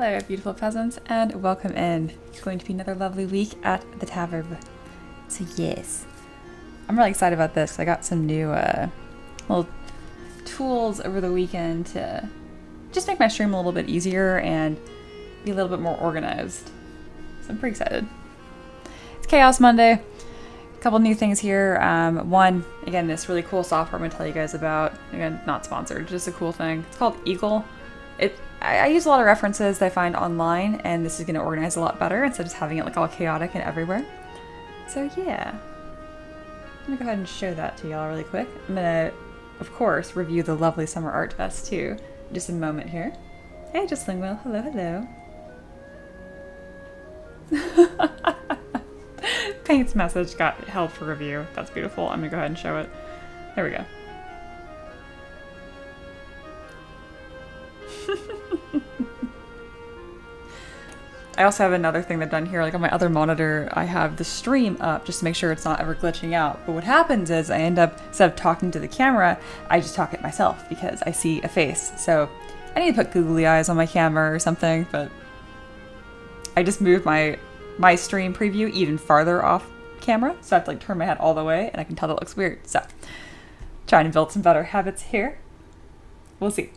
Hello, beautiful peasants, and welcome in. It's going to be another lovely week at the tavern. So yes, I'm really excited about this. I got some new little tools over the weekend to just make my stream a little bit easier and be a little bit more organized. So I'm pretty excited. It's Chaos Monday. A couple new things here. One, again, this really cool software I'm going to tell you guys about. Again, not sponsored, just a cool thing. It's called Eagle. I use a lot of references that I find online, and this is going to organize a lot better instead of just having it like all chaotic and everywhere. So yeah, let me go ahead and show that to y'all really quick. I'm going to, of course, review the lovely Summer Art Fest too. Just a moment here. Hey, just Linguil. Hello, hello. Paint's message got held for review. That's beautiful. I'm going to go ahead and show it. There we go. I also have another thing I've done here, like on my other monitor, I have the stream up just to make sure it's not ever glitching out. But what happens is I end up, instead of talking to the camera, I just talk at myself because I see a face. So I need to put googly eyes on my camera or something, but I just moved my stream preview even farther off camera. So I have to like turn my head all the way and I can tell that looks weird. So trying to build some better habits here. We'll see.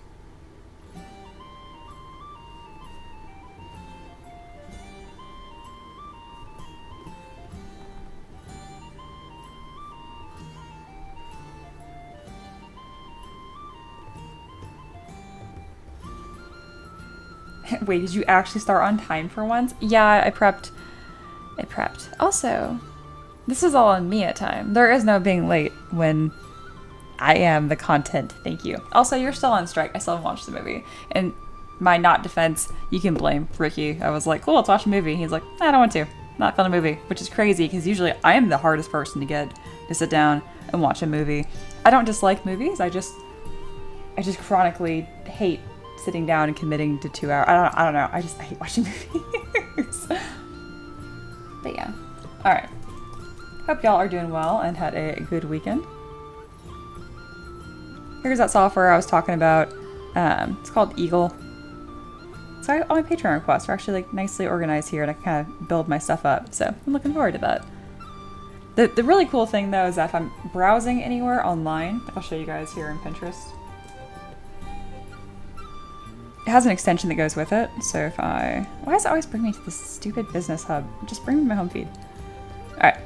Wait, did you actually start on time for once? Yeah, I prepped. Also, this is all on me at time. There is no being late when I am the content. Thank you. Also, you're still on strike. I still haven't watched the movie. And my not defense, you can blame Ricky. I was like, cool, let's watch a movie. He's like, I don't want to. Not film a movie. Which is crazy because usually I am the hardest person to get to sit down and watch a movie. I don't dislike movies. I just chronically hate sitting down and committing to 2 hours. I don't know. I hate watching movies. But yeah. Alright. Hope y'all are doing well and had a good weekend. Here's that software I was talking about. It's called Eagle. So all my Patreon requests are actually like nicely organized here and I can kind of build my stuff up. So I'm looking forward to that. The really cool thing though is that if I'm browsing anywhere online, I'll show you guys here in Pinterest. It has an extension that goes with it, so if why does it always bring me to this stupid business hub? Just bring me my home feed. Alright,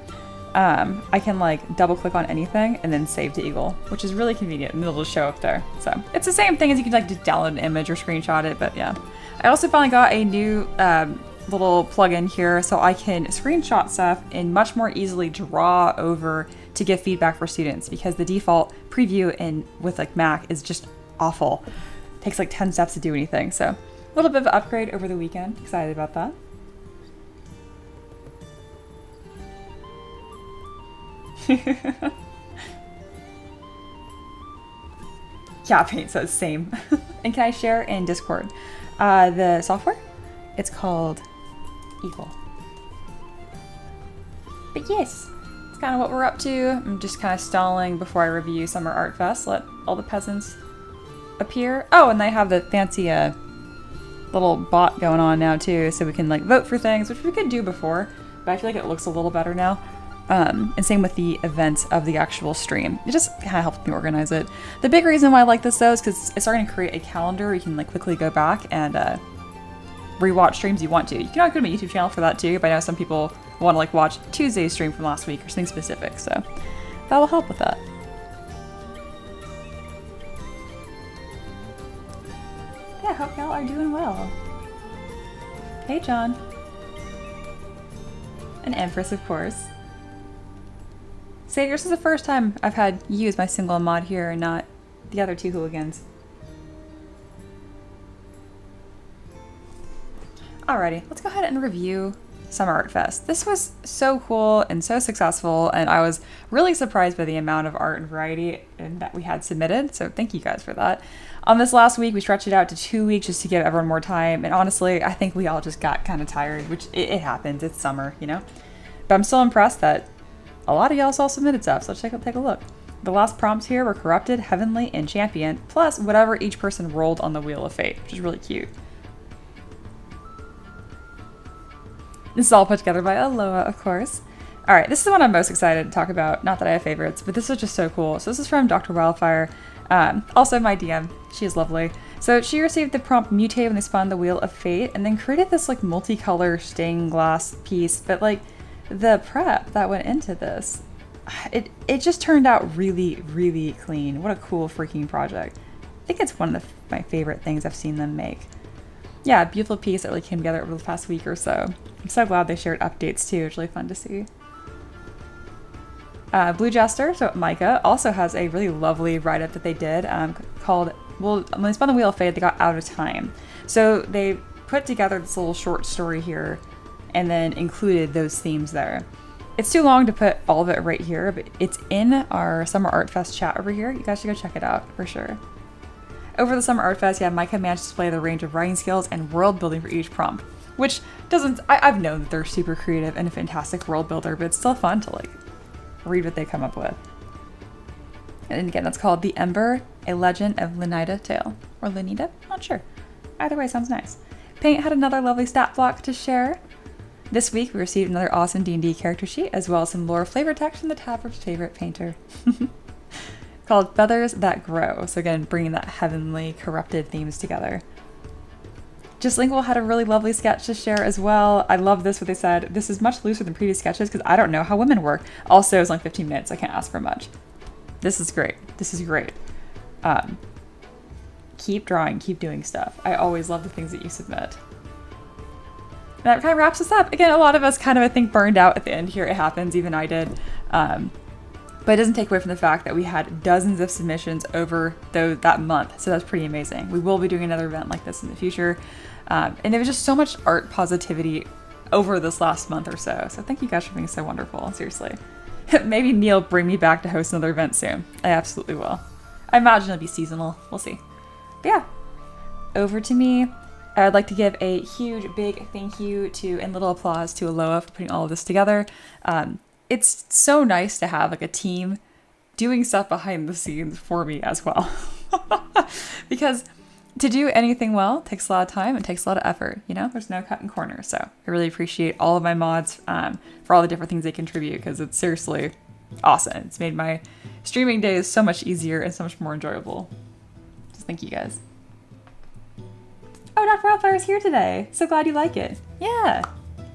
I can like double click on anything and then save to Eagle, which is really convenient and it'll just show up there. So it's the same thing as you can like just download an image or screenshot it, but yeah. I also finally got a new little plugin here so I can screenshot stuff and much more easily draw over to give feedback for students because the default preview with like Mac is just awful. Takes like 10 steps to do anything, so a little bit of an upgrade over the weekend. Excited about that. Yeah, Paint says same. And can I share in Discord the software? It's called Eagle. But yes, it's kind of what we're up to. I'm just kind of stalling before I review Summer Art Fest. Let all the peasants appear. Oh, and they have the fancy little bot going on now too, so we can like vote for things, which we could do before, but I feel like it looks a little better now. And same with the events of the actual stream. It just kind of helps me organize it. The big reason why I like this though is because it's starting to create a calendar where you can like quickly go back and rewatch streams you want to. You can always go to my YouTube channel for that too, but I know some people want to like watch Tuesday's stream from last week or something specific, so that will help with that. I hope y'all are doing well. Hey, John. And Empress, of course. Savior, this is the first time I've had you as my single mod here and not the other two hooligans. Alrighty, let's go ahead and review Summer Art Fest. This was so cool and so successful, and I was really surprised by the amount of art and variety that we had submitted, so thank you guys for that. On this last week, we stretched it out to 2 weeks just to give everyone more time, and honestly, I think we all just got kind of tired, which it happens, it's summer, you know? But I'm still impressed that a lot of y'all all submitted stuff, so let's take a look. The last prompts here were Corrupted, Heavenly, and Champion, plus whatever each person rolled on the Wheel of Fate, which is really cute. This is all put together by Aloha, of course. All right, this is the one I'm most excited to talk about. Not that I have favorites, but this is just so cool. So this is from Dr. Wildfire. Also my DM. She is lovely. So she received the prompt mutate when they spawned the Wheel of Fate, and then created this like multicolor stained glass piece. But like the prep that went into this, it just turned out really, really clean. What a cool freaking project. I think it's one of my favorite things I've seen them make. Yeah, beautiful piece that really came together over the past week or so. I'm so glad they shared updates too. It's really fun to see. Blue Jester, so Micah, also has a really lovely write-up that they did called, well, when they spun the Wheel of Fate, they got out of time. So they put together this little short story here and then included those themes there. It's too long to put all of it right here, but it's in our Summer Art Fest chat over here. You guys should go check it out for sure. Over the Summer Art Fest, yeah, Micah managed to display the range of writing skills and world building for each prompt, which doesn't, I've known that they're super creative and a fantastic world builder, but it's still fun to like read what they come up with. And again, that's called The Ember, A Legend of Lenida Tale. Or Lenida? Not sure. Either way, sounds nice. Paint had another lovely stat block to share. This week, we received another awesome D&D character sheet, as well as some lore flavor text from the Tavern's favorite painter. Called Feathers That Grow. So again, bringing that heavenly, corrupted themes together. Just Lingual had a really lovely sketch to share as well. I love this, what they said. This is much looser than previous sketches because I don't know how women work. Also, it's only 15 minutes. I can't ask for much. This is great. This is great. Keep drawing, keep doing stuff. I always love the things that you submit. And that kind of wraps us up. Again, a lot of us kind of, I think, burned out at the end here. It happens. Even I did. But it doesn't take away from the fact that we had dozens of submissions over that month. So that's pretty amazing. We will be doing another event like this in the future. And there was just so much art positivity over this last month or so. So thank you guys for being so wonderful. Seriously. Maybe Neil bring me back to host another event soon. I absolutely will. I imagine it'll be seasonal. We'll see. But yeah, over to me. I'd like to give a huge, big thank you to and little applause to Aloha for putting all of this together. It's so nice to have like a team doing stuff behind the scenes for me as well. Because to do anything well takes a lot of time and takes a lot of effort. You know, there's no cutting corners. So I really appreciate all of my mods for all the different things they contribute because it's seriously awesome. It's made my streaming days so much easier and so much more enjoyable. Just thank you guys. Oh, Dr. Wildfire is here today. So glad you like it. Yeah,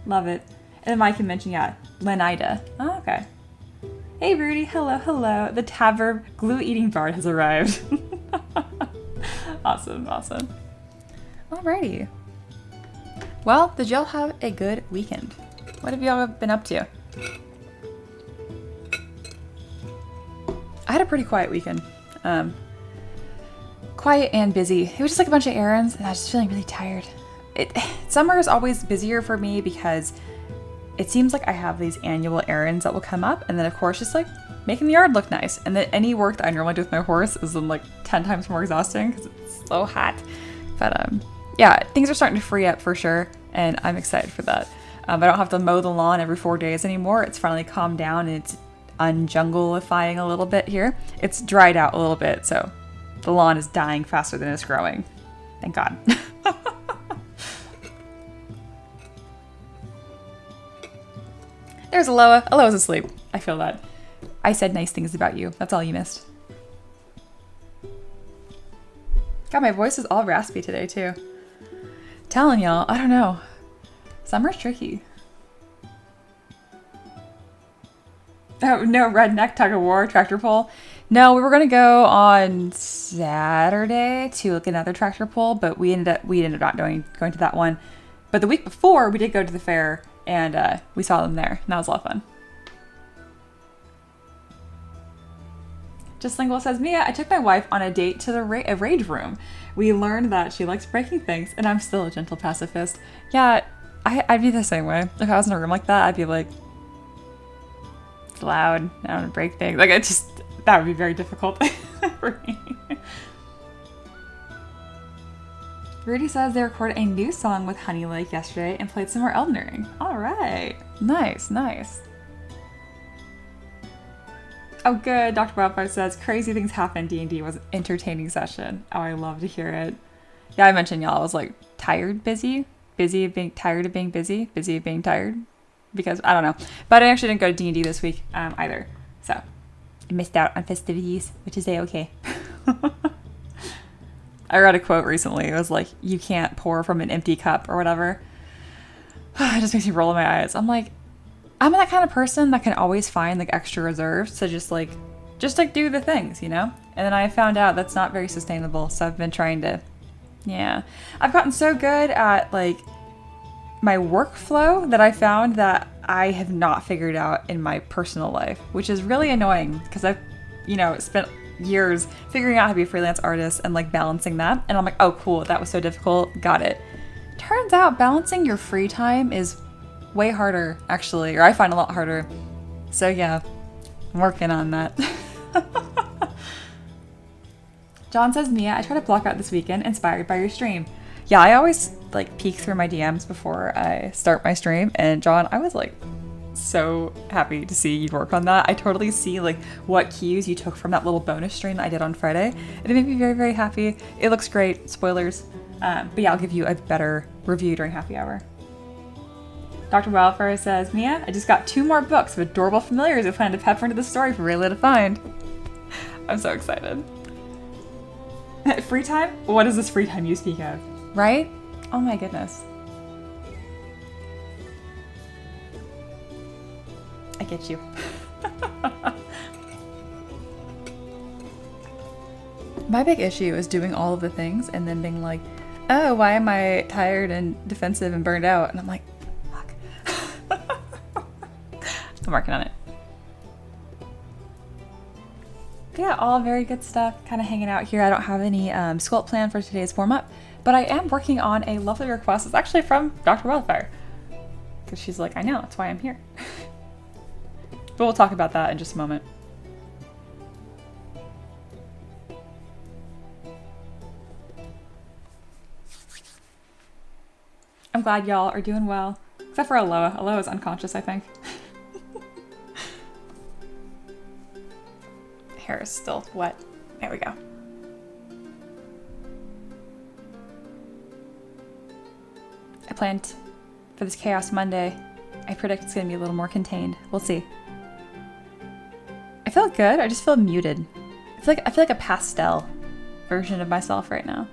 love it. And then Mike can mention, yeah, Lenida. Oh, okay. Hey, Rudy. Hello, hello. The Tavern glue eating bard has arrived. Awesome, awesome. Alrighty. Well, did y'all have a good weekend? What have y'all been up to? I had a pretty quiet weekend. Quiet and busy. It was just like a bunch of errands, and I was just feeling really tired. Summer is always busier for me because it seems like I have these annual errands that will come up, and then of course just like making the yard look nice. And then any work that I normally do with my horse is then like 10 times more exhausting because it's so hot. But yeah, things are starting to free up for sure, and I'm excited for that. I don't have to mow the lawn every 4 days anymore. It's finally calmed down and it's unjunglifying a little bit here. It's dried out a little bit, so the lawn is dying faster than it's growing. Thank God. There's Aloha. Aloha's asleep. I feel that. I said nice things about you. That's all you missed. God, my voice is all raspy today, too. Telling y'all, I don't know. Summer's tricky. Oh, no redneck tug of war tractor pull. No, we were going to go on Saturday to look at another tractor pull, but we ended up not going to that one. But the week before, we did go to the fair, and we saw them there, and that was a lot of fun. Just Lingual says, Mia, I took my wife on a date to a rage room. We learned that she likes breaking things, and I'm still a gentle pacifist. Yeah, I'd be the same way. If I was in a room like that, I'd be like, it's loud, I don't want to break things. Like, that would be very difficult for me. Rudy says they recorded a new song with Honey Lake yesterday and played some more Elden Ring. All right. Nice, nice. Oh, good. Dr. Wildfire says, crazy things happen. D&D was an entertaining session. Oh, I love to hear it. Yeah, I mentioned y'all. I was like tired, busy. busy of being tired of being busy of being tired, because I don't know. But I actually didn't go to D&D this week either, so I missed out on festivities, which is okay. I read a quote recently. It was like, you can't pour from an empty cup or whatever. It just makes me roll my eyes. I'm like, I'm that kind of person that can always find like extra reserves to just do the things, you know? And then I found out that's not very sustainable. So I've been trying to, I've gotten so good at like my workflow that I found that I have not figured out in my personal life, which is really annoying because I've, spent years figuring out how to be a freelance artist and like balancing that. And I'm like, oh, cool. That was so difficult. Got it. Turns out balancing your free time is way harder, actually, or I find a lot harder. So yeah, I'm working on that. John says, Mia, I try to block out this weekend inspired by your stream. Yeah, I always like peek through my DMs before I start my stream. And John, I was like so happy to see you work on that. I totally see like what cues you took from that little bonus stream that I did on Friday. It made me very, very happy. It looks great. Spoilers. But yeah, I'll give you a better review during happy hour. Dr. Wildfire says, Mia, I just got 2 more books of adorable familiars I plan to pepper into the story for Rayla to find. I'm so excited. Free time? What is this free time you speak of? Right? Oh my goodness. I get you. My big issue is doing all of the things and then being like, oh, why am I tired and defensive and burned out? And I'm like, fuck. I'm working on it. But yeah, all very good stuff. Kind of hanging out here. I don't have any sculpt plan for today's warm-up, but I am working on a lovely request. It's actually from Dr. Wildfire. Because she's like, I know, that's why I'm here. But we'll talk about that in just a moment. I'm glad y'all are doing well. Except for Aloha. Aloha is unconscious, I think. Hair is still wet. There we go. I planned for this Chaos Monday. I predict it's going to be a little more contained. We'll see. I feel good. I just feel muted. I feel like a pastel version of myself right now,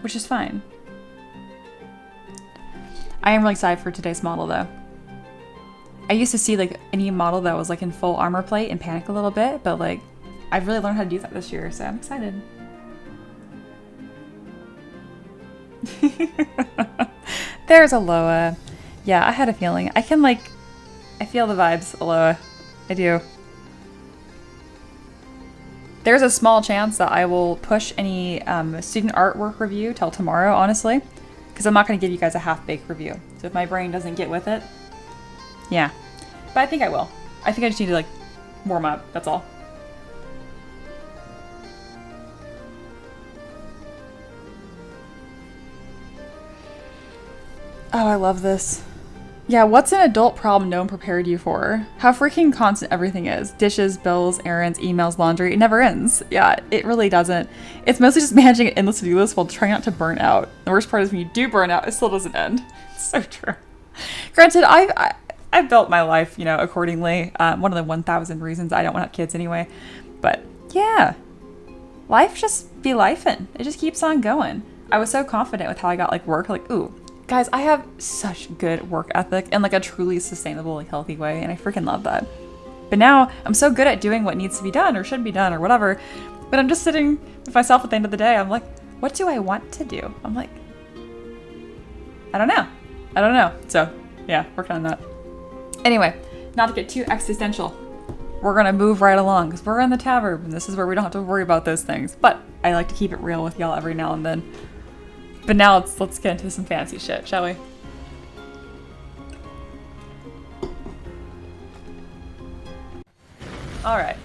which is fine. I am really excited for today's model though. I used to see like any model that was like in full armor plate and panic a little bit, but like I've really learned how to do that this year, so I'm excited. There's Aloha. Yeah, I had a feeling. I feel the vibes, Aloha. I do. There's a small chance that I will push any student artwork review till tomorrow, honestly. Because I'm not going to give you guys a half-baked review. So if my brain doesn't get with it, yeah. But I think I will. I think I just need to like warm up, that's all. Oh, I love this. Yeah, what's an adult problem no one prepared you for? How freaking constant everything is. Dishes, bills, errands, emails, laundry. It never ends. Yeah, it really doesn't. It's mostly just managing an endless to-do list while trying not to burn out. The worst part is when you do burn out, it still doesn't end. It's so true. Granted, I've built my life, accordingly. One of the 1,000 reasons I don't want to have kids anyway. But yeah, life just be lifing. It just keeps on going. I was so confident with how I got like work. Like, ooh. Guys, I have such good work ethic in like a truly sustainable, like healthy way, and I freaking love that. But now I'm so good at doing what needs to be done or should be done or whatever, but I'm just sitting with myself at the end of the day. I'm like, what do I want to do? I'm like, I don't know. So yeah, working on that. Anyway, not to get too existential, we're gonna move right along because we're in the tavern and this is where we don't have to worry about those things. But I like to keep it real with y'all every now and then. But now let's get into some fancy shit, shall we? Alright.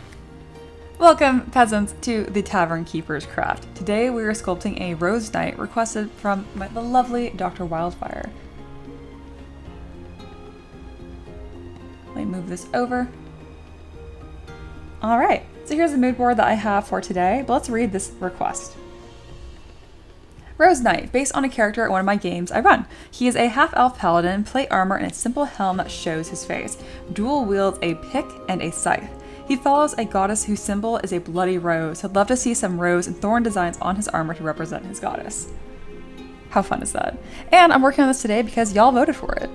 Welcome, peasants, to the Tavern Keeper's Craft. Today we are sculpting a Rose Knight requested from the lovely Dr. Wildfire. Let me move this over. Alright, so here's the mood board that I have for today, but let's read this request. Rose Knight, based on a character in one of my games I run. He is a half-elf paladin, plate armor, and a simple helm that shows his face. Dual wields a pick and a scythe. He follows a goddess whose symbol is a bloody rose. I'd love to see some rose and thorn designs on his armor to represent his goddess. How fun is that? And I'm working on this today because y'all voted for it.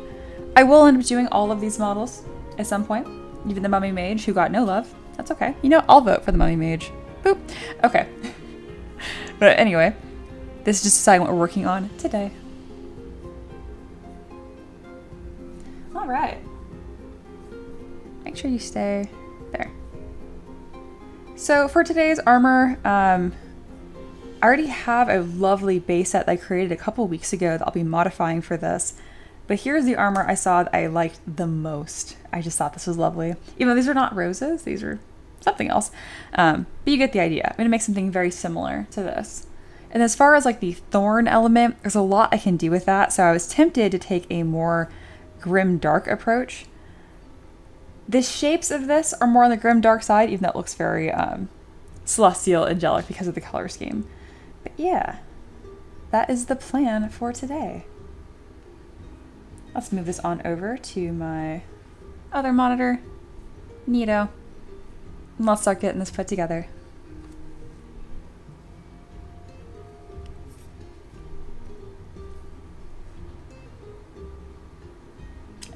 I will end up doing all of these models at some point. Even the mummy mage who got no love. That's okay. You know, I'll vote for the mummy mage. Boop. Okay. But anyway, this is just deciding what we're working on today. All right. Make sure you stay there. So for today's armor, I already have a lovely base set that I created a couple weeks ago that I'll be modifying for this. But here's the armor I saw that I liked the most. I just thought this was lovely. Even though these are not roses, these are something else. But you get the idea. I'm going to make something very similar to this. And as far as like the thorn element, there's a lot I can do with that. So I was tempted to take a more grim dark approach. The shapes of this are more on the grim dark side, even though it looks very celestial, angelic because of the color scheme. But yeah, that is the plan for today. Let's move this on over to my other monitor. Neato. And let's start getting this put together.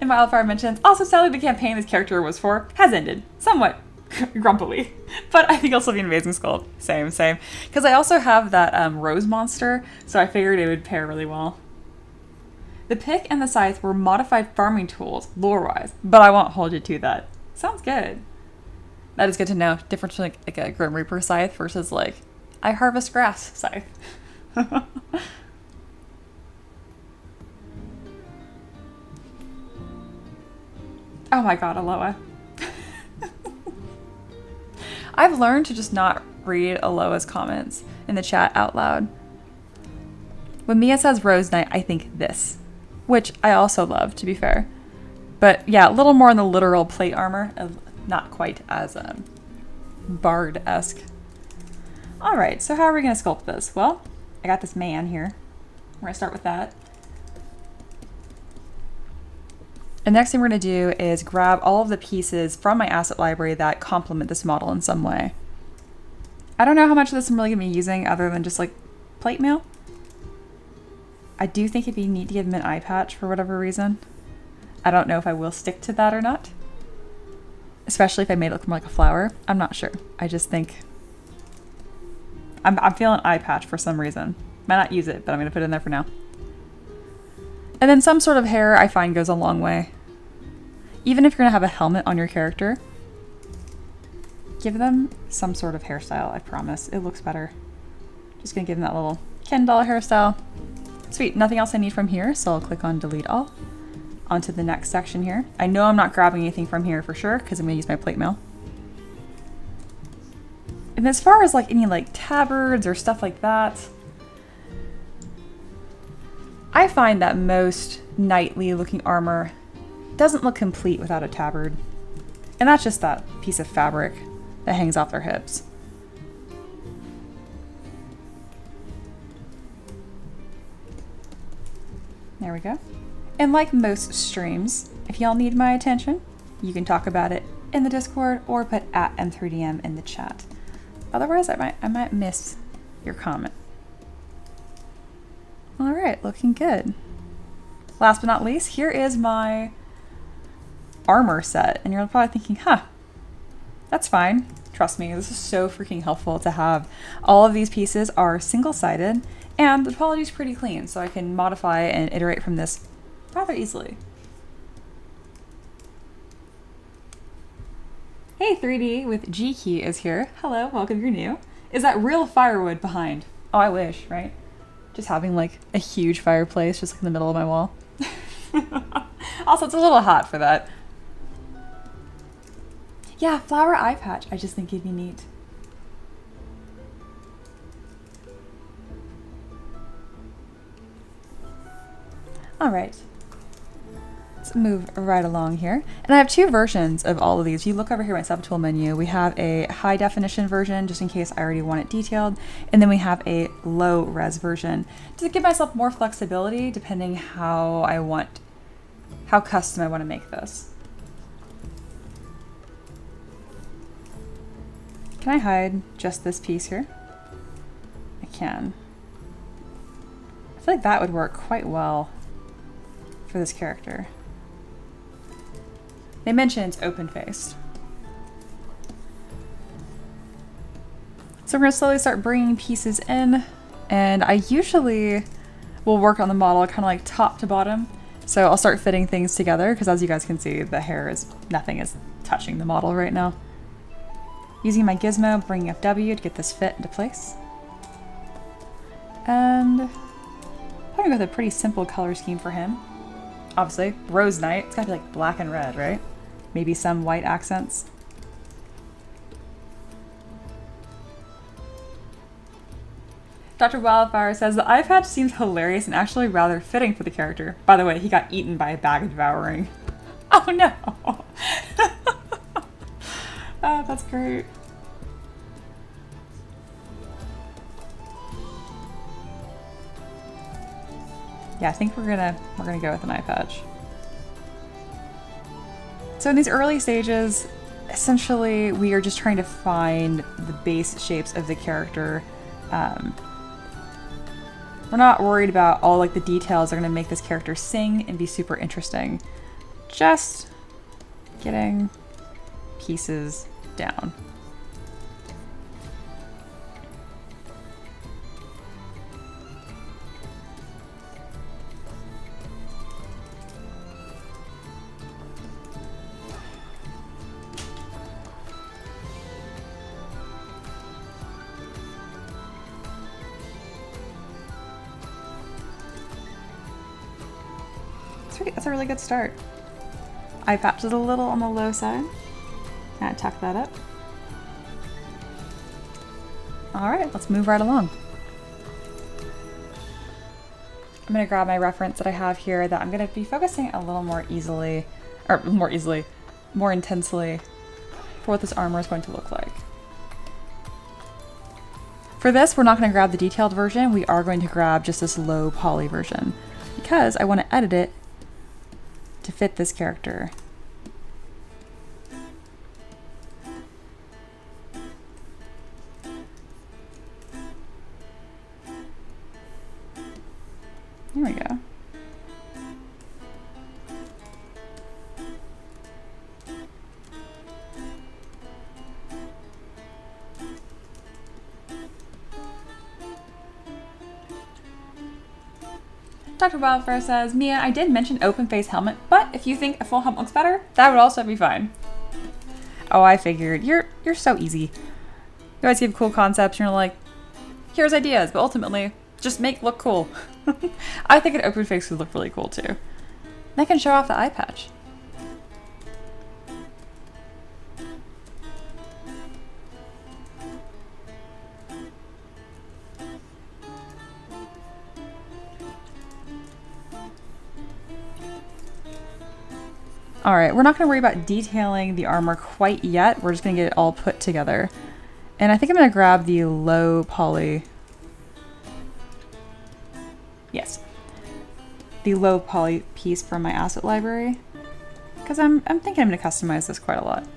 And Wildfire mentions, also sadly the campaign this character was for has ended. Somewhat grumpily. But I think it'll still be an amazing sculpt. Same. Because I also have that rose monster, so I figured it would pair really well. The pick and the scythe were modified farming tools, lore-wise, but I won't hold you to that. Sounds good. That is good to know. Difference between like a Grim Reaper scythe versus like, I harvest grass scythe. Oh my god, Aloha. I've learned to just not read Aloha's comments in the chat out loud. When Mia says Rose Knight, I think this, which I also love, to be fair. But yeah, a little more in the literal plate armor, not quite as bard-esque. Alright, so how are we going to sculpt this? Well, I got this man here. We're going to start with that. And next thing we're going to do is grab all of the pieces from my asset library that complement this model in some way. I don't know how much of this I'm really going to be using other than just like plate mail. I do think it'd be neat to give him an eye patch for whatever reason. I don't know if I will stick to that or not. Especially if I made it look more like a flower. I'm not sure. I just think I'm feeling eye patch for some reason. Might not use it, but I'm going to put it in there for now. And then some sort of hair I find goes a long way. Even if you're going to have a helmet on your character, give them some sort of hairstyle, I promise. It looks better. Just going to give them that little Ken doll hairstyle. Sweet, nothing else I need from here, so I'll click on delete all. Onto the next section here. I know I'm not grabbing anything from here for sure, because I'm going to use my plate mail. And as far as like any like tabards or stuff like that, I find that most knightly looking armor doesn't look complete without a tabard. And that's just that piece of fabric that hangs off their hips. There we go. And like most streams, if y'all need my attention, you can talk about it in the Discord or put at M3DM in the chat. Otherwise, I might miss your comment. All right, looking good. Last but not least, here is my armor set. And you're probably thinking, huh, that's fine. Trust me, this is so freaking helpful to have. All of these pieces are single-sided and the topology is pretty clean, so I can modify and iterate from this rather easily. Hey, 3D with G Key is here. Hello, welcome, you're new. Is that real firewood behind? Oh, I wish, right? Just having like a huge fireplace just like in the middle of my wall. Also, it's a little hot for that. Yeah, flower eye patch. I just think it'd be neat. All right. Let's move right along here. And I have two versions of all of these. If you look over here at my subtool menu, we have a high definition version, just in case I already want it detailed. And then we have a low res version to give myself more flexibility depending how custom I want to make this. Can I hide just this piece here? I can. I feel like that would work quite well for this character. They mentioned it's open-faced. So we're going to slowly start bringing pieces in, and I usually will work on the model kind of like top to bottom. So I'll start fitting things together because, as you guys can see, the hair is, nothing is touching the model right now. Using my gizmo, bringing up W to get this fit into place. And I'm going to go with a pretty simple color scheme for him. Obviously, Rose Night, it's got to be like black and red, right? Maybe some white accents. Dr. Wildfire says the eye patch seems hilarious and actually rather fitting for the character. By the way, he got eaten by a bag of devouring. Oh no! Oh, that's great. Yeah, I think we're gonna go with an eye patch. So in these early stages, essentially we are just trying to find the base shapes of the character. We're not worried about all like the details that are gonna make this character sing and be super interesting. Just getting pieces down. Sweet, that's a really good start. Eye patch is a little on the low side. And tuck that up. All right, let's move right along. I'm gonna grab my reference that I have here that I'm gonna be focusing a little more intensely for what this armor is going to look like. For this, we're not gonna grab the detailed version. We are going to grab just this low poly version because I wanna edit it to fit this character. There we go. Dr. Wildfire says, Mia, I did mention open face helmet, but if you think a full helmet looks better, that would also be fine. Oh, I figured. You're so easy. You guys give cool concepts and you're like, here's ideas, but ultimately, just make look cool. I think an open face would look really cool too. And I can show off the eye patch. All right, we're not gonna worry about detailing the armor quite yet. We're just gonna get it all put together. And I think I'm gonna grab the low poly. Yes, the low poly piece from my asset library, because I'm thinking I'm gonna customize this quite a lot.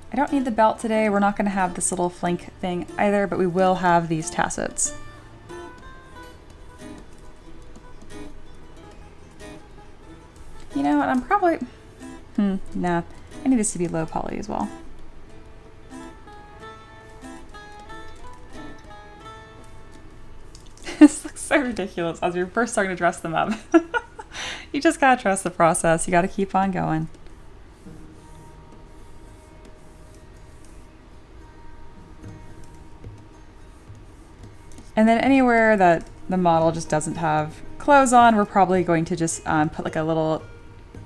I don't need the belt today. We're not gonna have this little flank thing either, but we will have these tassets. You know what, I'm probably, nah, I need this to be low poly as well. This looks so ridiculous as you're first starting to dress them up. You just gotta trust the process. You gotta keep on going. And then anywhere that the model just doesn't have clothes on, we're probably going to just put like a little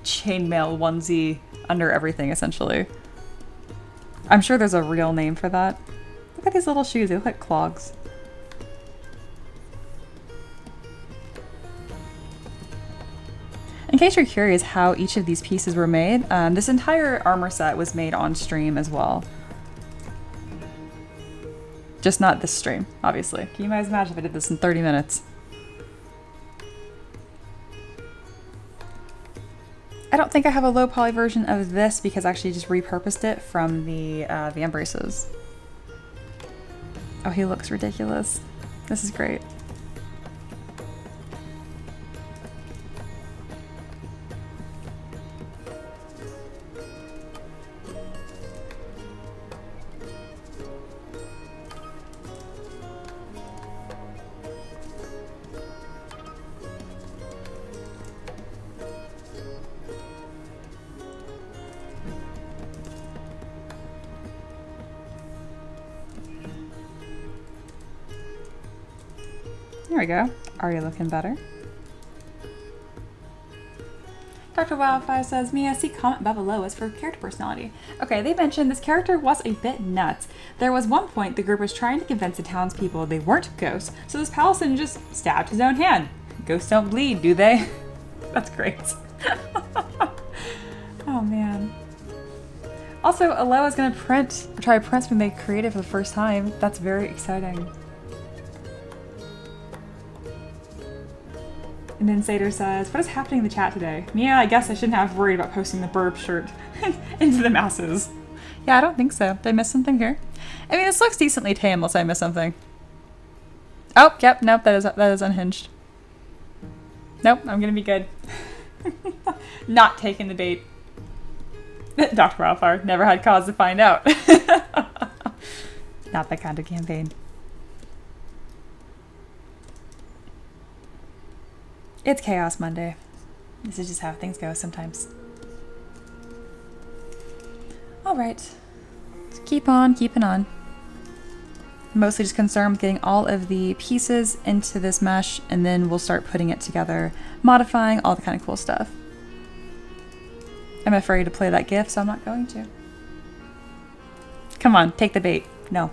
chainmail onesie under everything, essentially. I'm sure there's a real name for that. Look at these little shoes, they look like clogs. In case you're curious how each of these pieces were made, this entire armor set was made on stream as well. Just not this stream, obviously. Can you guys imagine if I did this in 30 minutes? I don't think I have a low poly version of this because I actually just repurposed it from the van braces. Oh, he looks ridiculous. This is great. There we go. Are you looking better? Dr. Wildfire says, Mia, see comment above below as for character personality. Okay, they mentioned this character was a bit nuts. There was one point the group was trying to convince the townspeople they weren't ghosts, so this paladin just stabbed his own hand. Ghosts don't bleed, do they? That's great. Oh man. Also, Aloha's gonna try to print something they created for the first time. That's very exciting. And then Sater says, what is happening in the chat today? Mia, I guess I shouldn't have worried about posting the burb shirt into the masses. Yeah, I don't think so. Did I miss something here? I mean, this looks decently tame unless I miss something. Oh, yep, nope, that is unhinged. Nope, I'm gonna be good. Not taking the bait. Dr. Wildfire never had cause to find out. Not that kind of campaign. It's Chaos Monday. This is just how things go sometimes. Alright. Keep on keeping on. I'm mostly just concerned with getting all of the pieces into this mesh, and then we'll start putting it together, modifying all the kind of cool stuff. I'm afraid to play that GIF, so I'm not going to. Come on, take the bait. No,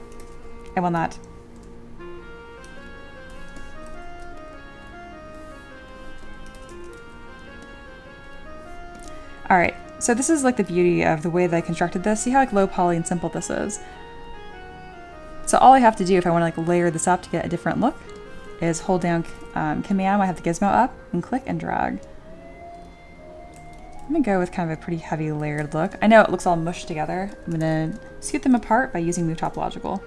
I will not. Alright, so this is like the beauty of the way that I constructed this. See how like low poly and simple this is? So all I have to do if I want to like layer this up to get a different look is hold down Command, I have the gizmo up, and click and drag. I'm gonna go with kind of a pretty heavy layered look. I know it looks all mushed together. I'm gonna scoot them apart by using Move Topological.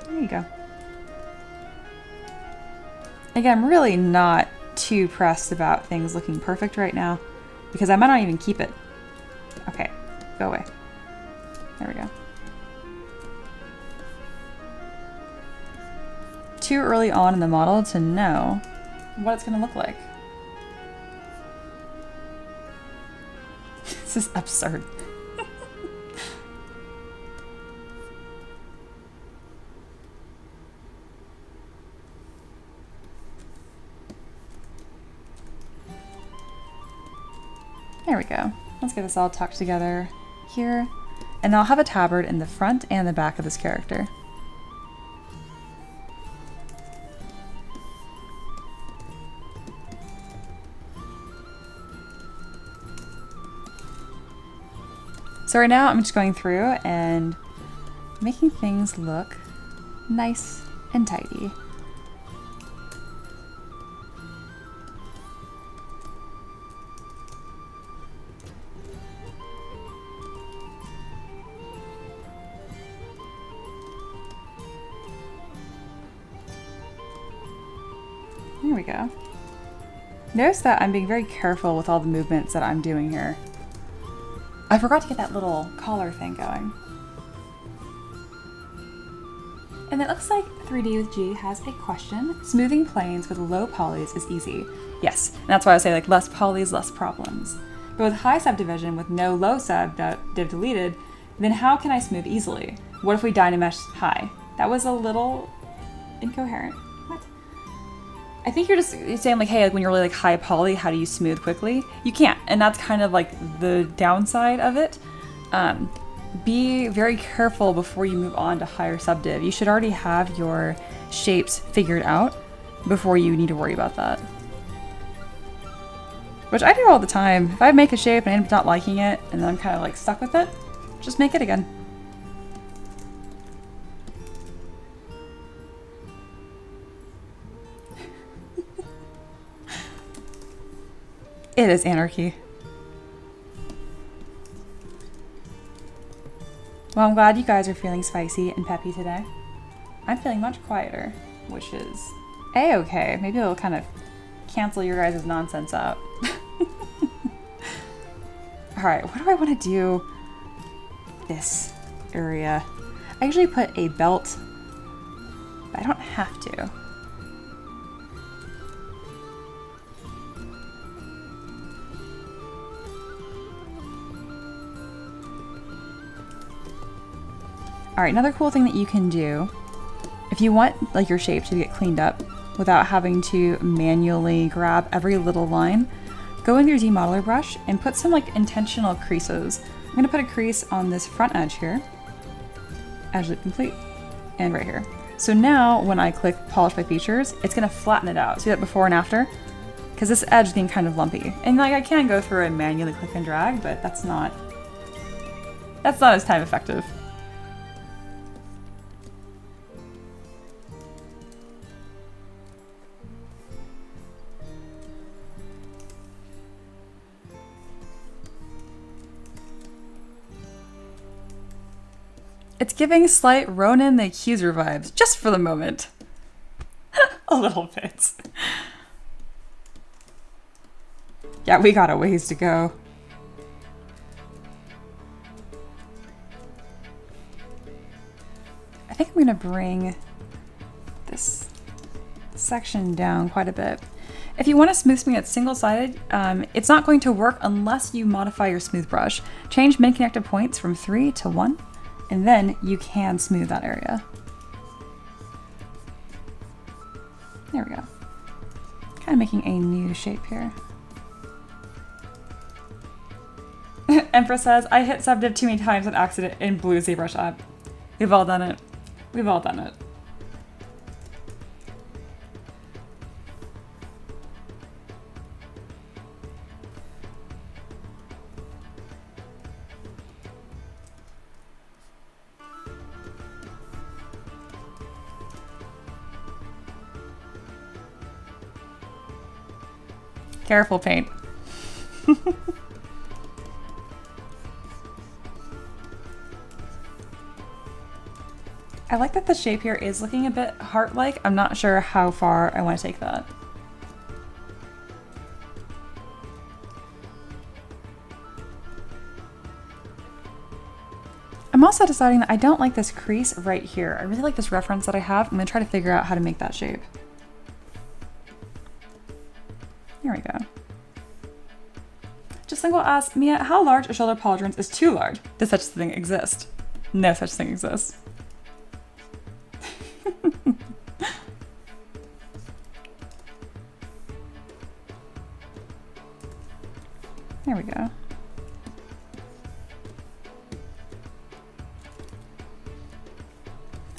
There you go. Again, I'm really not too pressed about things looking perfect right now, because I might not even keep it. Okay, go away. There we go. Too early on in the model to know what it's gonna look like. This is absurd. There we go. Let's get this all tucked together here. And I'll have a tabard in the front and the back of this character. So right now I'm just going through and making things look nice and tidy. There we go. Notice that I'm being very careful with all the movements that I'm doing here. I forgot to get that little collar thing going. And it looks like 3D with G has a question. Smoothing planes with low polys is easy. Yes, and that's why I say like less polys, less problems. But with high subdivision with no low sub div deleted, then how can I smooth easily? What if we dynamesh high? That was a little incoherent. What? I think you're saying like, hey, like when you're really like high poly, how do you smooth quickly? You can't, and that's kind of like the downside of it. Be very careful before you move on to higher subdiv. You should already have your shapes figured out before you need to worry about that. which I do all the time. If I make a shape and I end up not liking it, and then I'm kind of like stuck with it, just make it again. It is anarchy. Well, I'm glad you guys are feeling spicy and peppy today. I'm feeling much quieter, which is a-okay. Maybe it'll kind of cancel your guys' nonsense out. Alright, what do I want to do? This area. I usually put a belt, but I don't have to. Alright, another cool thing that you can do, if you want like your shape to get cleaned up without having to manually grab every little line, go in your ZModeler brush and put some like intentional creases. I'm going to put a crease on this front edge here, edge loop complete, and right here. So now when I click polish by features, it's going to flatten it out. See that before and after? Because this edge is being kind of lumpy. And like I can go through and manually click and drag, but that's not as time effective. It's giving slight Ronan the Accuser vibes, just for the moment. A little bit. Yeah, we got a ways to go. I think I'm gonna bring this section down quite a bit. If you want to smooth something that's single-sided, it's not going to work unless you modify your smooth brush. Change min connected points from 3 to 1. And then you can smooth that area. There we go. Kind of making a new shape here. Empress says, I hit subdiv too many times on accident and blew ZBrush up. We've all done it. We've all done it. Careful, paint. I like that the shape here is looking a bit heart-like. I'm not sure how far I want to take that. I'm also deciding that I don't like this crease right here. I really like this reference that I have. I'm going to try to figure out how to make that shape. Here we go. Just Single asks, Mia, how large a shoulder pauldrons is too large? Does such thing exist? No such thing exists. There we go.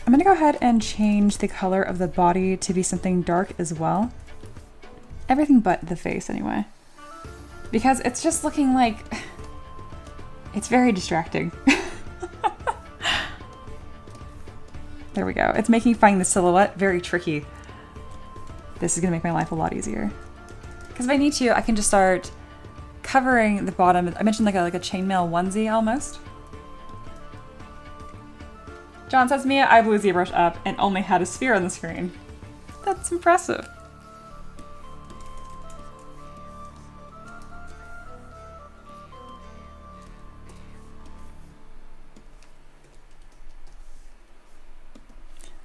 I'm gonna go ahead and change the color of the body to be something dark as well. Everything but the face anyway. Because it's just looking like... it's very distracting. There we go. It's making finding the silhouette very tricky. This is gonna make my life a lot easier. Because if I need to, I can just start covering the bottom. I mentioned like a chainmail onesie almost. John says, Mia, I blew ZBrush up and only had a sphere on the screen. That's impressive.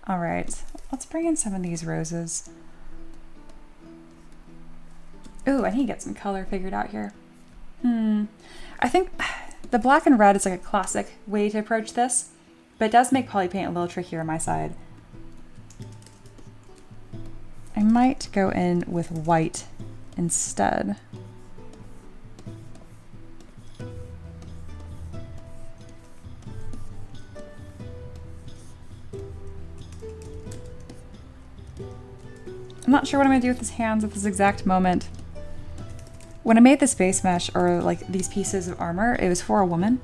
All right, let's bring in some of these roses. Ooh, I need to get some color figured out here. I think the black and red is like a classic way to approach this, but it does make poly paint a little trickier on my side. I might go in with white instead. I'm not sure what I'm going to do with his hands at this exact moment. When I made this base mesh, or like these pieces of armor, it was for a woman,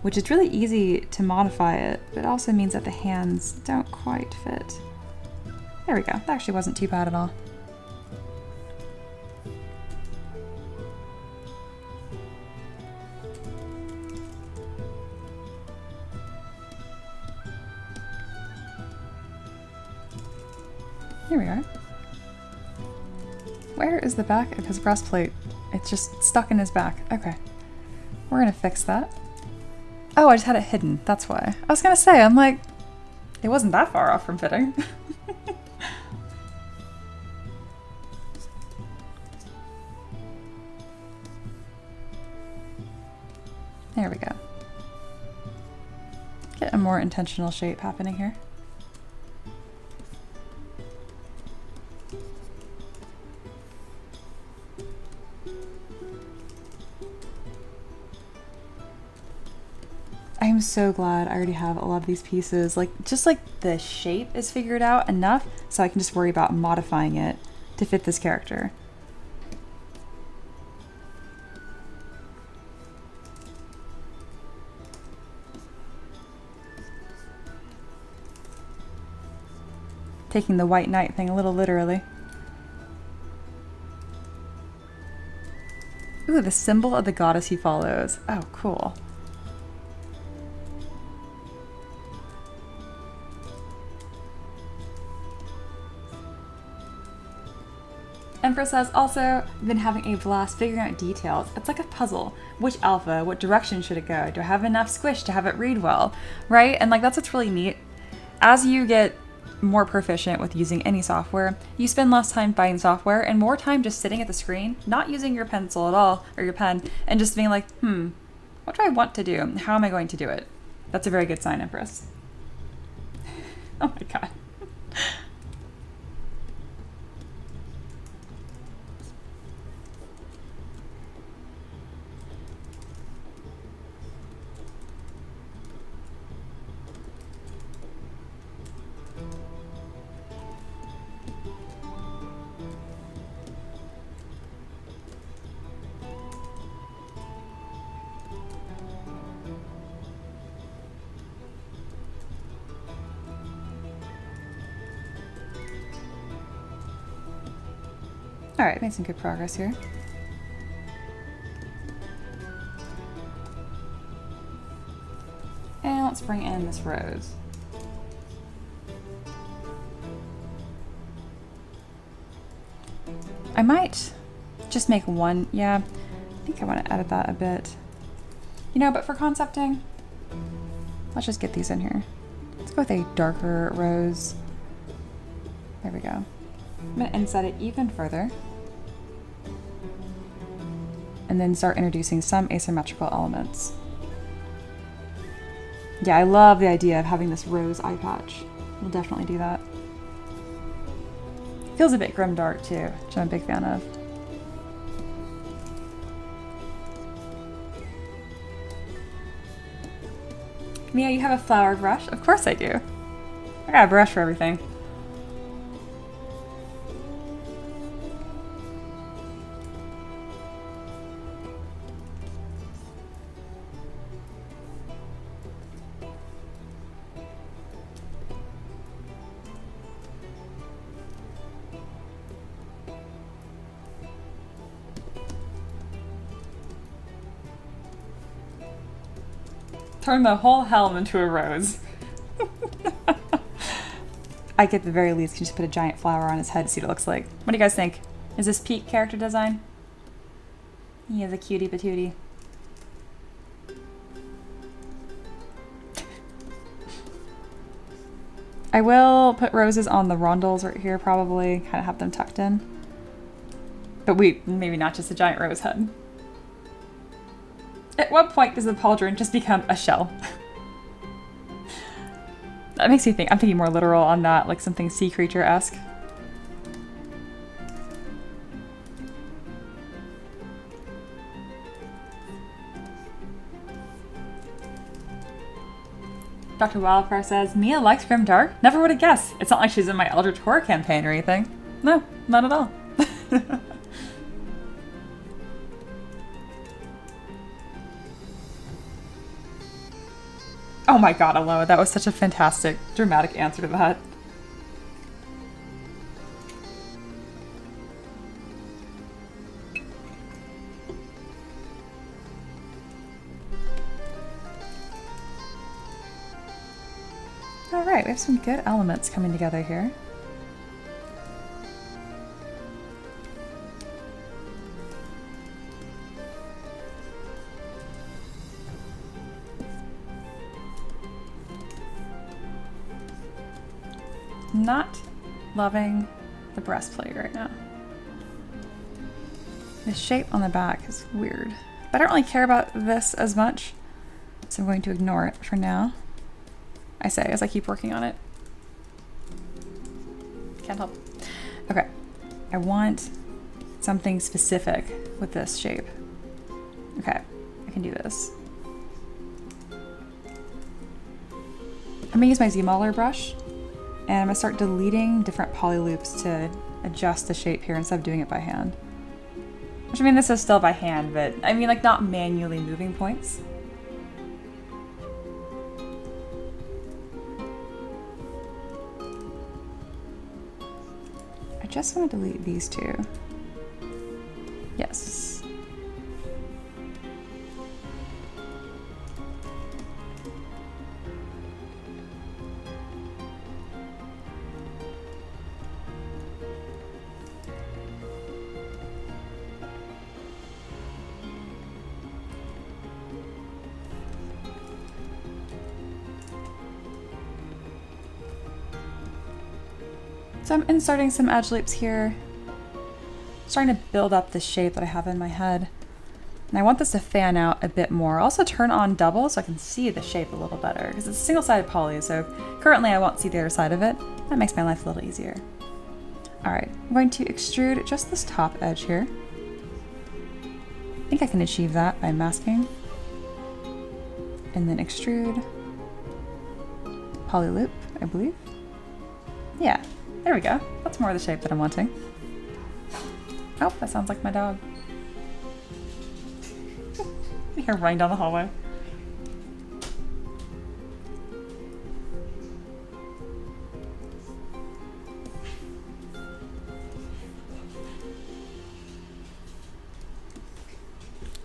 which is really easy to modify it, but it also means that the hands don't quite fit. There we go. That actually wasn't too bad at all. Here we are. Where is the back of his breastplate? It's just stuck in his back. Okay. We're gonna fix that. Oh, I just had it hidden. That's why. I was gonna say, I'm like, it wasn't that far off from fitting. There we go. Get a more intentional shape happening here. I'm so glad I already have a lot of these pieces. Like, just like the shape is figured out enough so I can just worry about modifying it to fit this character. Taking the white knight thing a little literally. Ooh, the symbol of the goddess he follows. Oh, cool. Empress has also been having a blast figuring out details. It's like a puzzle. Which alpha? What direction should it go? Do I have enough squish to have it read well? Right? And like, that's what's really neat. As you get more proficient with using any software, you spend less time buying software and more time just sitting at the screen, not using your pencil at all, or your pen, and just being like, what do I want to do? How am I going to do it? That's a very good sign, Empress. Oh my god. Alright, made some good progress here. And let's bring in this rose. I might just make one. Yeah, I think I want to edit that a bit. You know, but for concepting, let's just get these in here. Let's go with a darker rose. There we go. I'm going to inset it even further. And then start introducing some asymmetrical elements. Yeah, I love the idea of having this rose eye patch. We'll definitely do that. Feels a bit grimdark too, which I'm a big fan of. Mia, you have a flower brush? Of course I do. I got a brush for everything. Turn the whole helm into a rose. I get the very least can just put a giant flower on his head to see what it looks like. What do you guys think? Is this peak character design? He is a cutie patootie. I will put roses on the rondels right here probably, kind of have them tucked in. But maybe not just a giant rose head. At what point does the pauldron just become a shell? That makes me think. I'm thinking more literal on that, like something sea creature-esque. Dr. Wildfire says, Mia likes grimdark? Never would have guessed. It's not like she's in my Eldritch Horror campaign or anything. No, not at all. Oh my god, Aloha, that was such a fantastic, dramatic answer to that. Alright, we have some good elements coming together here. Not loving the breastplate right now. The shape on the back is weird, but I don't really care about this as much, so I'm going to ignore it for now. I say as I keep working on it. Can't help. Okay, I want something specific with this shape. Okay, I can do this. I'm gonna use my ZBrush, and I'm gonna start deleting different poly loops to adjust the shape here instead of doing it by hand. Which, I mean, this is still by hand, but I mean, like, not manually moving points. I just want to delete these two. Yes. So I'm inserting some edge loops here, starting to build up the shape that I have in my head. And I want this to fan out a bit more. Also turn on double so I can see the shape a little better, because it's a single-sided poly, so currently I won't see the other side of it. That makes my life a little easier. All right, I'm going to extrude just this top edge here. I think I can achieve that by masking. And then extrude, poly loop, I believe. Yeah. There we go. That's more of the shape that I'm wanting. Oh, that sounds like my dog. You're running down the hallway.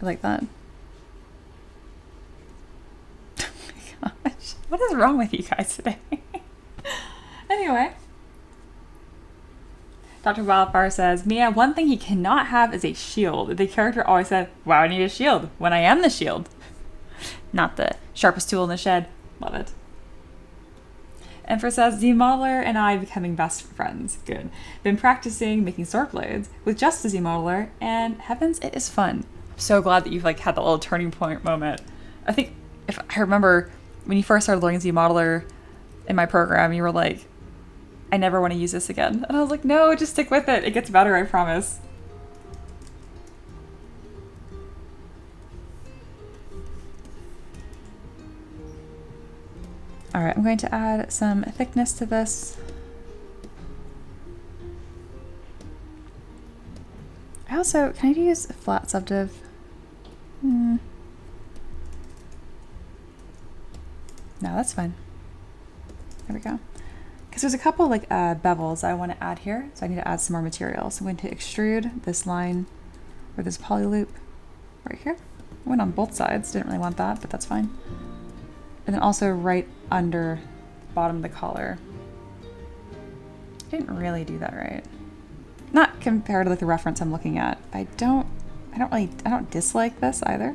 I like that. Oh my gosh. What is wrong with you guys today? Anyway. Dr. Wildfire says, Mia, one thing he cannot have is a shield. The character always said, why do I need a shield when I am the shield? Not the sharpest tool in the shed. Love it. Emperor says, ZModeler and I becoming best friends. Good. Been practicing making sword blades with just the ZModeler, and heavens, it is fun. I'm so glad that you've like had that little turning point moment. I think if I remember when you first started learning ZModeler in my program, you were like, I never want to use this again. And I was like, no, just stick with it. It gets better, I promise. All right, I'm going to add some thickness to this. I also, can I use a flat subdiv? No, that's fine. There we go. Because there's a couple like bevels I want to add here, so I need to add some more material. So I'm going to extrude this line or this poly loop right here. I went on both sides, didn't really want that, but that's fine. And then also right under the bottom of the collar. I didn't really do that right. Not compared to like the reference I'm looking at. But I don't dislike this either.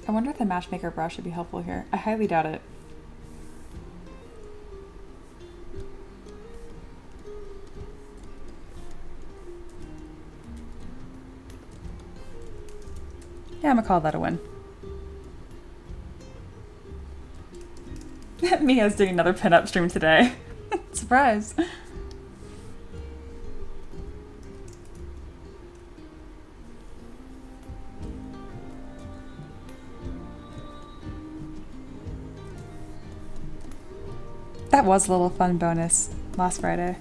I wonder if the matchmaker brush would be helpful here. I highly doubt it. Yeah, I'm gonna call that a win. Mia's doing another pinup stream today. Surprise. That was a little fun bonus last Friday.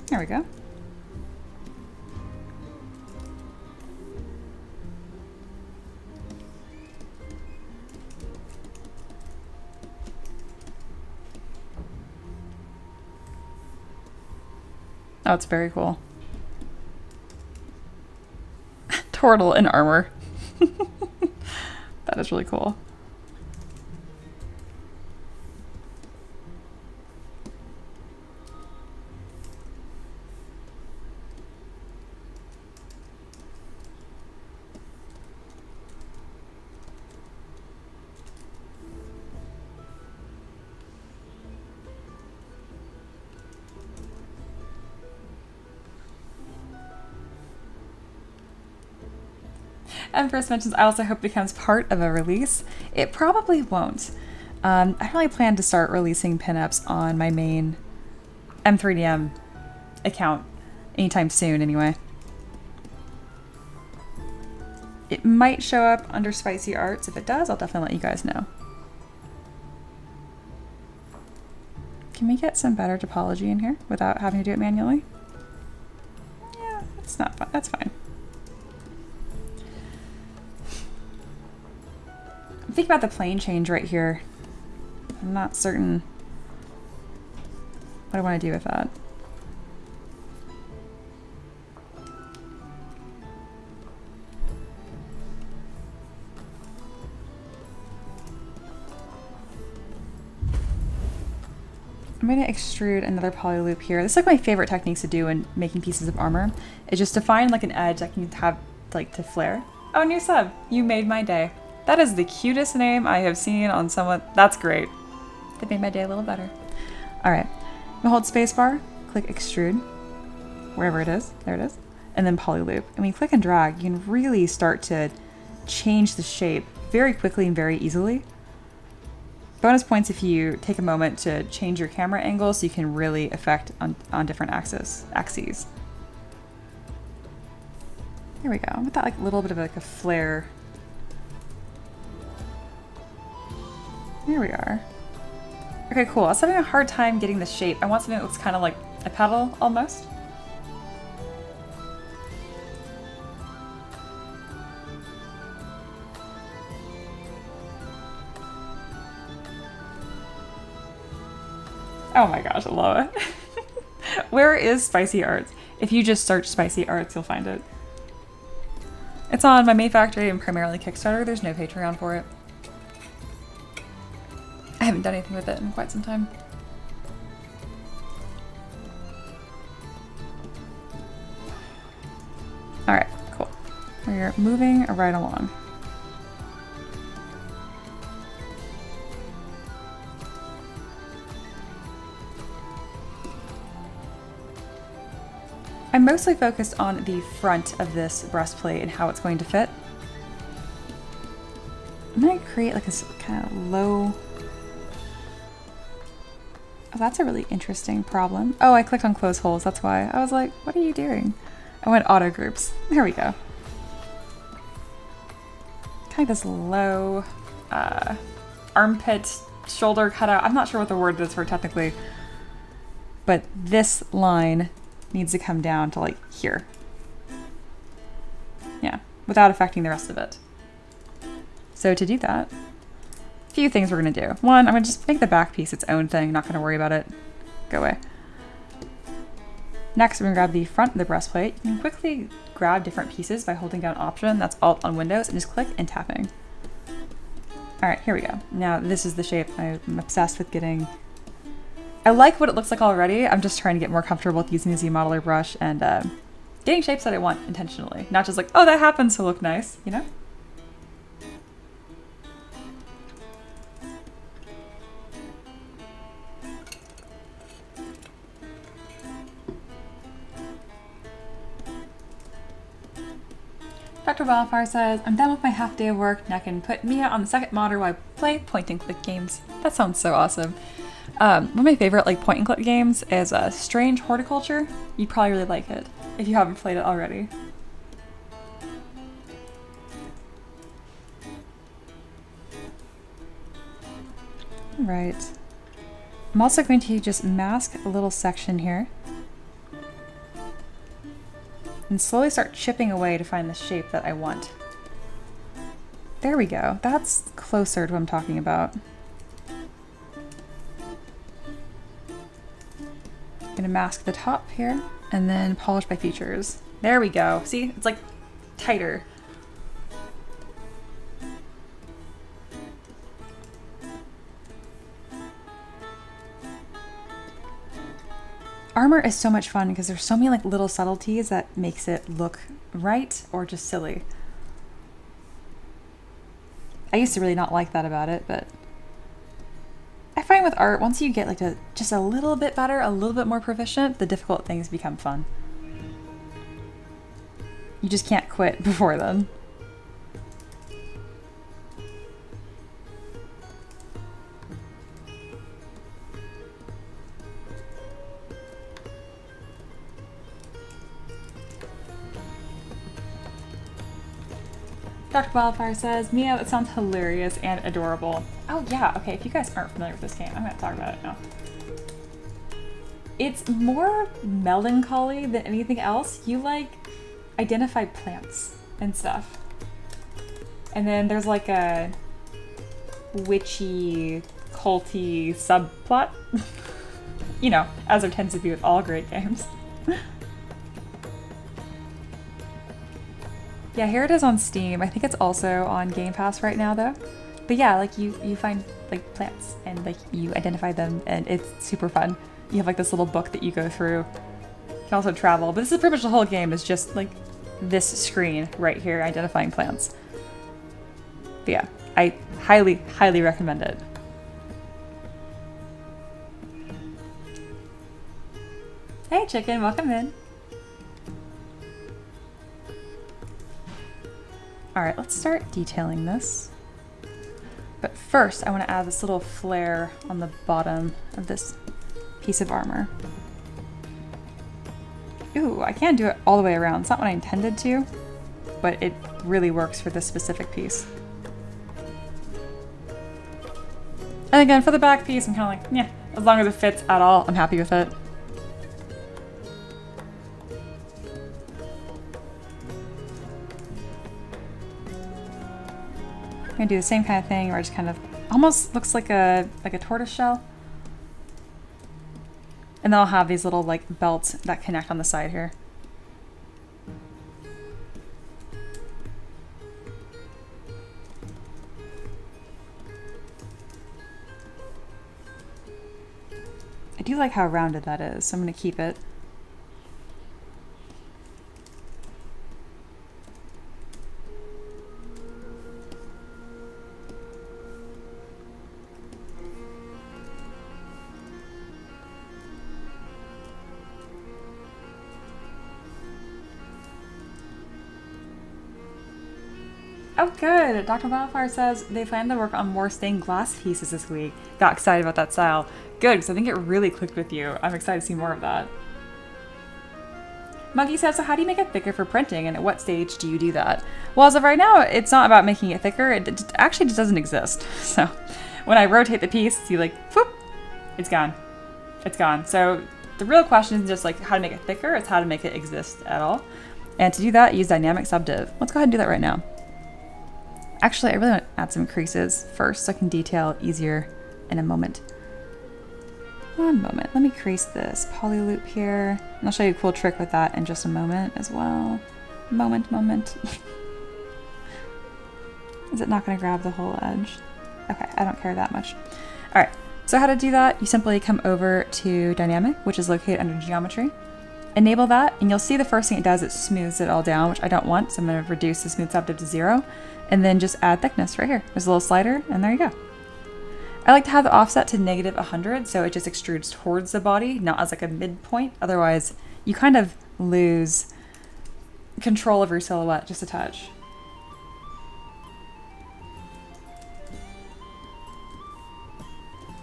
There we go. Oh, it's very cool. Turtle in armor. That is really cool. And first mentions, I also hope it becomes part of a release. It probably won't. I really plan to start releasing pinups on my main M3DM account anytime soon anyway. It might show up under Spicy Arts. If it does, I'll definitely let you guys know. Can we get some better topology in here without having to do it manually? Yeah, that's not fun. That's fine. I'm thinking about the plane change right here. I'm not certain what I want to do with that. I'm going to extrude another poly loop here. This is like my favorite techniques to do when making pieces of armor. Is just to find like an edge I can have like to flare. Oh, new sub! You made my day. That is the cutest name I have seen on someone. That's great. That made my day a little better. All right, I'm gonna hold spacebar, click extrude, wherever it is. There it is, and then poly loop. And when you click and drag, you can really start to change the shape very quickly and very easily. Bonus points if you take a moment to change your camera angle so you can really affect on different axes. There we go. With that like little bit of like a flare. Here we are. Okay, cool. I was having a hard time getting the shape. I want something that looks kind of like a petal almost. Oh my gosh, I love it. Where is Spicy Arts? If you just search Spicy Arts, you'll find it. It's on my main factory and primarily Kickstarter. There's no Patreon for it. I haven't done anything with it in quite some time. All right, cool. We're moving right along. I'm mostly focused on the front of this breastplate and how it's going to fit. I'm going to create like a kind of low... Oh, that's a really interesting problem. Oh, I clicked on close holes, that's why. I was like, what are you doing? I went auto groups. There we go. Kind of this low armpit shoulder cutout. I'm not sure what the word is for technically, but this line needs to come down to like here. Yeah, without affecting the rest of it. So to do that, a few things we're gonna do. One, I'm gonna just make the back piece its own thing, not gonna worry about it. Go away. Next, we're gonna grab the front of the breastplate. You can quickly grab different pieces by holding down Option, that's Alt on Windows, and just click and tapping. All right, here we go. Now this is the shape. I'm obsessed with getting I like what it looks like already. I'm just trying to get more comfortable with using the Z modeler brush and getting shapes that I want intentionally. Not just like, oh, that happens to look nice, you know? Dr. Wildfire says, I'm done with my half day of work and I can put Mia on the second monitor while I play point and click games. That sounds so awesome. One of my favorite like point and click games is Strange Horticulture. You'd probably really like it if you haven't played it already. Right. I'm also going to just mask a little section here and slowly start chipping away to find the shape that I want. There we go. That's closer to what I'm talking about. I'm gonna mask the top here and then polish my features. There we go. See, it's like tighter. Armor is so much fun because there's so many like little subtleties that makes it look right or just silly. I used to really not like that about it, but I find with art, once you get like just a little bit better, a little bit more proficient, the difficult things become fun. You just can't quit before then. Dr. Wildfire says, Mia, that sounds hilarious and adorable. Oh yeah, okay, if you guys aren't familiar with this game, I'm gonna talk about it now. It's more melancholy than anything else. You like identify plants and stuff. And then there's like a witchy, culty subplot. You know, as there tends to be with all great games. Yeah, here it is on Steam. I think it's also on Game Pass right now though. But yeah, like you find like plants and like you identify them and it's super fun. You have like this little book that you go through. You can also travel, but this is pretty much the whole game is just like this screen right here identifying plants. But yeah, I highly, highly recommend it. Hey chicken, welcome in. All right, let's start detailing this. But first, I want to add this little flare on the bottom of this piece of armor. Ooh, I can't do it all the way around. It's not what I intended to, but it really works for this specific piece. And again, for the back piece, I'm kind of like, yeah, as long as it fits at all, I'm happy with it. I'm gonna do the same kind of thing where it just kind of almost looks like a tortoise shell. And then I'll have these little like belts that connect on the side here. I do like how rounded that is, so I'm gonna keep it. Oh good! Dr. Wildfire says they plan to work on more stained glass pieces this week. Got excited about that style. Good, because I think it really clicked with you. I'm excited to see more of that. Monkey says, so how do you make it thicker for printing and at what stage do you do that? Well, as of right now, it's not about making it thicker. It actually just doesn't exist. So when I rotate the piece, see like, whoop, it's gone. It's gone. So the real question isn't just like how to make it thicker, it's how to make it exist at all. And to do that, use dynamic subdiv. Let's go ahead and do that right now. Actually, I really want to add some creases first so I can detail easier in a moment. One moment. Let me crease this poly loop here. And I'll show you a cool trick with that in just a moment as well. Moment. Is it not going to grab the whole edge? Okay, I don't care that much. All right, So how to do that, you simply come over to Dynamic, which is located under Geometry. Enable that, and you'll see the first thing it does, it smooths it all down, which I don't want, so I'm going to reduce the smooth subdiv to 0, and then just add thickness right here. There's a little slider, and there you go. I like to have the offset to -100, so it just extrudes towards the body, not as like a midpoint. Otherwise, you kind of lose control of your silhouette just a touch.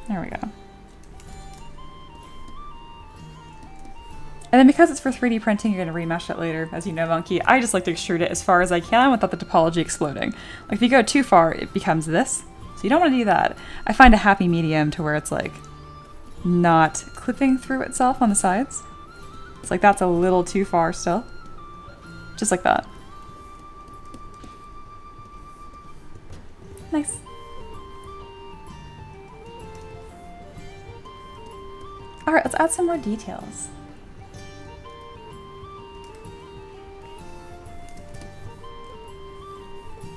There we go. And then because it's for 3D printing, you're going to remesh it later, as you know, Monkey. I just like to extrude it as far as I can without the topology exploding. Like if you go too far, it becomes this. So you don't want to do that. I find a happy medium to where it's like not clipping through itself on the sides. It's like that's a little too far still. Just like that. Nice. All right, let's add some more details.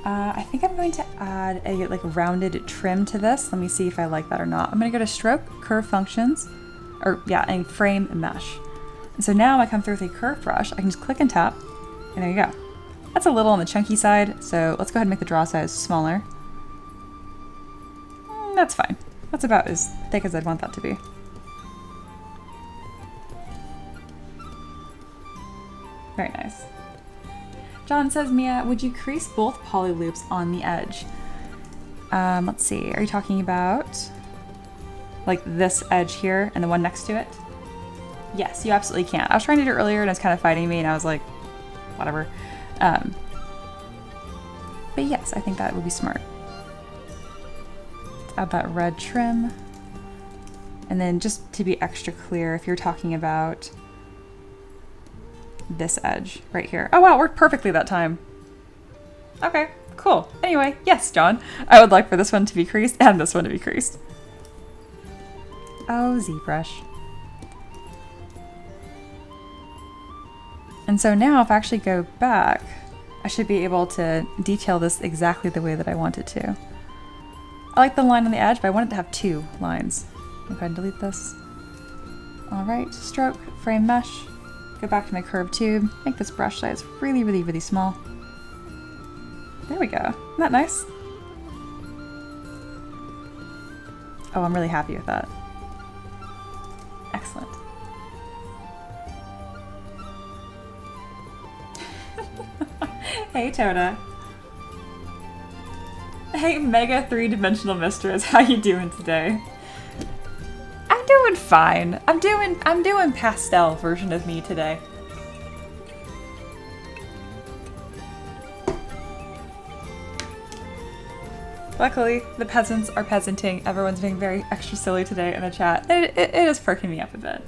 I think I'm going to add a like rounded trim to this. Let me see if I like that or not. I'm going to go to Stroke, Curve Functions, or yeah, and Frame and Mesh. And so now I come through with a curve brush. I can just click and tap, and there you go. That's a little on the chunky side, so let's go ahead and make the draw size smaller. That's fine. That's about as thick as I'd want that to be. Very nice. John says, Mia, would you crease both poly loops on the edge? Let's see, are you talking about like this edge here and the one next to it? Yes, you absolutely can. I was trying to do it earlier and it was kind of fighting me and I was like, whatever. But yes, I think that would be smart. Let's add that red trim. And then just to be extra clear, if you're talking about this edge right here. Oh wow, worked perfectly that time. Okay, cool. Anyway, yes, John, I would like for this one to be creased and this one to be creased. Oh, ZBrush. And so now if I actually go back, I should be able to detail this exactly the way that I want it to. I like the line on the edge, but I want it to have 2 lines. I'll go ahead and delete this. All right, Stroke, Frame Mesh. Go back to my curved tube, make this brush size really, really, really small. There we go. Isn't that nice? Oh, I'm really happy with that. Excellent. Hey, Toda. Hey, Mega 3-dimensional Mistress, how you doing today? I'm doing fine. I'm doing pastel version of me today. Luckily, the peasants are peasanting. Everyone's being very extra silly today in the chat. It is perking me up a bit.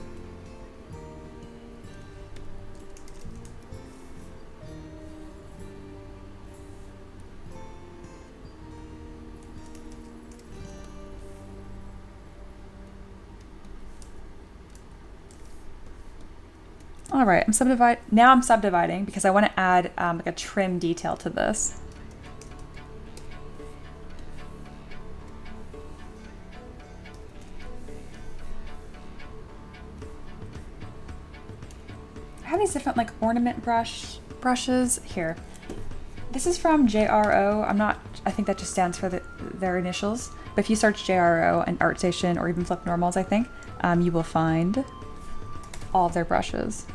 All right, now I'm subdividing because I want to add like a trim detail to this. I have these different like ornament brushes here. This is from JRO. I think that just stands for their initials. But if you search JRO and ArtStation or even Flip Normals, I think, you will find all of their brushes.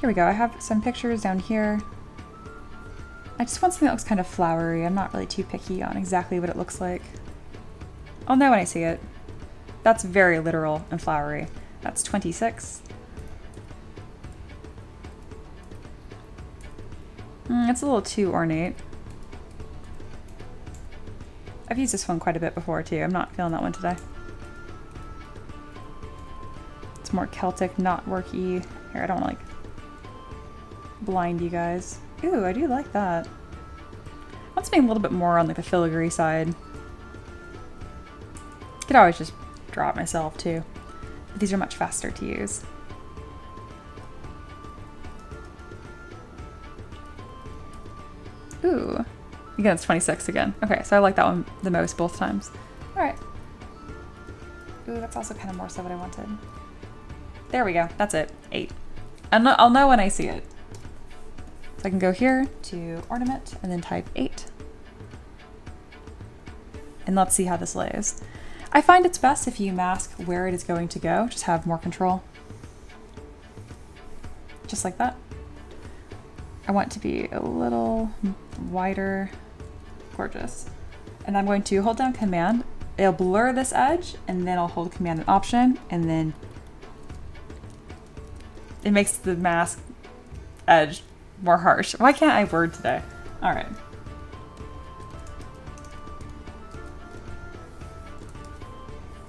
Here we go, I have some pictures down here. I just want something that looks kind of flowery. I'm not really too picky on exactly what it looks like. I'll know when I see it. That's very literal and flowery. That's 26. It's a little too ornate. I've used this one quite a bit before too. I'm not feeling that one today. It's more Celtic, not worky. Here, I don't like blind you guys. Ooh, I do like that. I want something a little bit more on like the filigree side. Could always just draw it myself too. But these are much faster to use. Ooh. Again, it's 26 again. Okay, so I like that one the most both times. All right. Ooh, that's also kind of more so what I wanted. There we go. That's it. 8. And I'll know when I see it. So I can go here to ornament and then type 8. And let's see how this lays. I find it's best if you mask where it is going to go, just have more control. Just like that. I want it to be a little wider. Gorgeous. And I'm going to hold down Command. It'll blur this edge, and then I'll hold Command and Option, and then it makes the mask edge more harsh. Why can't I word today? All right.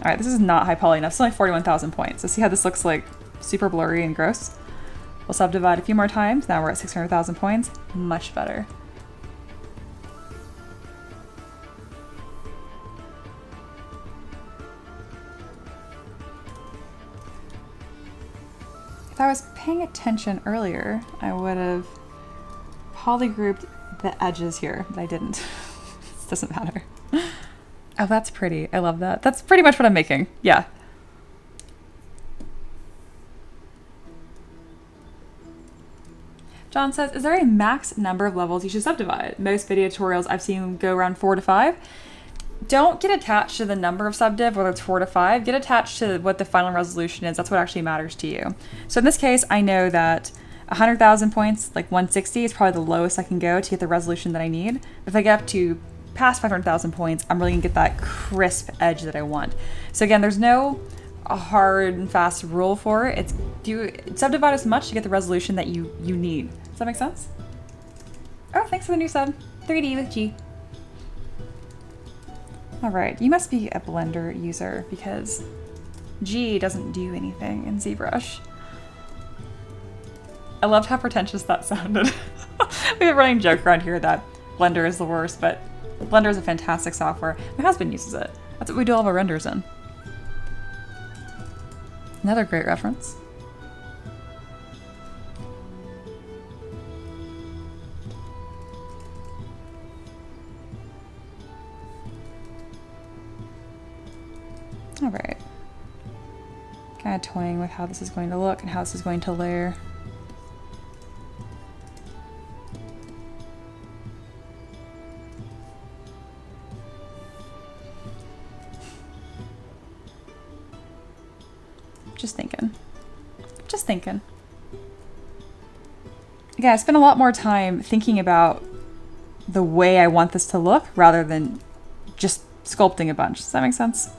All right, this is not high poly enough. It's only 41,000 points. So see how this looks like super blurry and gross? We'll subdivide a few more times. Now we're at 600,000 points. Much better. If I was paying attention earlier, I would have polygrouped the edges here, but I didn't. This doesn't matter. Oh, that's pretty. I love that. That's pretty much what I'm making. Yeah. John says, is there a max number of levels you should subdivide? Most video tutorials I've seen go around 4 to 5. Don't get attached to the number of subdiv, whether it's 4 to 5. Get attached to what the final resolution is. That's what actually matters to you. So in this case, I know that 100,000 points, like 160, is probably the lowest I can go to get the resolution that I need. If I get up to past 500,000 points, I'm really gonna get that crisp edge that I want. So again, there's no hard and fast rule for it. It's subdivide as much to get the resolution that you need. Does that make sense? Oh, thanks for the new sub. 3D with G. All right, you must be a Blender user because G doesn't do anything in ZBrush. I loved how pretentious that sounded. We have a running joke around here that Blender is the worst, but Blender is a fantastic software. My husband uses it. That's what we do all of our renders in. Another great reference. All right. Kind of toying with how this is going to look and how this is going to layer. Just thinking. Just thinking. Again, I spent a lot more time thinking about the way I want this to look rather than just sculpting a bunch. Does that make sense?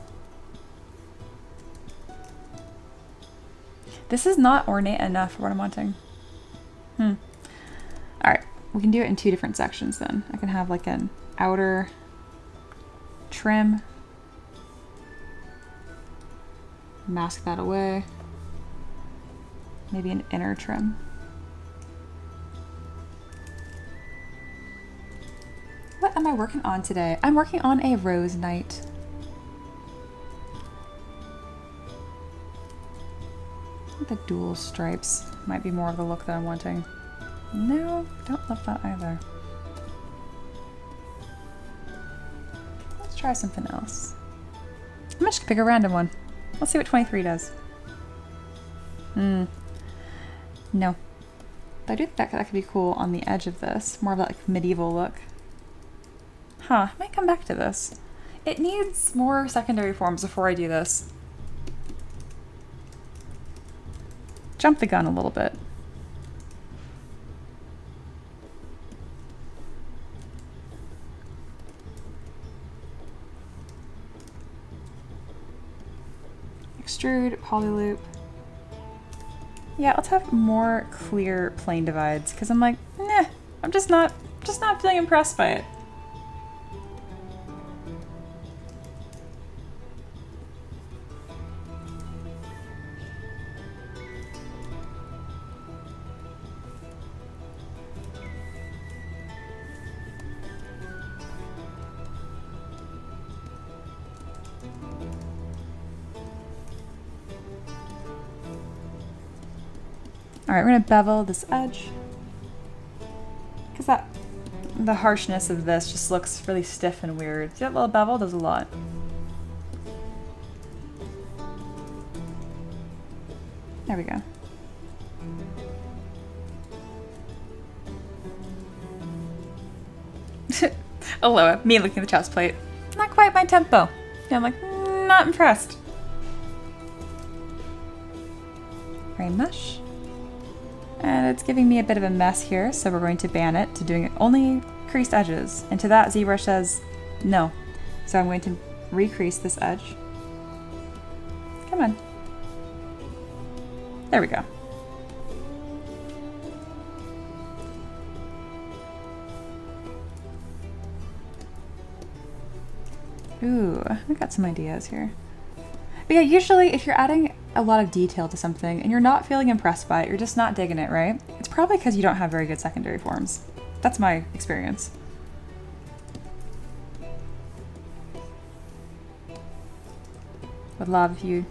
This is not ornate enough for what I'm wanting. All right, we can do it in 2 different sections then. I can have like an outer trim. Mask that away. Maybe an inner trim. What am I working on today? I'm working on a rose knight. The dual stripes might be more of the look that I'm wanting. No, don't love that either. Let's try something else. I'm just gonna pick a random one. Let's see what 23 does. No. But I do think that could be cool on the edge of this. More of that like medieval look. Huh, I might come back to this. It needs more secondary forms before I do this. Jump the gun a little bit. Extrude, polyloop. Yeah, let's have more clear plane divides because I'm like, nah, I'm just not feeling impressed by it. All right, we're gonna bevel this edge because the harshness of this just looks really stiff and weird. See that little bevel does a lot. There we go. Aloha, me looking at the chest plate. Not quite my tempo. Yeah, I'm like, not impressed. Frame mesh. And it's giving me a bit of a mess here, so we're going to ban it to doing only creased edges. And to that, ZBrush says no. So I'm going to recrease this edge. Come on. There we go. Ooh, I got some ideas here. But yeah, usually if you're adding a lot of detail to something and you're not feeling impressed by it, you're just not digging it, right? It's probably because you don't have very good secondary forms. That's my experience. Would love if you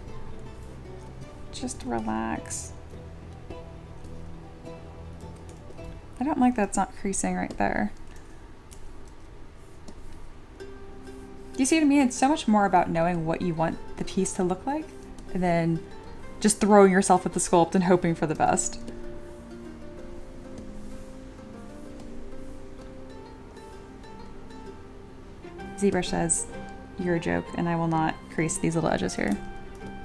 just relax. I don't like that it's not creasing right there. Do you see what I mean? It's so much more about knowing what you want the piece to look like than just throwing yourself at the sculpt and hoping for the best. ZBrush says, you're a joke and I will not crease these little edges here.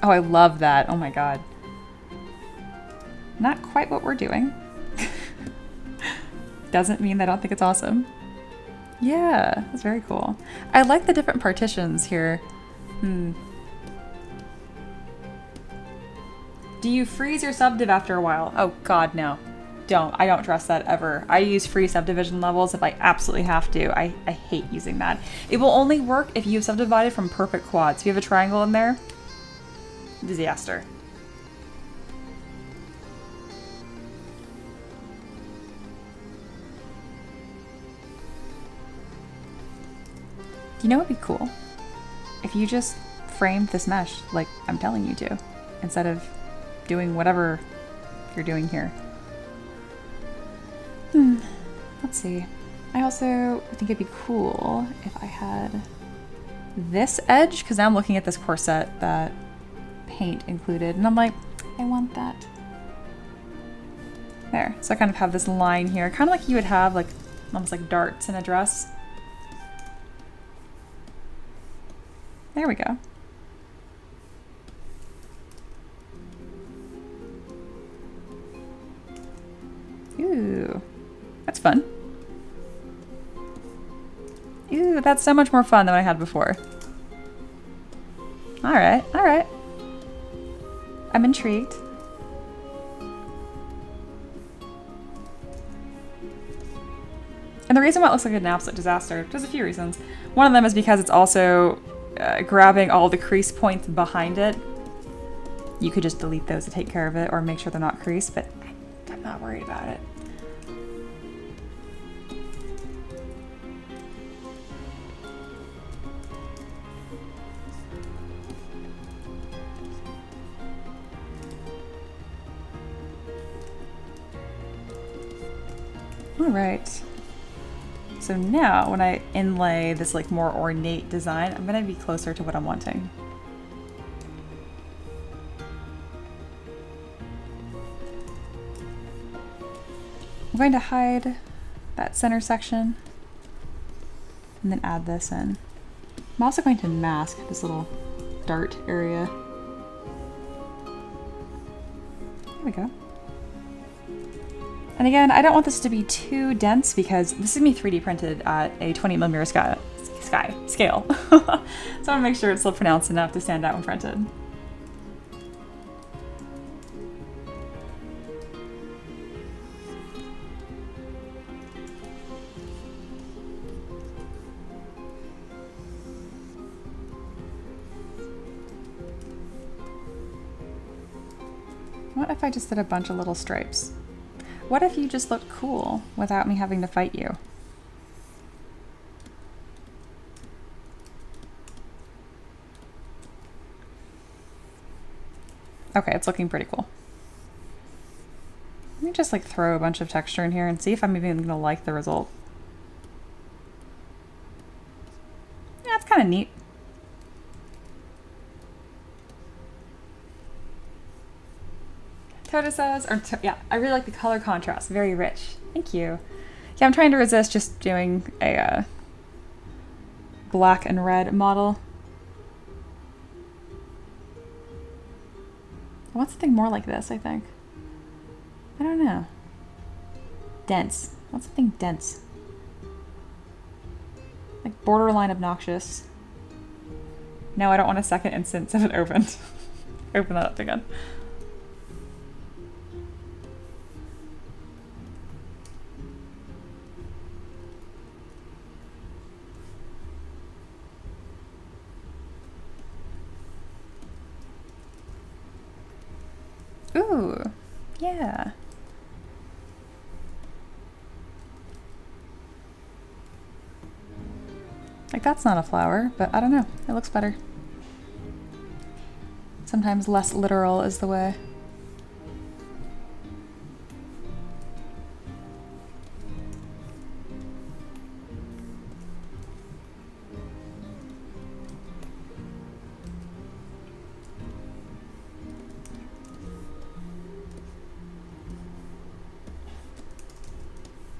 Oh, I love that. Oh my god. Not quite what we're doing. Doesn't mean that I don't think it's awesome. Yeah, that's very cool. I like the different partitions here. Do you freeze your subdiv after a while? Oh god, no. Don't. I don't trust that ever. I use free subdivision levels if I absolutely have to. I hate using that. It will only work if you've subdivided from perfect quads. If you have a triangle in there, disaster. You know what would be cool? If you just framed this mesh like I'm telling you to, instead of doing whatever you're doing here. Let's see. I also think it'd be cool if I had this edge, because now I'm looking at this corset that Paint included, and I'm like, I want that. There. So I kind of have this line here, kind of like you would have like almost like darts in a dress. There we go. Ooh, that's fun. Ooh, that's so much more fun than I had before. All right, all right. I'm intrigued. And the reason why it looks like an absolute disaster, there's a few reasons. One of them is because it's also grabbing all the crease points behind it. You could just delete those to take care of it or make sure they're not creased, but I'm not worried about it. All right. So now when I inlay this like more ornate design, I'm gonna be closer to what I'm wanting. I'm going to hide that center section and then add this in. I'm also going to mask this little dart area. There we go. And again, I don't want this to be too dense because this is gonna be 3D printed at a 20mm scale. So I want to make sure it's still pronounced enough to stand out when printed. What if I just did a bunch of little stripes? What if you just looked cool without me having to fight you? Okay, it's looking pretty cool. Let me just like throw a bunch of texture in here and see if I'm even gonna like the result. Yeah, it's kind of neat. Toto says, yeah, I really like the color contrast. Very rich. Thank you. Yeah, I'm trying to resist just doing a black and red model. I want something more like this, I think. I don't know. Dense. I want something dense. Like borderline obnoxious. No, I don't want a second instance of it opened. Open that up again. Ooh, yeah. Like that's not a flower, but I don't know. It looks better. Sometimes less literal is the way.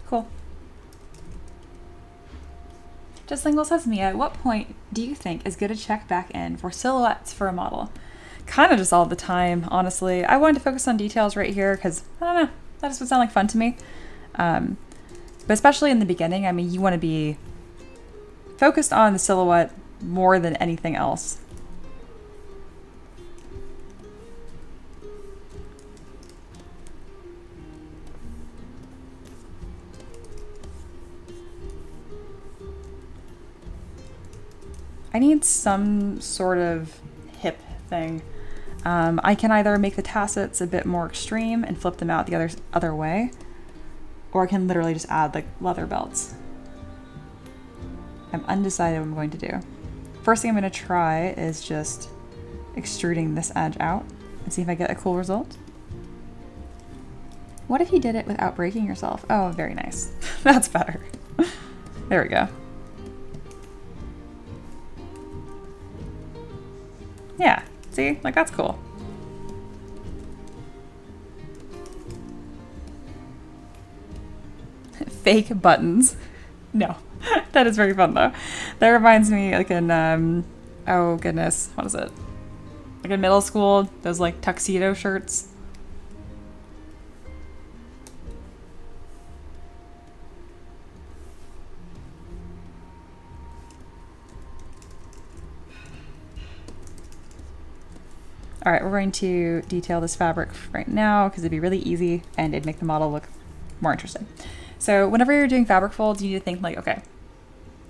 Cool. Just Lingual says, Mia, at what point do you think is good to check back in for silhouettes for a model? Kind of just all the time, honestly. I wanted to focus on details right here because, I don't know, that just would sound like fun to me. But especially in the beginning, I mean, you want to be focused on the silhouette more than anything else. I need some sort of hip thing. I can either make the tassets a bit more extreme and flip them out the other way, or I can literally just add like leather belts. I'm undecided what I'm going to do. First thing I'm going to try is just extruding this edge out and see if I get a cool result. What if you did it without breaking yourself? Oh, very nice. That's better. There we go. Yeah, see? Like, that's cool. Fake buttons. No. That is very fun, though. That reminds me, like, in, oh, goodness. What is it? Like, in middle school, those, like, tuxedo shirts. All right, we're going to detail this fabric right now because it'd be really easy and it'd make the model look more interesting. So whenever you're doing fabric folds, you need to think like, okay,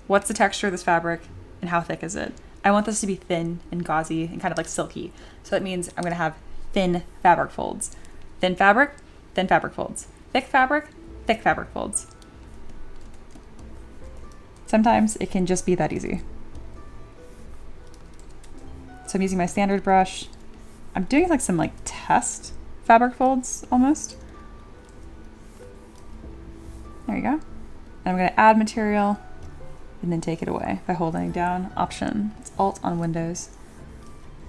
what's the texture of this fabric and how thick is it? I want this to be thin and gauzy and kind of like silky. So that means I'm gonna have thin fabric folds. Thin fabric folds. Thick fabric folds. Sometimes it can just be that easy. So I'm using my standard brush. I'm doing like some like test fabric folds almost. There you go. And I'm gonna add material and then take it away by holding down Option. It's Alt on Windows.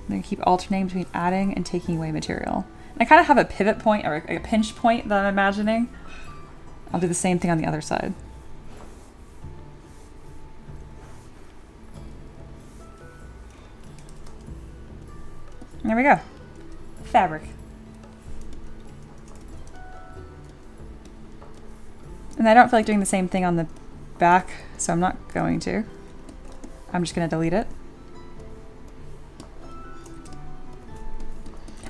I'm gonna keep alternating between adding and taking away material. And I kind of have a pivot point or a pinch point that I'm imagining. I'll do the same thing on the other side. There we go. Fabric. And I don't feel like doing the same thing on the back, so I'm not going to. I'm just going to delete it.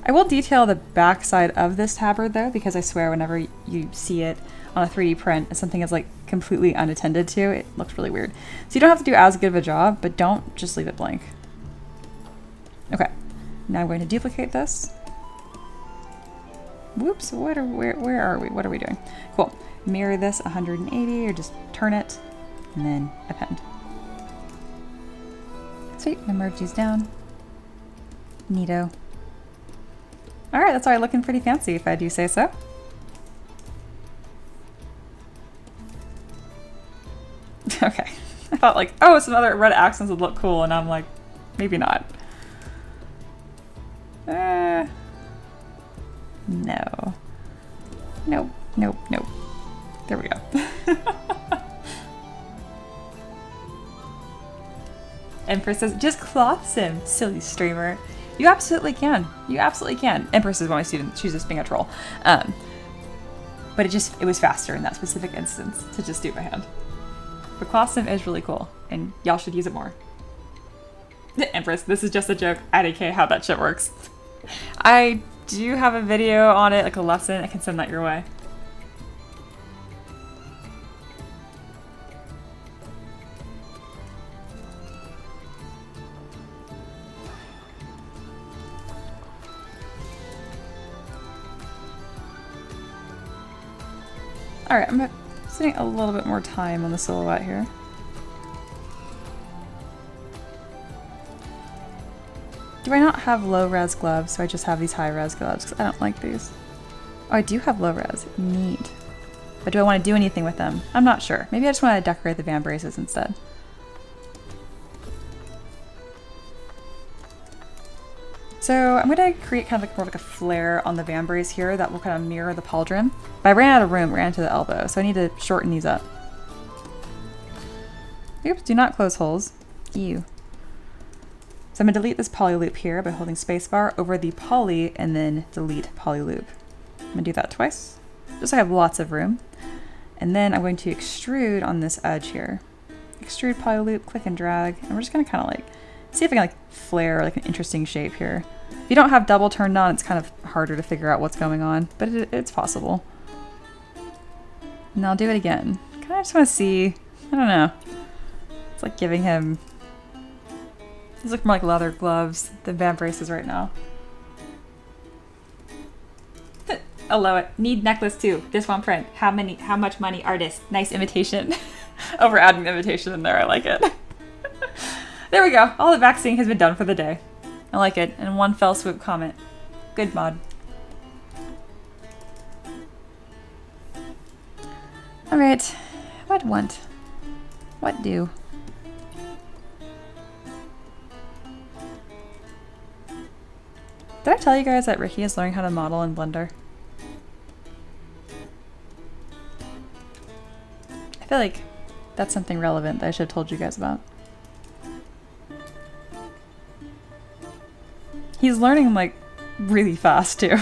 I will detail the back side of this tabard though, because I swear whenever you see it on a 3D print and something is like completely unattended to, it looks really weird. So you don't have to do as good of a job, but don't just leave it blank. Okay, now I'm going to duplicate this. Whoops, where are we? What are we doing? Cool. Mirror this 180 or just turn it and then append. Sweet, I'm gonna merge these down. Neato. All right, that's already looking pretty fancy if I do say so. Okay, I thought like, oh, some other red accents would look cool, and I'm like, maybe not. No. Nope, nope, nope. There we go. Empress says, just cloth sim, silly streamer. You absolutely can. You absolutely can. Empress is one of my students. She's just being a troll. But it was faster in that specific instance to just do it by hand. But cloth sim is really cool, and y'all should use it more. Empress, this is just a joke. IDK how that shit works. I do have a video on it, like a lesson. I can send that your way. Alright, I'm spending a little bit more time on the silhouette here. Do I not have low-res gloves, so I just have these high-res gloves? Because I don't like these. Oh, I do have low-res. Neat. But do I want to do anything with them? I'm not sure. Maybe I just want to decorate the van braces instead. So I'm going to create kind of like more like a flare on the van brace here that will kind of mirror the pauldron. But I ran out of room, ran to the elbow, so I need to shorten these up. Oops, do not close holes. Ew. So I'm going to delete this poly loop here by holding spacebar over the poly and then delete poly loop. I'm going to do that twice, just so I have lots of room. And then I'm going to extrude on this edge here. Extrude poly loop, click and drag, and we're just going to kind of like see if I can like flare like an interesting shape here. If you don't have double turned on, it's kind of harder to figure out what's going on, but it's possible. And I'll do it again. Kind of just want to see, I don't know. It's like giving him, these look more like leather gloves than van braces right now. Allow it. Need necklace too. This one print. How much money, artist? Nice imitation. Over adding the imitation in there, I like it. There we go. All the vaccine has been done for the day. I like it. And one fell swoop comment. Good mod. Alright. What want? What do? Did I tell you guys that Ricky is learning how to model in Blender? I feel like that's something relevant that I should have told you guys about. He's learning like really fast too.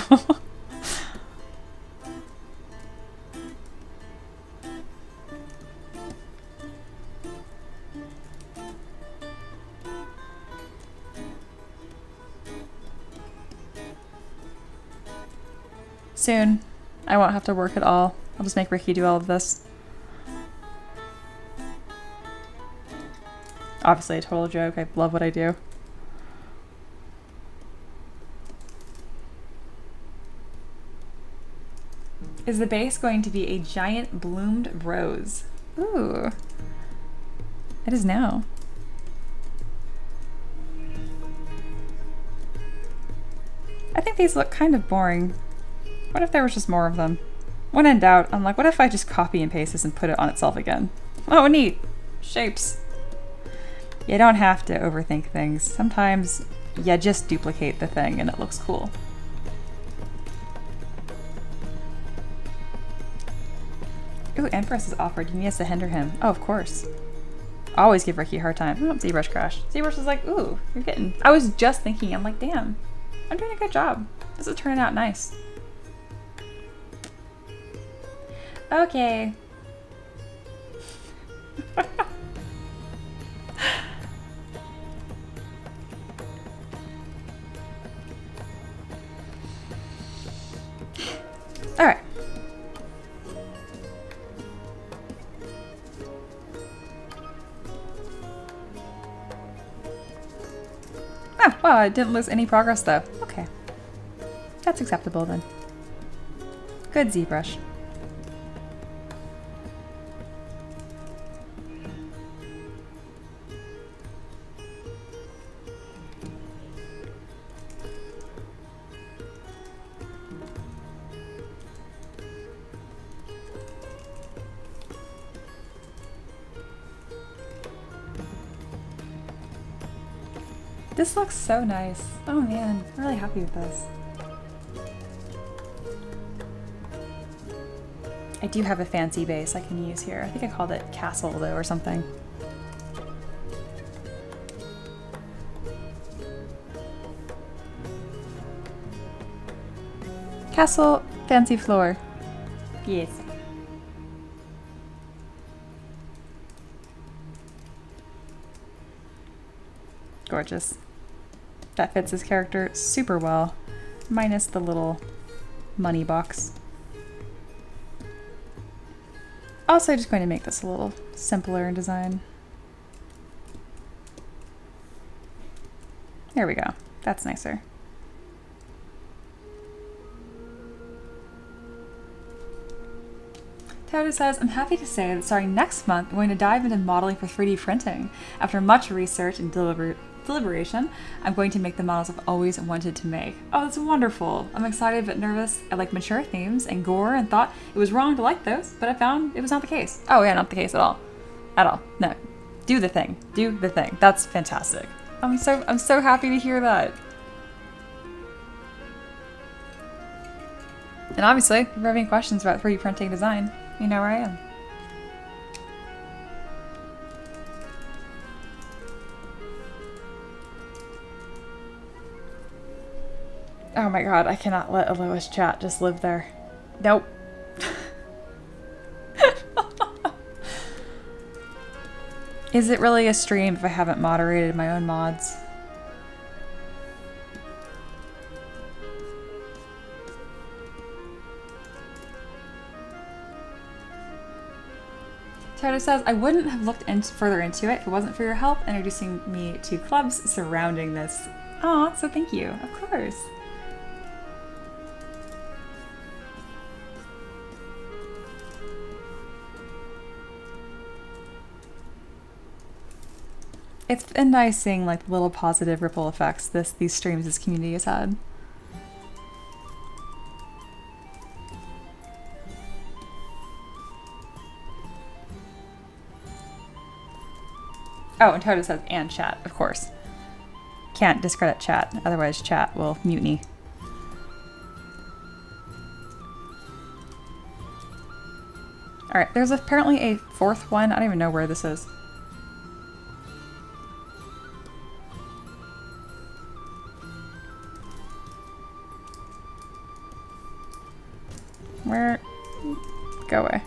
Soon, I won't have to work at all. I'll just make Ricky do all of this. Obviously a total joke. I love what I do. Is the base going to be a giant bloomed rose? Ooh. It is now. I think these look kind of boring. What if there was just more of them? When in doubt, I'm like, what if I just copy and paste this and put it on itself again? Oh, neat. Shapes. You don't have to overthink things. Sometimes you just duplicate the thing and it looks cool. Ooh, Empress is offered. You need us to hinder him. Oh, of course. Always give Ricky a hard time. Oh, ZBrush crashed. ZBrush is like, ooh, you're getting... I was just thinking, I'm like, damn, I'm doing a good job. This is turning out nice. Okay. All right. Ah, wow, I didn't lose any progress though. Okay. That's acceptable then. Good ZBrush. This looks so nice. Oh man, I'm really happy with this. I do have a fancy base I can use here. I think I called it Castle though or something. Castle, fancy floor. Yes. Gorgeous. That fits his character super well, minus the little money box. Also just going to make this a little simpler in design. There we go. That's nicer. Toda says, I'm happy to say that starting next month, I'm going to dive into modeling for 3D printing. After much research and deliberation, I'm going to make the models I've always wanted to make. Oh, that's wonderful. I'm excited but nervous. I like mature themes and gore and thought it was wrong to like those, but I found it was not the case. Oh yeah, not the case at all. At all. No. Do the thing. Do the thing. That's fantastic. I'm so happy to hear that. And obviously, if you have any questions about 3D printing design, you know where I am. Oh my god, I cannot let Alois chat just live there. Nope. Is it really a stream if I haven't moderated my own mods? Toda says, I wouldn't have looked further into it if it wasn't for your help introducing me to clubs surrounding this. Aw, so thank you. Of course. It's been nice seeing like little positive ripple effects these streams this community has had. Oh, and Toda says, and chat, of course. Can't discredit chat, otherwise chat will mutiny. Alright, there's apparently a fourth one. I don't even know where this is. Where? Go away.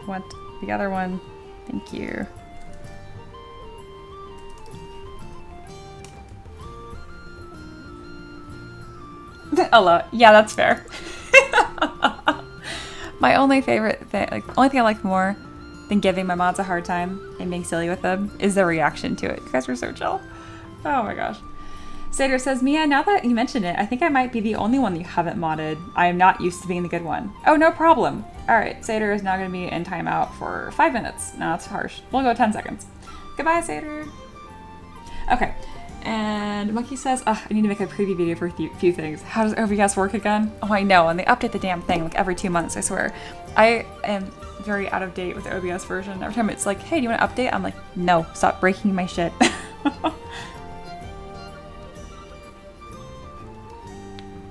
Want the other one? Thank you. Hello. Yeah, that's fair. My only favorite thing, only thing I like more than giving my mods a hard time and being silly with them is their reaction to it. You guys are so chill. Oh my gosh. Sader says, Mia, now that you mention it, I think I might be the only one that you haven't modded. I am not used to being the good one. Oh, no problem. All right, Sader is now going to be in timeout for 5 minutes. No, that's harsh. We'll go 10 seconds. Goodbye, Sader. Okay, and Monkey says, I need to make a preview video for a few things. How does OBS work again? Oh, I know, and they update the damn thing like every 2 months, I swear. I am very out of date with the OBS version. Every time it's like, hey, do you want to update? I'm like, no, stop breaking my shit.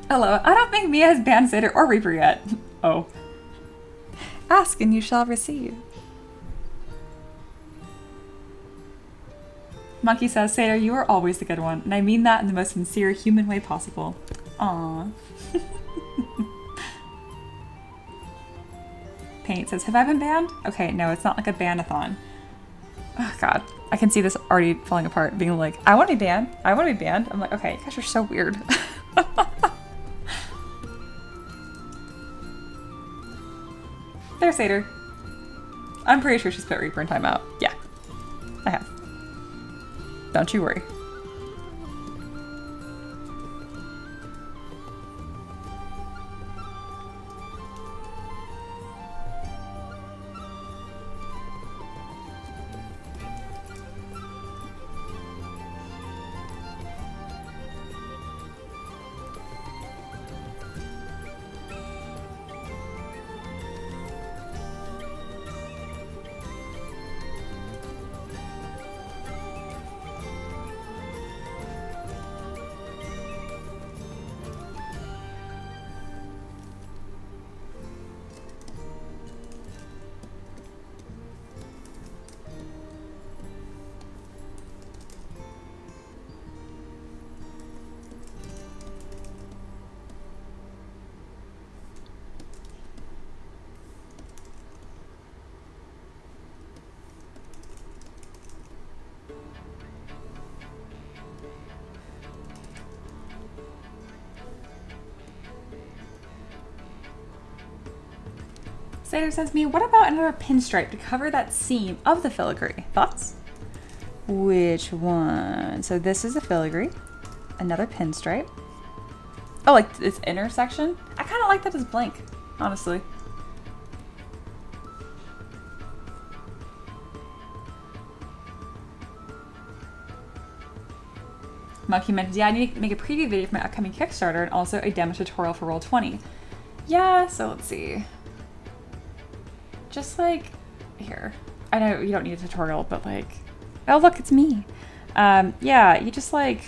Hello, I don't think Mia has banned Sader or Reaper yet. Oh. Ask and you shall receive. Monkey says, Sader, you are always the good one, and I mean that in the most sincere human way possible. Aww. Paint says, have I been banned? Okay, no, it's not like a ban-a-thon. Oh god, I can see this already falling apart, being like, I want to be banned, I want to be banned. I'm like, okay, you guys are so weird. There's Sader. I'm pretty sure she's put Reaper in timeout. Yeah, I have. Don't you worry. Slater says, me, what about another pinstripe to cover that seam of the filigree? Thoughts? Which one? So this is a filigree. Another pinstripe. Oh, like this intersection? I kind of like that as blank, honestly. Monkey mentions, yeah, I need to make a preview video for my upcoming Kickstarter and also a demo tutorial for Roll20. Yeah, so let's see. Just like, here. I know you don't need a tutorial, but like, oh look, it's me. Yeah, you just like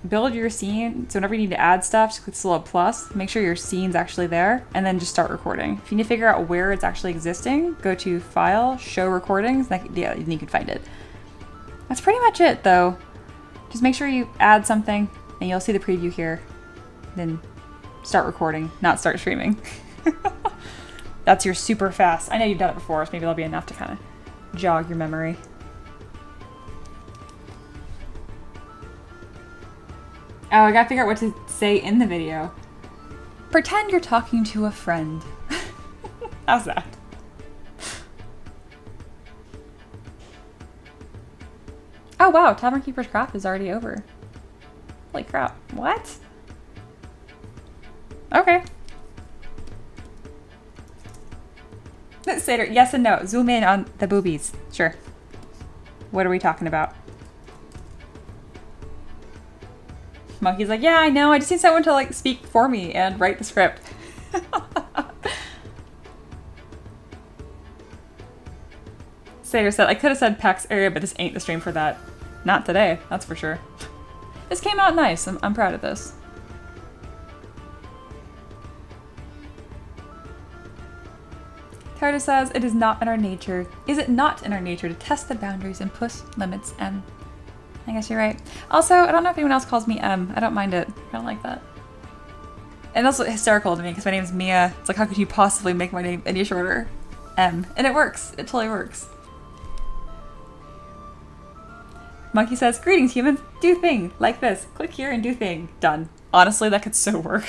build your scene. So whenever you need to add stuff, just click this little plus, make sure your scene's actually there, and then just start recording. If you need to figure out where it's actually existing, go to File, Show Recordings, then you can find it. That's pretty much it though. Just make sure you add something and you'll see the preview here. Then start recording, not start streaming. That's your super fast. I know you've done it before, so maybe that'll be enough to kind of jog your memory. Oh, I gotta figure out what to say in the video. Pretend you're talking to a friend. How's that? Oh wow, Tavern Keeper's Craft is already over. Holy crap, what? Okay. Satyr, yes and no. Zoom in on the boobies. Sure. What are we talking about? Monkey's like, yeah, I know. I just need someone to like speak for me and write the script. Satyr said, I could have said PAX area, but this ain't the stream for that. Not today, that's for sure. This came out nice. I'm proud of this. Tarda says, it is not in our nature. Is it not in our nature to test the boundaries and push limits, M? I guess you're right. Also, I don't know if anyone else calls me M. I don't mind it. I don't like that. And that's hysterical to me because my name's Mia. It's like, how could you possibly make my name any shorter? M. And it works. It totally works. Monkey says, greetings humans. Do thing. Like this. Click here and do thing. Done. Honestly, that could so work.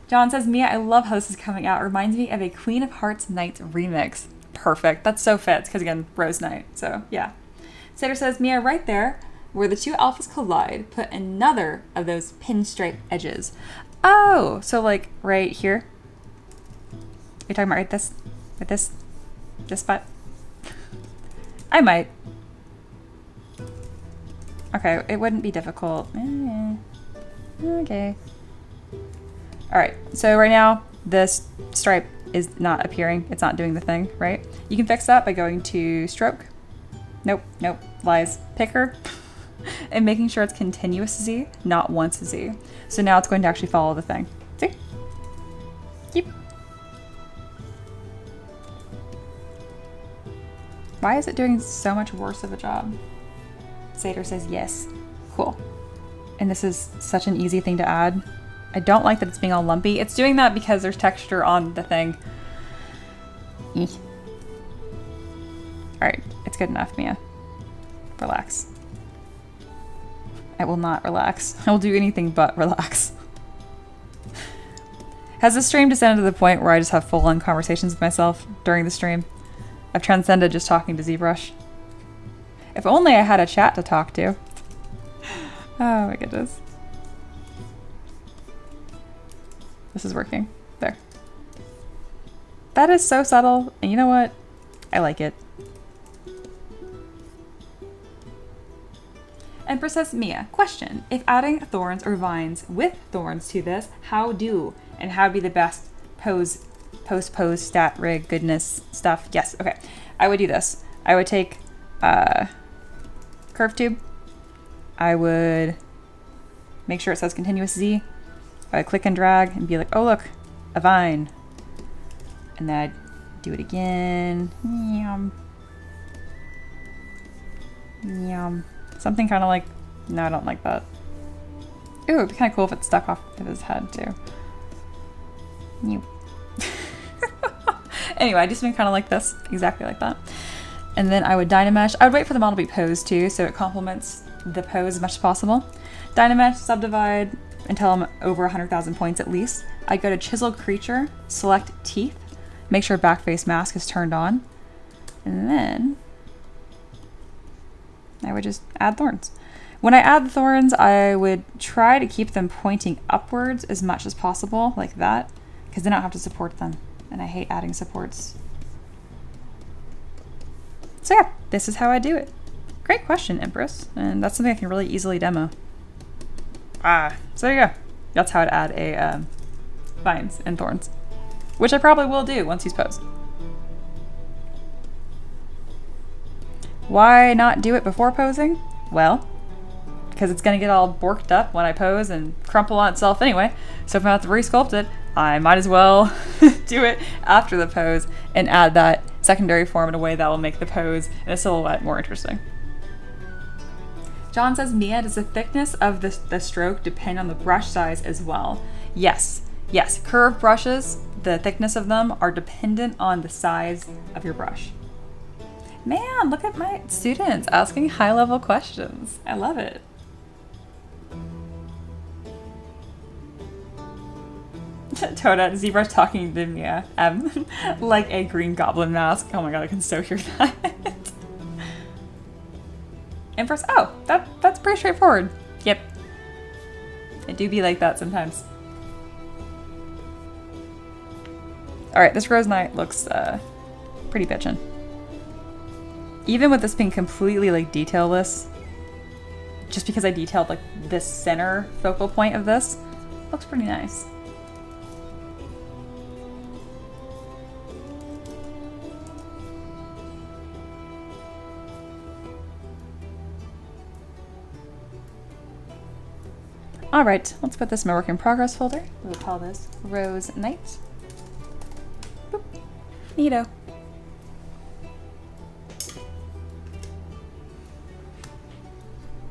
John says, Mia, I love how this is coming out. It reminds me of a Queen of Hearts Nights remix. Perfect. That so fits, because again, Rose Night. So, yeah. Satyr says, Mia, right there, where the two alphas collide, put another of those pinstripe edges. Oh, so like right here? You're talking about right this? Right this? This spot? I might. Okay, it wouldn't be difficult. Okay. Alright, so right now, this stripe is not appearing. It's not doing the thing, right? You can fix that by going to stroke. Nope, nope, lies. Picker. And making sure it's continuous Z, not once Z. So now it's going to actually follow the thing. See? Yep. Why is it doing so much worse of a job? Satyr says yes. Cool. And this is such an easy thing to add. I don't like that it's being all lumpy. It's doing that because there's texture on the thing. Alright, it's good enough, Mia. Relax. I will not relax. I will do anything but relax. Has the stream descended to the point where I just have full-on conversations with myself during the stream? I've transcended just talking to ZBrush. If only I had a chat to talk to. Oh my goodness. This is working. There. That is so subtle, and you know what? I like it. Empress says, Mia, question. If adding thorns or vines with thorns to this, how do? And how would be the best pose, stat, rig, goodness stuff? Yes, okay. I would do this. I would take curve tube. I would make sure it says continuous Z. I would click and drag and be like, oh look, a vine. And then I'd do it again. Yum. Yum. Something kind of like, no, I don't like that. Ooh, it'd be kind of cool if it stuck off of his head too. New. Anyway, I just mean kind of like this, exactly like that. And then I would Dynamesh. I would wait for the model to be posed too, so it complements the pose as much as possible. Dynamesh, subdivide, until I'm over 100,000 points at least, I'd go to Chisel Creature, select Teeth, make sure Back Face Mask is turned on, and then I would just add thorns. When I add thorns, I would try to keep them pointing upwards as much as possible, like that, because then I don't have to support them, and I hate adding supports. So yeah, this is how I do it. Great question, Empress, and that's something I can really easily demo. So there you go. That's how I'd add a vines and thorns, which I probably will do once he's posed. Why not do it before posing? Well, because it's going to get all borked up when I pose and crumple on itself anyway. So if I have to resculpt it, I might as well do it after the pose and add that secondary form in a way that will make the pose and the silhouette more interesting. John says, Mia, does the thickness of the stroke depend on the brush size as well? Yes. Curved brushes, the thickness of them are dependent on the size of your brush. Man, look at my students asking high-level questions. I love it. Toda, ZBrush talking to Mia, like a Green Goblin mask. Oh my god, I can so hear that. Empress, oh, that's pretty straightforward. Yep. I do be like that sometimes. Alright, this Rose Knight looks pretty bitchin'. Even with this being completely like detailless, just because I detailed like this center focal point of this, looks pretty nice. All right, let's put this in my work in progress folder. We'll call this Rose Knight. Boop. Neato.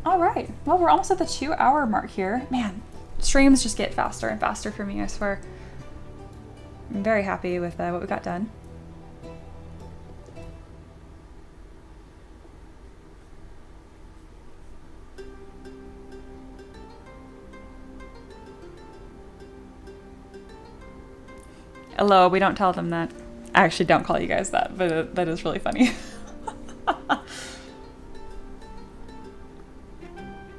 All right, well, we're almost at the 2-hour mark here. Man, streams just get faster and faster for me, I swear. I'm very happy with what we got done. Hello, we don't tell them that. I actually don't call you guys that, but that is really funny.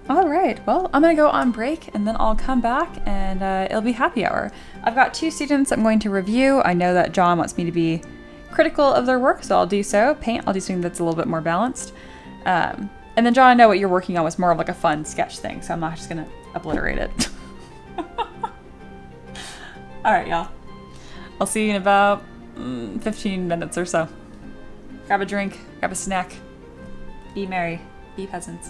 All right, well, I'm gonna go on break and then I'll come back and it'll be happy hour. I've got 2 students I'm going to review. I know that John wants me to be critical of their work, so I'll do so. Paint, I'll do something that's a little bit more balanced. And then John, I know what you're working on was more of like a fun sketch thing, so I'm not just gonna obliterate it. All right, y'all. I'll see you in about 15 minutes or so. Grab a drink, grab a snack. Be merry, be peasants.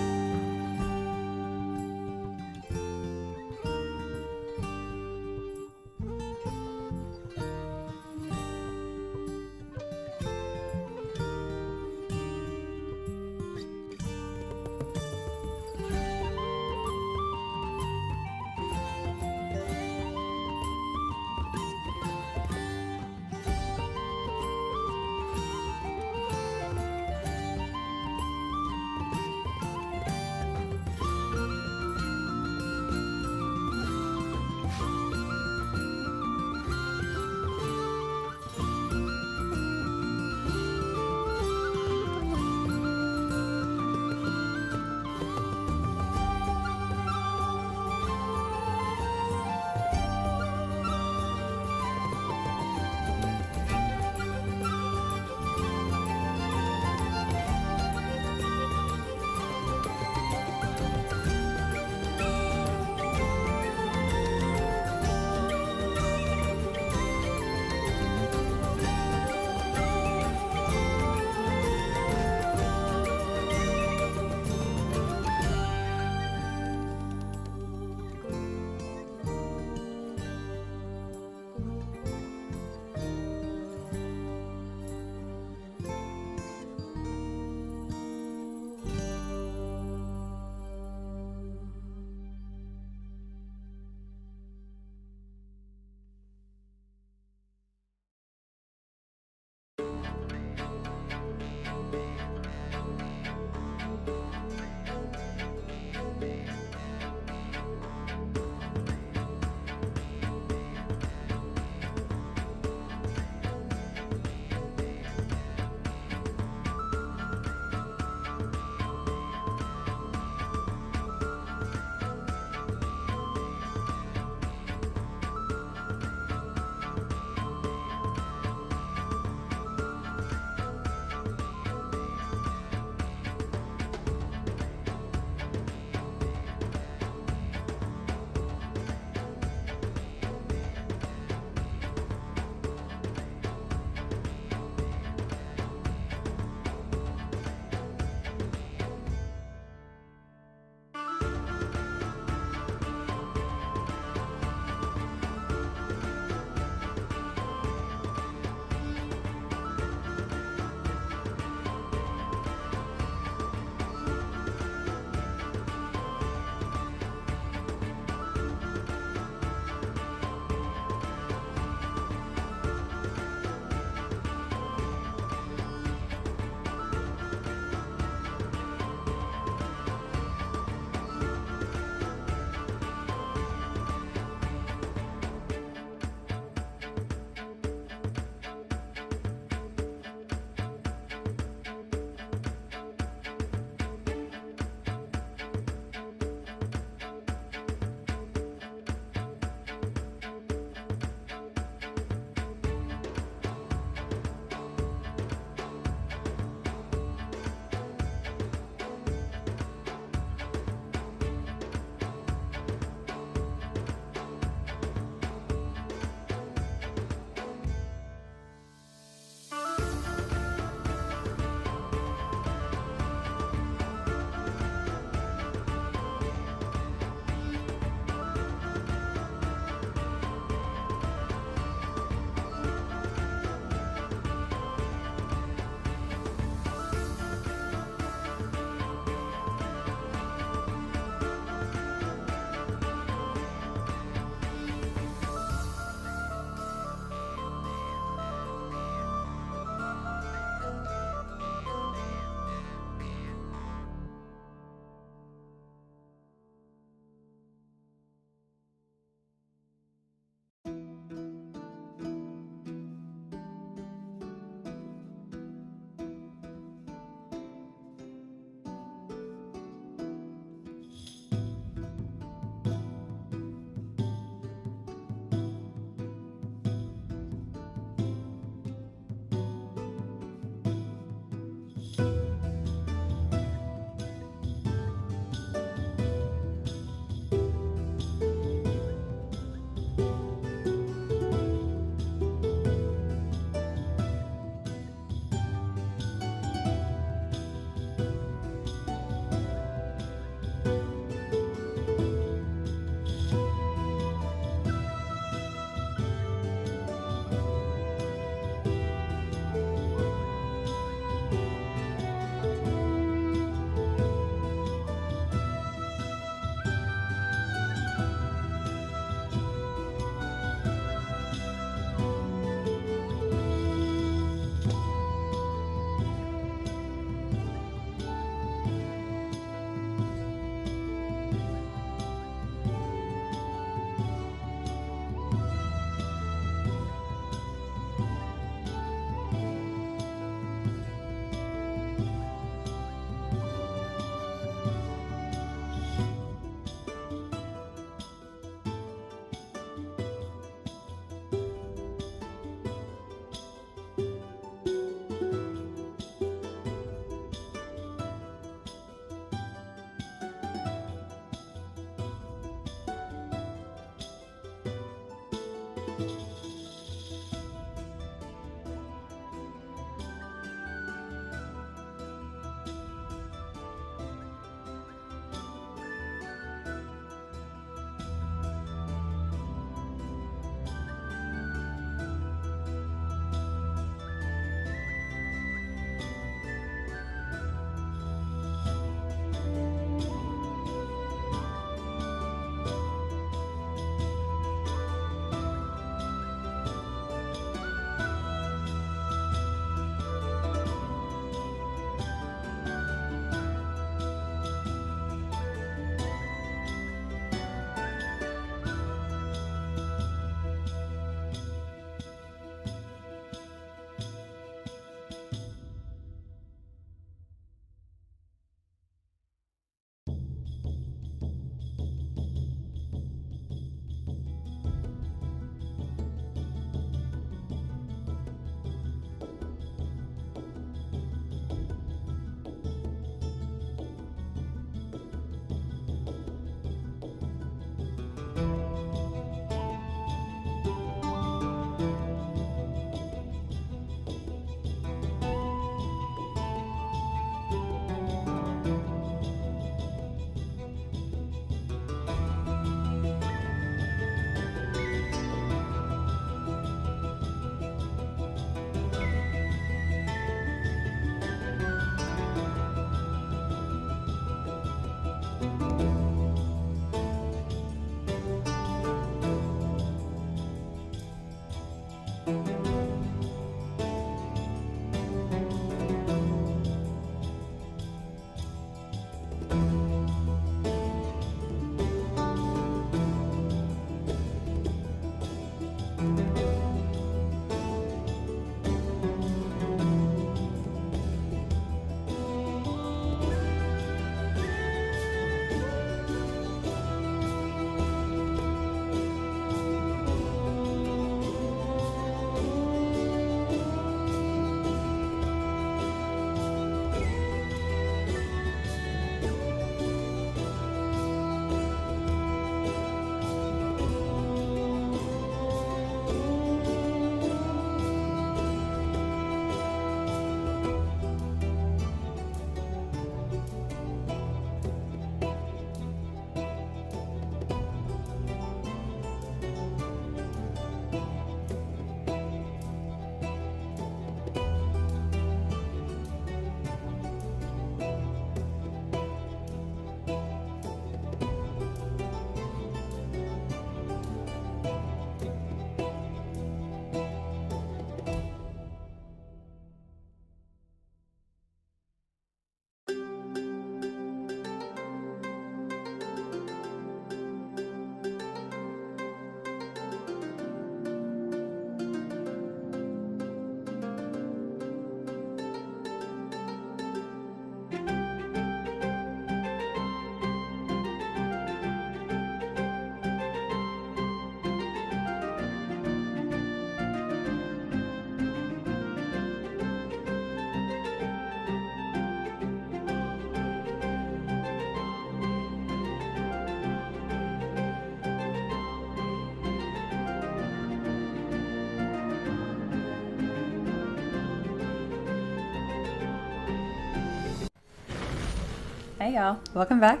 Hey y'all, welcome back.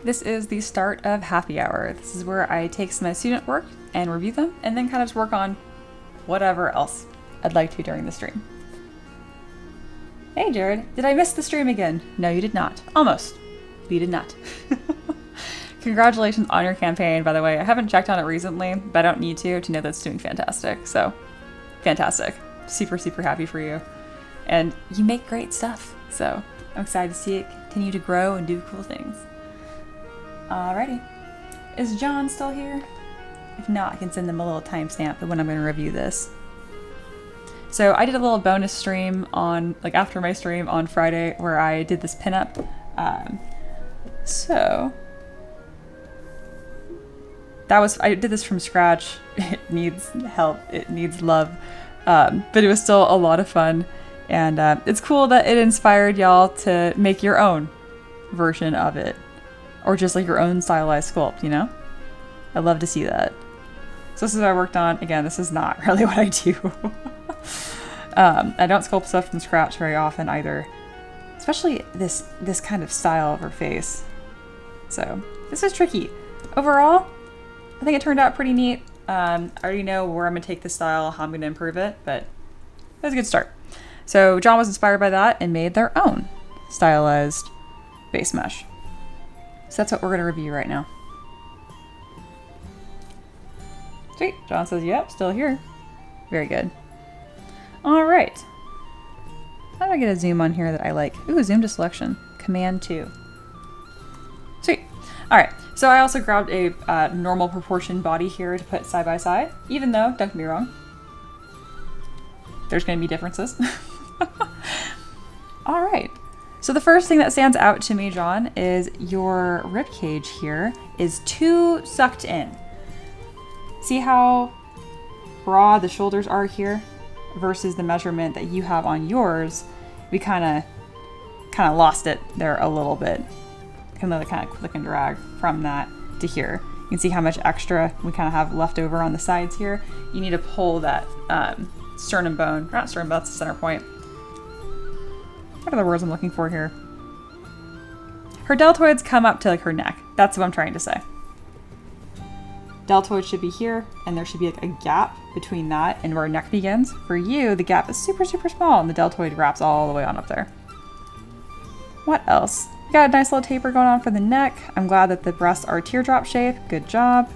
This is the start of happy hour. This is where I take some of my student work and review them and then kind of just work on whatever else I'd like to during the stream. Hey Jared, did I miss the stream again? No, you did not. Almost. But you did not. Congratulations on your campaign, by the way. I haven't checked on it recently, but I don't need to know that it's doing fantastic. So, fantastic. Super, super happy for you. And you make great stuff. So, I'm excited to see it continue to grow and do cool things. Alrighty. Is John still here? If not, I can send them a little timestamp of when I'm going to review this. So I did a little bonus stream on, after my stream on Friday where I did this pinup. I did this from scratch. It needs help. It needs love. But it was still a lot of fun. And it's cool that it inspired y'all to make your own version of it. Or just your own stylized sculpt, you know? I love to see that. So this is what I worked on. Again, this is not really what I do. I don't sculpt stuff from scratch very often either. Especially this kind of style of her face. So this is tricky. Overall, I think it turned out pretty neat. I already know where I'm going to take this style, how I'm going to improve it, but it was a good start. So John was inspired by that and made their own stylized base mesh. So that's what we're going to review right now. Sweet. John says, yep, still here. Very good. All right. How do I get a zoom on here that I like? Ooh, zoom to selection. Command 2. Sweet. All right. So I also grabbed a normal proportion body here to put side by side, even though, don't get me wrong, there's going to be differences. All right. So the first thing that stands out to me, John, is your rib cage here is too sucked in. See how broad the shoulders are here versus the measurement that you have on yours? We kind of lost it there a little bit. Kind of click and drag from that to here. You can see how much extra we kind of have left over on the sides here. You need to pull that sternum bone, not sternum, but that's the center point. What are the words I'm looking for here? Her deltoids come up to her neck. That's what I'm trying to say. Deltoid should be here, and there should be a gap between that and where neck begins. For you, the gap is super, super small, and the deltoid wraps all the way on up there. What else? You got a nice little taper going on for the neck. I'm glad that the breasts are teardrop shape. Good job.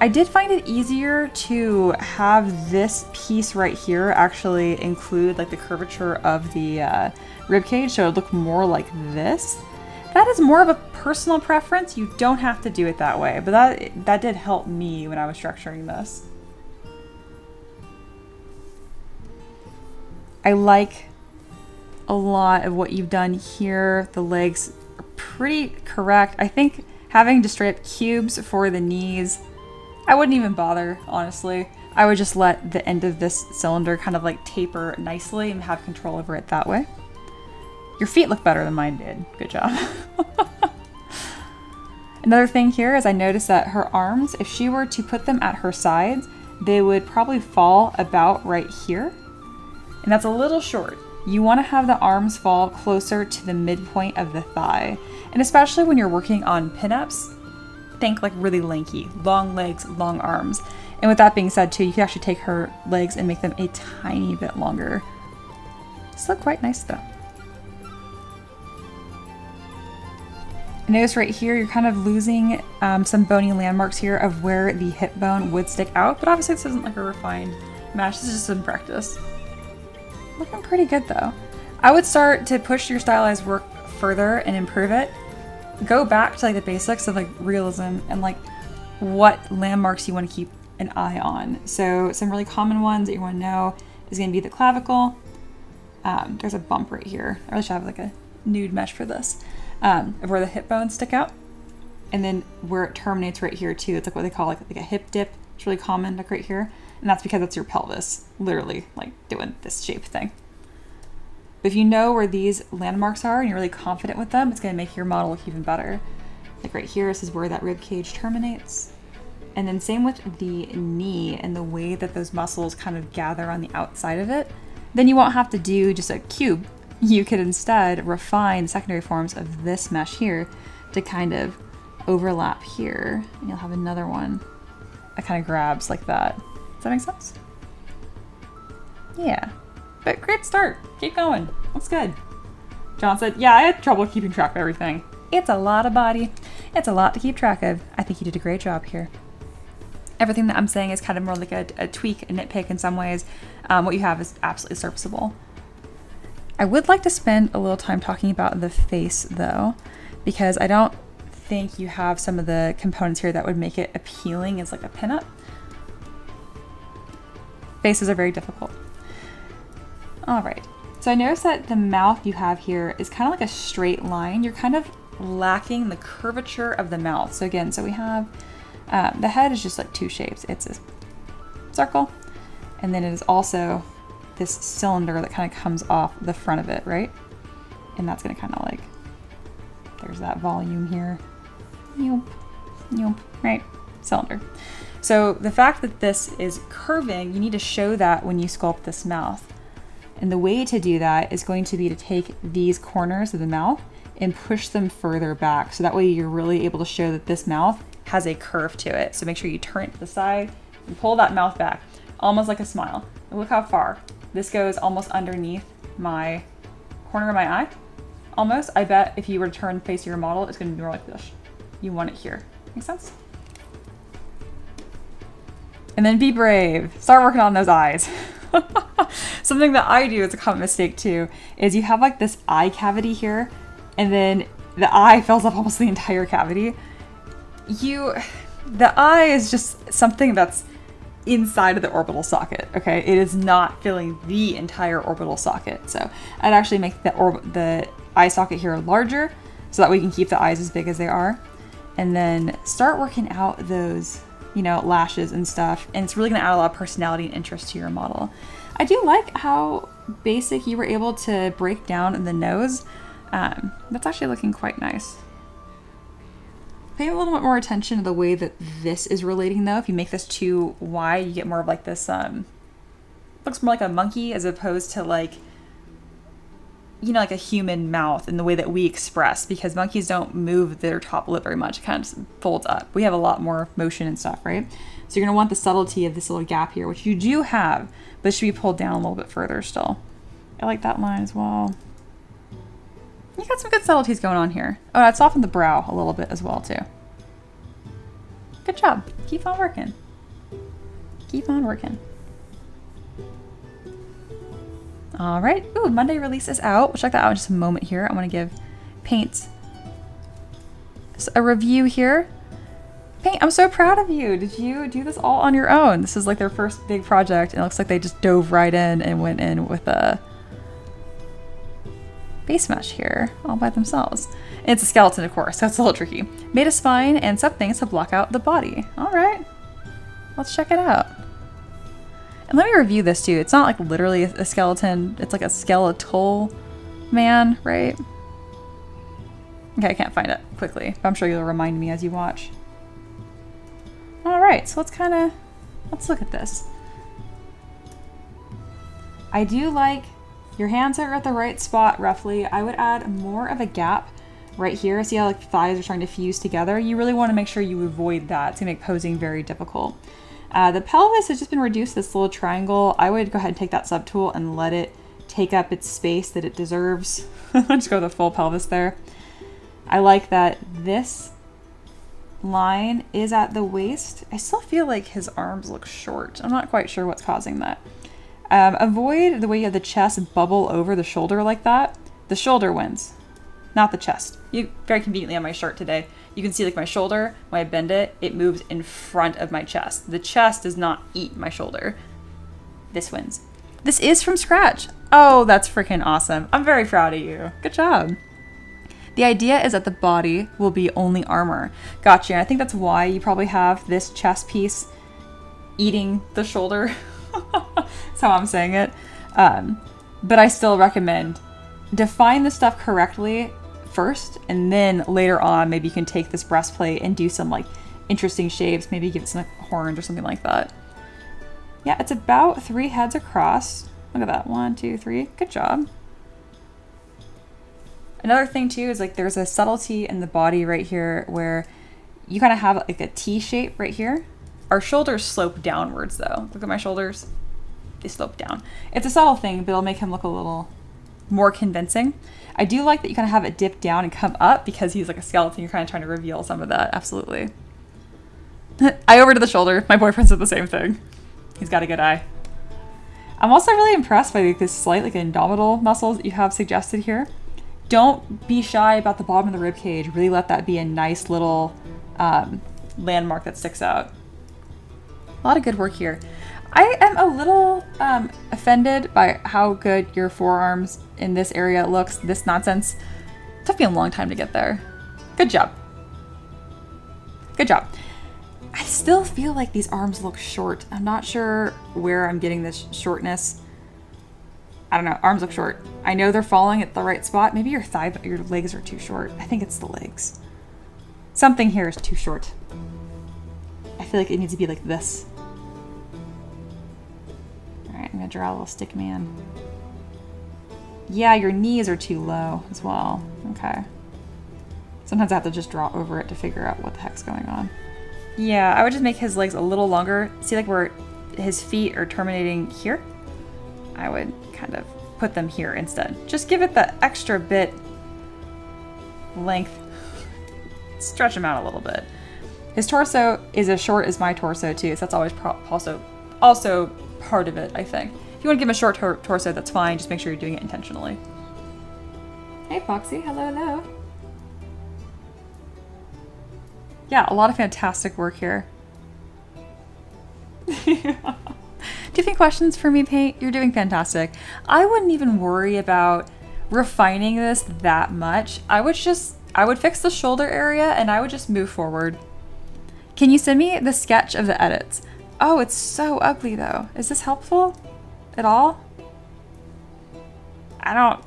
I did find it easier to have this piece right here actually include the curvature of the rib cage, so it would look more like this. That is more of a personal preference. You don't have to do it that way, but that did help me when I was structuring this. I like a lot of what you've done here. The legs are pretty correct. I think having just straight up cubes for the knees, I wouldn't even bother, honestly. I would just let the end of this cylinder kind of taper nicely and have control over it that way. Your feet look better than mine did. Good job. Another thing here is I noticed that her arms, if she were to put them at her sides, they would probably fall about right here. And that's a little short. You want to have the arms fall closer to the midpoint of the thigh. And especially when you're working on pinups, think really lanky, long legs, long arms. And with that being said too, you can actually take her legs and make them a tiny bit longer. These look quite nice though. Notice right here, you're kind of losing some bony landmarks here of where the hip bone would stick out, but obviously this isn't a refined mesh, this is just some practice. Looking pretty good though. I would start to push your stylized work further and improve it. Go back to the basics of realism and what landmarks you want to keep an eye on. So some really common ones that you want to know is going to be the clavicle. There's a bump right here. I really should have a nude mesh for this. Of where the hip bones stick out, and then where it terminates right here too. It's what they call a hip dip. It's really common right here, and that's because that's your pelvis, literally doing this shape thing. But if you know where these landmarks are and you're really confident with them, it's going to make your model look even better. Right here, this is where that rib cage terminates. And then same with the knee and the way that those muscles kind of gather on the outside of it. Then you won't have to do just a cube you could instead refine the secondary forms of this mesh here to kind of overlap here. And you'll have another one that kind of grabs like that. Does that make sense? Yeah, but great start. Keep going. That's good. John said, yeah, I had trouble keeping track of everything. It's a lot of body. It's a lot to keep track of. I think you did a great job here. Everything that I'm saying is kind of more like a tweak, a nitpick in some ways. What you have is absolutely serviceable. I would like to spend a little time talking about the face though, because I don't think you have some of the components here that would make it appealing as like a pinup. Faces are very difficult. All right, so I noticed that the mouth you have here is kind of like a straight line. You're kind of lacking the curvature of the mouth. So again, so we have, the head is just like two shapes. It's a circle, and then it is also this cylinder that kind of comes off the front of it, right? And that's gonna kind of like, there's that volume here. Yoop, yoop, right? Cylinder. So the fact that this is curving, you need to show that when you sculpt this mouth. And the way to do that is going to be to take these corners of the mouth and push them further back. So that way you're really able to show that this mouth has a curve to it. So make sure you turn it to the side and pull that mouth back, almost like a smile. And look how far. This goes almost underneath my corner of my eye. Almost. I bet if you were to turn the face of your model, it's gonna be more like this. You want it here. Make sense? And then be brave. Start working on those eyes. Something that I do, it's a common mistake too, is you have like this eye cavity here, and then the eye fills up almost the entire cavity. The eye is just something that's inside of the orbital socket, okay? It is not filling the entire orbital socket. So I'd actually make the eye socket here larger so that we can keep the eyes as big as they are. And then start working out those, you know, lashes and stuff. And it's really gonna add a lot of personality and interest to your model. I do like how basic you were able to break down the nose. That's actually looking quite nice. Pay a little bit more attention to the way that this is relating though. If you make this too wide, you get more of like this, looks more like a monkey as opposed to like, you know, like a human mouth in the way that we express, because monkeys don't move their top lip very much. It kind of just folds up. We have a lot more motion and stuff, right? So you're gonna want the subtlety of this little gap here, which you do have, but it should be pulled down a little bit further still. I like that line as well. You got some good subtleties going on here. Oh, I softened the brow a little bit as well too. Good job. Keep on working. Keep on working. All right. Ooh, Monday release is out. We'll check that out in just a moment here. I want to give Paint a review here. Paint, I'm so proud of you. Did you do this all on your own? This is like their first big project, and it looks like they just dove right in and went in with a base mesh here all by themselves. And it's a skeleton, of course. That's a little tricky. Made a spine and some things to block out the body. All right. Let's check it out. And let me review this too. It's not like literally a skeleton. It's like a skeletal man, right? Okay, I can't find it quickly, but I'm sure you'll remind me as you watch. All right, so let's look at this. I do like your hands are at the right spot roughly. I would add more of a gap right here. See how like the thighs are starting to fuse together? You really want to make sure you avoid that. It's gonna make posing very difficult. The pelvis has just been reduced to this little triangle. I would go ahead and take that subtool and let it take up its space that it deserves. Just go with the full pelvis there. I like that this line is at the waist. I still feel like his arms look short. I'm not quite sure what's causing that. Avoid the way you have the chest bubble over the shoulder like that. The shoulder wins, not the chest. You very conveniently on my shirt today, you can see like my shoulder, when I bend it, it moves in front of my chest. The chest does not eat my shoulder. This wins. This is from scratch. Oh, that's freaking awesome. I'm very proud of you. Good job. The idea is that the body will be only armor. Gotcha. And I think that's why you probably have this chest piece eating the shoulder. That's how I'm saying it. But I still recommend define the stuff correctly first, and then later on, maybe you can take this breastplate and do some like interesting shapes, maybe give it some horns or something like that. Yeah, it's about 3 heads across. Look at that. 1, 2, 3. Good job. Another thing too is like there's a subtlety in the body right here where you kind of have like a T shape right here. Our shoulders slope downwards though. Look at my shoulders. They slope down. It's a subtle thing, but it'll make him look a little more convincing. I do like that you kind of have it dip down and come up because he's like a skeleton. You're kind of trying to reveal some of that. Absolutely. Eye over to the shoulder. My boyfriend said the same thing. He's got a good eye. I'm also really impressed by this slight like abdominal muscles that you have suggested here. Don't be shy about the bottom of the rib cage. Really let that be a nice little landmark that sticks out. A lot of good work here. I am a little offended by how good your forearms in this area looks. This nonsense. It took me a long time to get there. Good job. Good job. I still feel like these arms look short. I'm not sure where I'm getting this shortness. I don't know. Arms look short. I know they're falling at the right spot. Maybe your legs are too short. I think it's the legs. Something here is too short. I feel like it needs to be like this. Alright, I'm gonna draw a little stick man. Yeah, your knees are too low as well. Okay. Sometimes I have to just draw over it to figure out what the heck's going on. Yeah, I would just make his legs a little longer. See like where his feet are terminating here? I would kind of put them here instead. Just give it the extra bit length. Stretch him out a little bit. His torso is as short as my torso too, so that's always also part of it, I think. If you want to give him a short torso, that's fine. Just make sure you're doing it intentionally. Hey, Foxy. Hello, hello. Yeah, a lot of fantastic work here. Do you have any questions for me, Paint? You're doing fantastic. I wouldn't even worry about refining this that much. I would fix the shoulder area and I would just move forward. Can you send me the sketch of the edits? Oh, it's so ugly though. Is this helpful at all? I don't...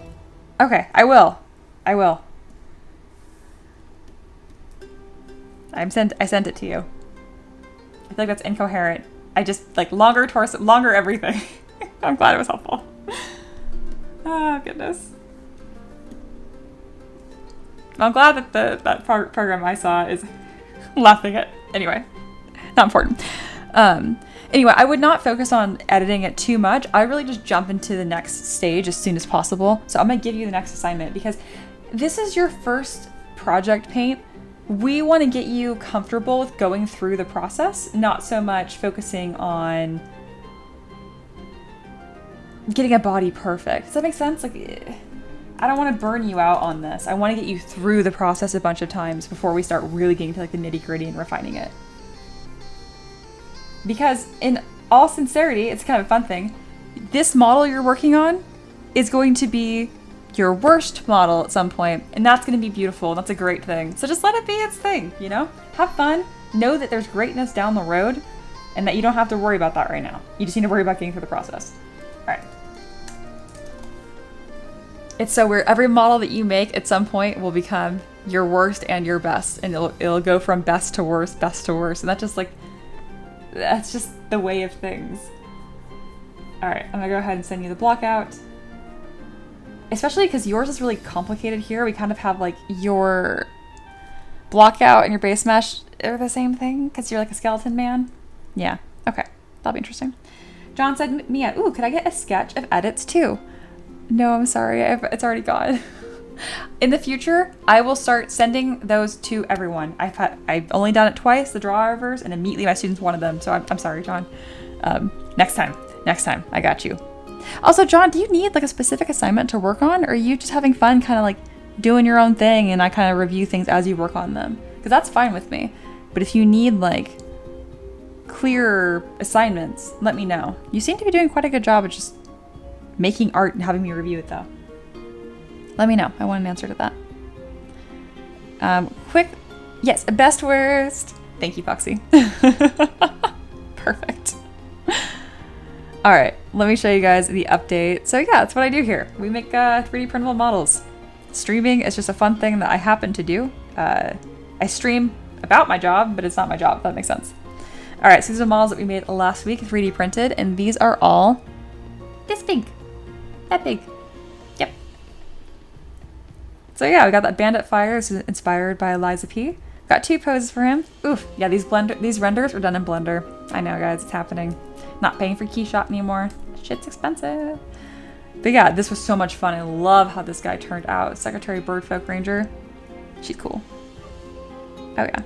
Okay, I will. I will. I sent it to you. I feel like that's incoherent. I just like longer torso, longer everything. I'm glad it was helpful. Oh goodness. I'm glad that that program I saw is laughing at. Anyway, not important. Anyway, I would not focus on editing it too much. I really just jump into the next stage as soon as possible. So I'm gonna give you the next assignment because this is your first project, Paint. We want to get you comfortable with going through the process, not so much focusing on getting a body perfect. Does that make sense? Like, I don't want to burn you out on this. I want to get you through the process a bunch of times before we start really getting to like the nitty-gritty and refining it. Because in all sincerity, it's kind of a fun thing. This model you're working on is going to be your worst model at some point, and that's going to be beautiful. That's a great thing. So just let it be its thing, you know? Have fun. Know that there's greatness down the road and that you don't have to worry about that right now. You just need to worry about getting through the process. All right. It's so weird. Every model that you make at some point will become your worst and your best, and it'll go from best to worst, and that's just the way of things. All right, I'm gonna go ahead and send you the block out. Especially because yours is really complicated here. We kind of have like your block out and your base mesh are the same thing because you're like a skeleton man. Yeah, okay, that'll be interesting. John said, Mia, ooh, could I get a sketch of edits too? No, I'm sorry, it's already gone. In the future, I will start sending those to everyone. I've only done it twice, the drawovers, and immediately my students wanted them. So I'm sorry, John. Next time, I got you. Also, John, do you need like a specific assignment to work on, or are you just having fun kind of like doing your own thing and I kind of review things as you work on them? Because that's fine with me. But if you need like clearer assignments, let me know. You seem to be doing quite a good job of just making art and having me review it though. Let me know. I want an answer to that. Quick. Yes, best worst. Thank you, Foxy. Perfect. All right, let me show you guys the update. So yeah, that's what I do here. We make 3D printable models. Streaming is just a fun thing that I happen to do. I stream about my job, but it's not my job, if that makes sense. All right, so these are models that we made last week, 3D printed, and these are all this big, that big. Yep. So yeah, we got that Bandit Fire. This is inspired by Eliza P. Got 2 poses for him. Oof, yeah, these renders are done in Blender. I know, guys, it's happening. Not paying for Keyshot anymore. Shit's expensive. But yeah, this was so much fun. I love how this guy turned out. Secretary Birdfolk Ranger. She's cool. Oh yeah.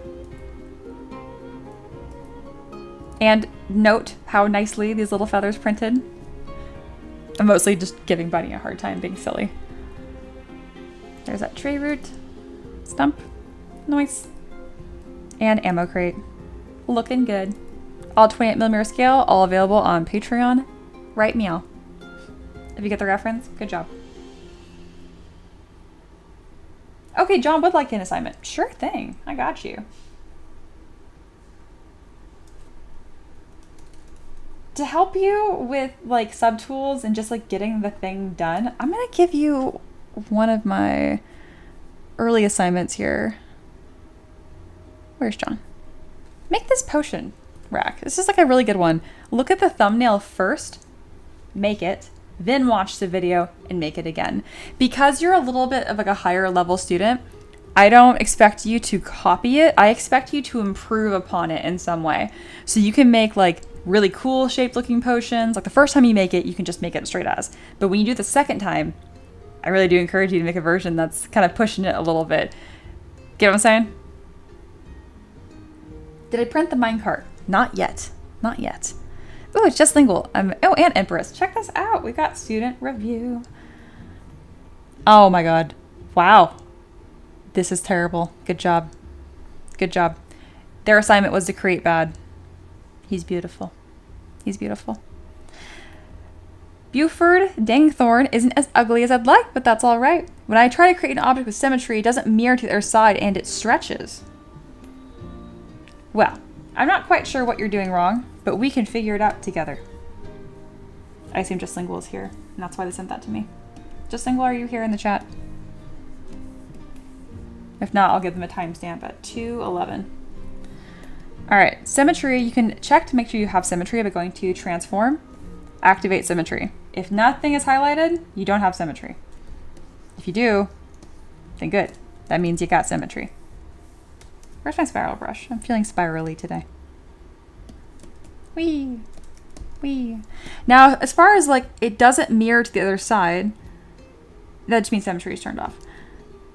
And note how nicely these little feathers printed. I'm mostly just giving Bunny a hard time being silly. There's that tree root. Stump. Nice. And ammo crate. Looking good. All 28mm scale, all available on Patreon. Right meow. If you get the reference, good job. Okay, John would like an assignment. Sure thing. I got you. To help you with like subtools and just like getting the thing done, I'm gonna give you one of my early assignments here. Where's John? Make this potion rack. This is like a really good one. Look at the thumbnail first, make it, then watch the video and make it again. Because you're a little bit of like a higher level student, I don't expect you to copy it. I expect you to improve upon it in some way. So you can make like really cool shaped looking potions. Like the first time you make it, you can just make it straight as. But when you do it the second time, I really do encourage you to make a version that's kind of pushing it a little bit. Get what I'm saying? Did I print the minecart? Not yet. Not yet. Ooh, it's just lingual. Oh, and Empress. Check this out. We got student review. Oh my god. Wow. This is terrible. Good job. Good job. Their assignment was to create bad. He's beautiful. He's beautiful. Buford Dangthorn isn't as ugly as I'd like, but that's all right. When I try to create an object with symmetry, it doesn't mirror to the other side and it stretches. Well, I'm not quite sure what you're doing wrong, but we can figure it out together. I assume Just Lingual is here, and that's why they sent that to me. Just Lingual, are you here in the chat? If not, I'll give them a timestamp at 2:11. All right, symmetry, you can check to make sure you have symmetry by going to transform, activate symmetry. If nothing is highlighted, you don't have symmetry. If you do, then good. That means you got symmetry. Where's my spiral brush? I'm feeling spirally today. Whee! Whee! Now, as far as like, it doesn't mirror to the other side, that just means symmetry is turned off.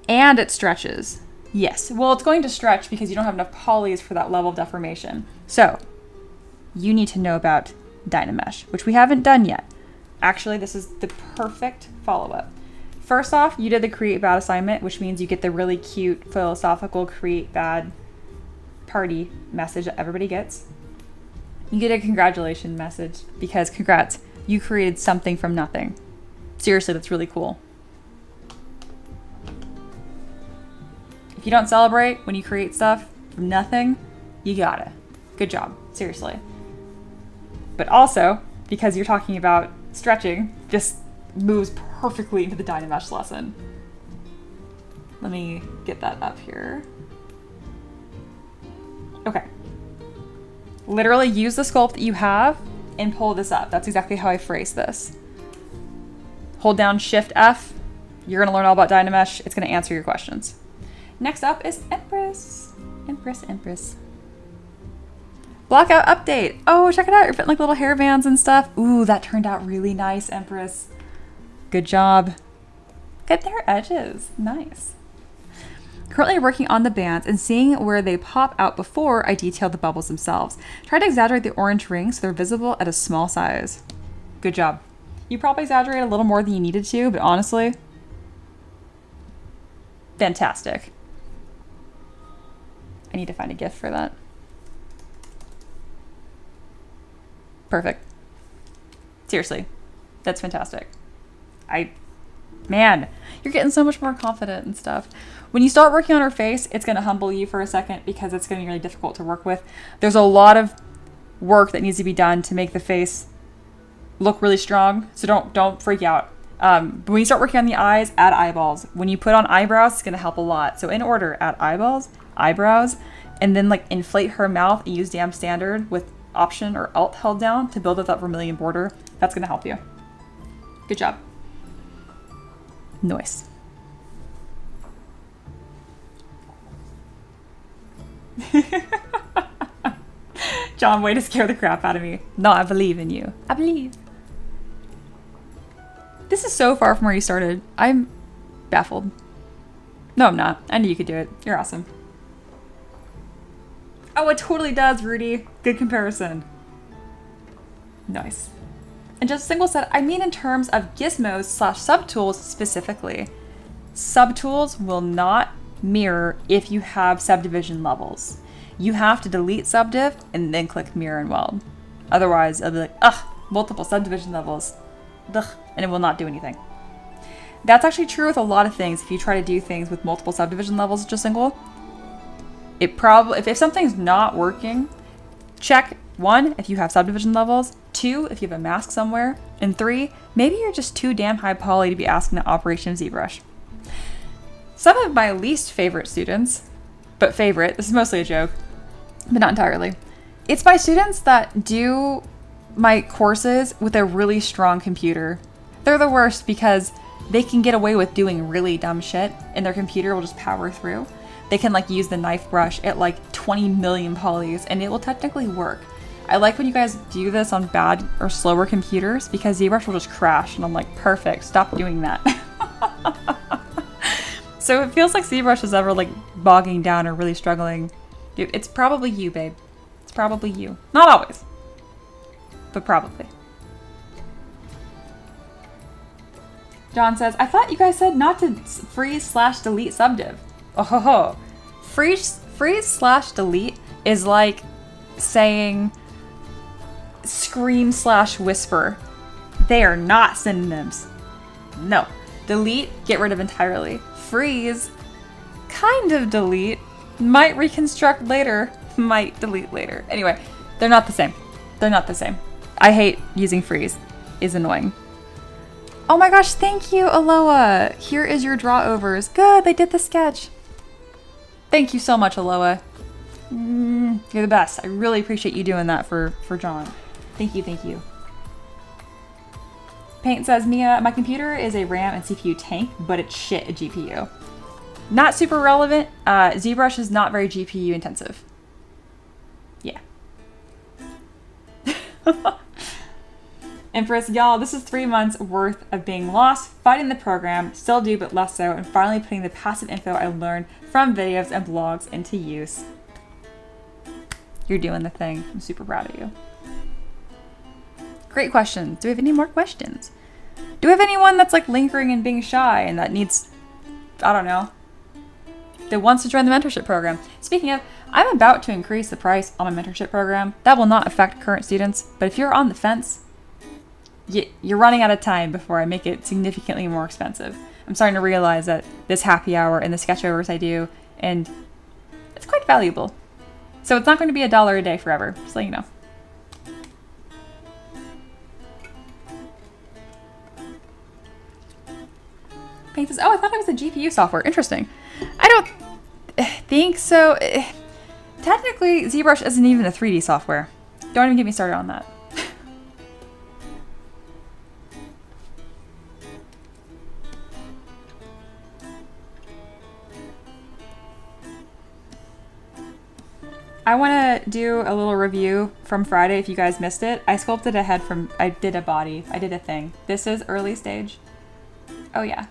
And it stretches. Yes, well, it's going to stretch because you don't have enough polys for that level of deformation. So, you need to know about Dynamesh, which we haven't done yet. Actually, this is the perfect follow-up. First off, you did the create bad assignment, which means you get the really cute philosophical create bad party message that everybody gets. You get a congratulations message because congrats, you created something from nothing. Seriously, that's really cool. If you don't celebrate when you create stuff from nothing, you gotta. Good job, seriously. But also, because you're talking about stretching, just moves perfectly into the Dynamesh lesson. Let me get that up here. Okay. Literally use the sculpt that you have and pull this up. That's exactly how I phrase this. Hold down Shift F. You're gonna learn all about Dynamesh. It's gonna answer your questions. Next up is Empress. Empress. Blockout update. Oh, check it out. You're putting like little hair bands and stuff. Ooh, that turned out really nice, Empress. Good job. Get their edges. Nice. Currently working on the bands and seeing where they pop out before I detail the bubbles themselves. Try to exaggerate the orange rings so they're visible at a small size. Good job. You probably exaggerated a little more than you needed to, but honestly, fantastic. I need to find a GIF for that. Perfect. Seriously, that's fantastic. Man, you're getting so much more confident and stuff. When you start working on her face, it's going to humble you for a second because it's going to be really difficult to work with. There's a lot of work that needs to be done to make the face look really strong, so don't freak out. But when you start working on the eyes, add eyeballs. When you put on eyebrows, it's going to help a lot. So in order, add eyeballs, eyebrows, and then like inflate her mouth and use Damn Standard with Option or Alt held down to build up that vermilion border. That's going to help you. Good job. Nice. John, way to scare the crap out of me. No, I believe in you. I believe. This is so far from where you started. I'm baffled. No, I'm not. I knew you could do it. You're awesome. Oh, it totally does, Rudy. Good comparison. Nice. And Just Single said, I mean in terms of gizmos / subtools specifically. Subtools will not mirror if you have subdivision levels. You have to delete subdiv and then click mirror and weld. Otherwise, it'll be like, ugh, multiple subdivision levels. Ugh, and it will not do anything. That's actually true with a lot of things. If you try to do things with multiple subdivision levels, Just Single, it probably, if something's not working, check 1, if you have subdivision levels, 2, if you have a mask somewhere, and 3, maybe you're just too damn high poly to be asking the operation of ZBrush. Some of my least favorite students, but favorite, this is mostly a joke, but not entirely. It's my students that do my courses with a really strong computer. They're the worst because they can get away with doing really dumb shit and their computer will just power through. They can like use the knife brush at like 20 million polys and it will technically work. I like when you guys do this on bad or slower computers because ZBrush will just crash and I'm like, perfect, stop doing that. So it feels like ZBrush is ever like bogging down or really struggling. It's probably you, babe. It's probably you. Not always, but probably. John says, I thought you guys said not to freeze / delete subdiv. Oh ho ho. Freeze / delete is like saying scream / whisper. They are not synonyms. No. Delete, get rid of entirely. Freeze, kind of delete, might reconstruct later, might delete later. Anyway, they're not the same. They're not the same. I hate using freeze. It's annoying. Oh my gosh, thank you, Aloha. Here is your draw overs. Good, they did the sketch. Thank you so much, Aloha. You're the best. I really appreciate you doing that for John. Thank you, thank you. Paint says, Mia, my computer is a RAM and CPU tank, but it's shit a GPU. Not super relevant. ZBrush is not very GPU intensive. Yeah. Empress, y'all, this is 3 months worth of being lost, fighting the program, still do but less so, and finally putting the passive info I learned from videos and blogs into use. You're doing the thing. I'm super proud of you. Great questions. Do we have any more questions? Do we have anyone that's like lingering and being shy and that needs, I don't know, that wants to join the mentorship program? Speaking of, I'm about to increase the price on my mentorship program. That will not affect current students, but if you're on the fence, you're running out of time before I make it significantly more expensive. I'm starting to realize that this happy hour and the sketch overs I do, and it's quite valuable. So it's not going to be $1 a day forever, just so you know. Paint says, oh, I thought it was the GPU software. Interesting. I don't think so. Technically, ZBrush isn't even a 3D software. Don't even get me started on that. I want to do a little review from Friday if you guys missed it. I sculpted a head from, I did a body, I did a thing. This is early stage. Oh yeah.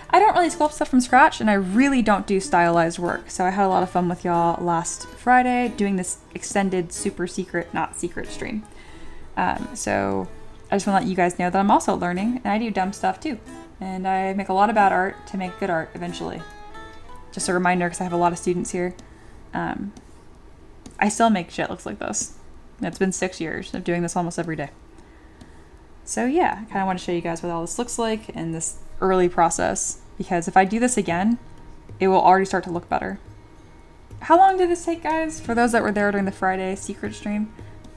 I don't really sculpt stuff from scratch and I really don't do stylized work. So I had a lot of fun with y'all last Friday doing this extended super secret, not secret stream. So I just want to let you guys know that I'm also learning and I do dumb stuff too. And I make a lot of bad art to make good art eventually. Just a reminder because I have a lot of students here. I still make shit looks like this. It's been 6 years of doing this almost every day. So yeah, I kind of want to show you guys what all this looks like in this early process, because if I do this again, it will already start to look better. How long did this take, guys? For those that were there during the Friday secret stream,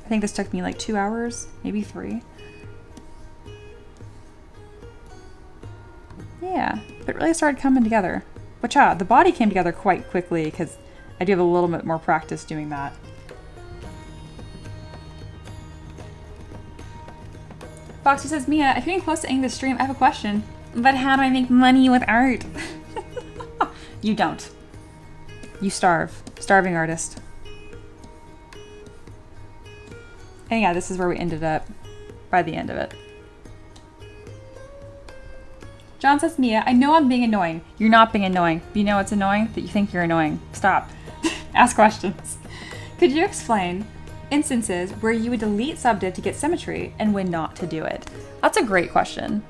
I think this took me like 2 hours, maybe 3. Yeah, but it really started coming together. Which, the body came together quite quickly because I do have a little bit more practice doing that. Foxy says, Mia, if you're getting close to ending the stream, I have a question. But how do I make money with art? You don't. You starve. Starving artist. And yeah, this is where we ended up by the end of it. John says, Mia, I know I'm being annoying. You're not being annoying. You know what's annoying? That you think you're annoying. Stop. Ask questions. Could you explain instances where you would delete subdiv to get symmetry and when not to do it? That's a great question.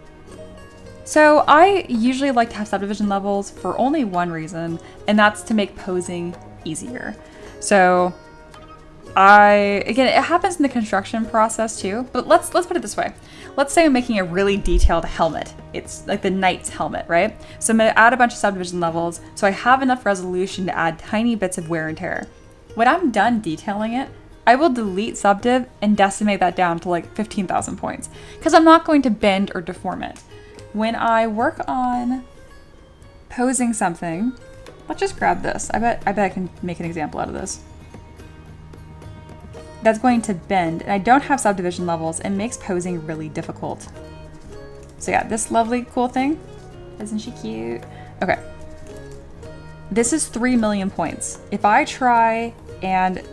So I usually like to have subdivision levels for only one reason, and that's to make posing easier. So again, it happens in the construction process too, but let's put it this way. Let's say I'm making a really detailed helmet. It's like the knight's helmet, right? So I'm gonna add a bunch of subdivision levels so I have enough resolution to add tiny bits of wear and tear. When I'm done detailing it, I will delete subdiv and decimate that down to like 15,000 points because I'm not going to bend or deform it. When I work on posing something, let's just grab this. I bet I can make an example out of this. That's going to bend, and I don't have subdivision levels, and makes posing really difficult. So yeah, this lovely cool thing. Isn't she cute? Okay. This is 3 million points. If I try and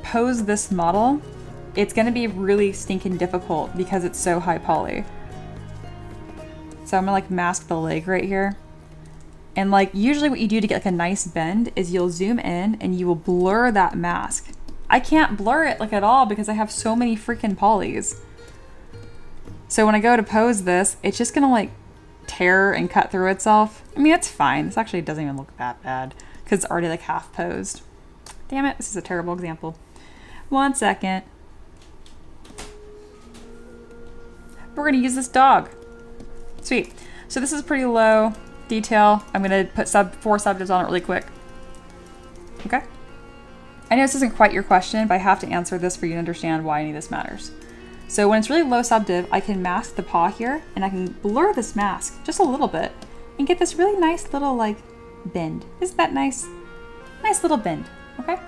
pose this model, it's gonna be really stinking difficult because it's so high poly. So I'm gonna like mask the leg right here. And like usually what you do to get like a nice bend is you'll zoom in and you will blur that mask. I can't blur it like at all because I have so many freaking polys. So when I go to pose this, it's just gonna like tear and cut through itself. I mean, it's fine. This actually doesn't even look that bad because it's already like half posed. Damn it, this is a terrible example. 1 second. We're gonna use this dog. Sweet. So this is pretty low detail. I'm gonna put 4 subdivs on it really quick. Okay. I know this isn't quite your question, but I have to answer this for you to understand why any of this matters. So when it's really low subdiv, I can mask the paw here, and I can blur this mask just a little bit and get this really nice little like bend. Isn't that nice? Nice little bend, okay?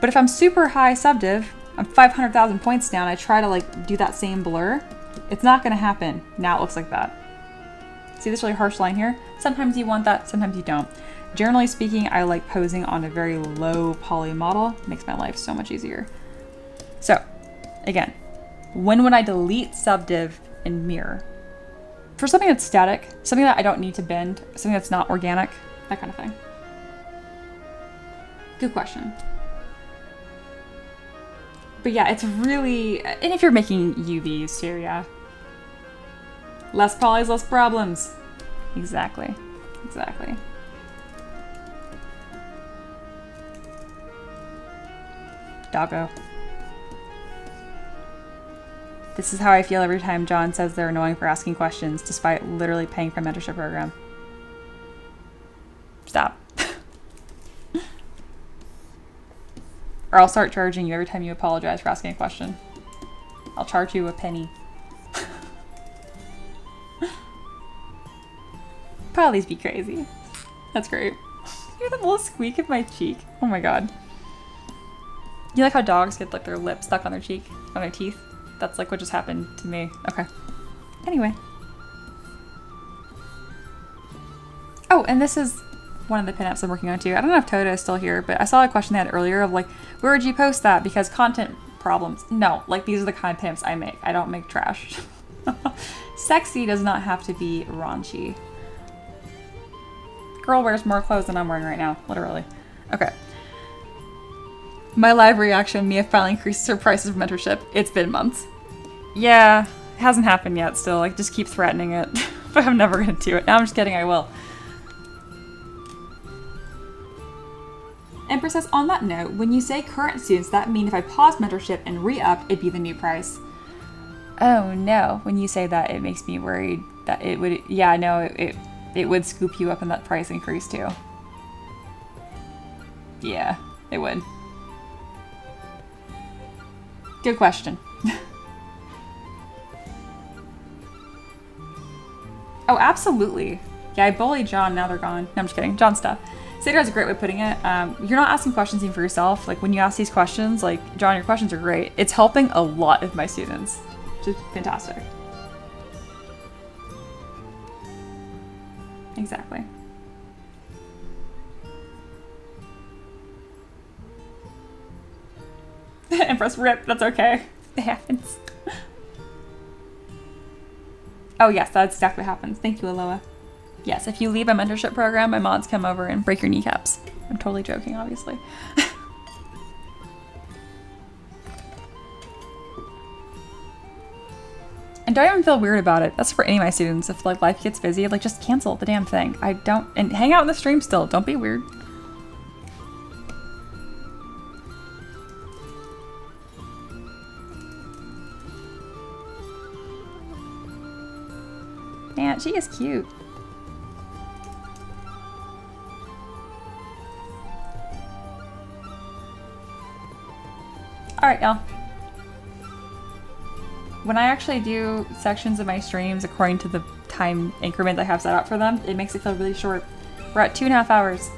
But if I'm super high subdiv, I'm 500,000 points down, I try to like do that same blur, it's not gonna happen. Now it looks like that. See this really harsh line here? Sometimes you want that, sometimes you don't. Generally speaking, I like posing on a very low poly model. It makes my life so much easier. So again, when would I delete subdiv and mirror? For something that's static, something that I don't need to bend, something that's not organic, that kind of thing. Good question. But yeah, it's really, and if you're making UVs too, yeah. Less polys, less problems. Exactly, exactly. Doggo. This is how I feel every time John says they're annoying for asking questions, despite literally paying for a mentorship program. Stop. Or I'll start charging you every time you apologize for asking a question. I'll charge you a penny. Polys be crazy. That's great. Hear that little squeak of my cheek? Oh my god. You like how dogs get like their lip stuck on their cheek, on their teeth? That's like what just happened to me. Okay. Anyway. Oh, and this is one of the pinups I'm working on too. I don't know if Toda is still here, but I saw a question they had earlier of like, where would you post that? Because content problems. No, like these are the kind of pinups I make. I don't make trash. Sexy does not have to be raunchy. Girl wears more clothes than I'm wearing right now, literally. Okay. My live reaction, Mia finally increases her prices for mentorship. It's been months. Yeah, it hasn't happened yet still. I just keep threatening it. But I'm never gonna do it. No, I'm just kidding, I will. Empress says, on that note, when you say current students, that mean if I pause mentorship and re-up, it'd be the new price. Oh no, when you say that, it makes me worried that it would, yeah, no, it would scoop you up in that price increase too. Yeah, it would. Good question. Oh, absolutely. Yeah, I bullied John, now they're gone. No, I'm just kidding. John stuff. Sader has a great way of putting it. You're not asking questions even for yourself. Like when you ask these questions, like, John, your questions are great. It's helping a lot of my students, which is fantastic. Exactly. And press rip. That's okay. It happens. Oh yes, that's exactly what happens. Thank you, Aloha. Yes, if you leave a mentorship program, my mods come over and break your kneecaps. I'm totally joking, obviously. And don't even feel weird about it. That's for any of my students. If like life gets busy, like just cancel the damn thing. And hang out in the stream still. Don't be weird. Man, she is cute. All right, y'all. When I actually do sections of my streams according to the time increment I have set up for them, it makes it feel really short. We're at 2.5 hours.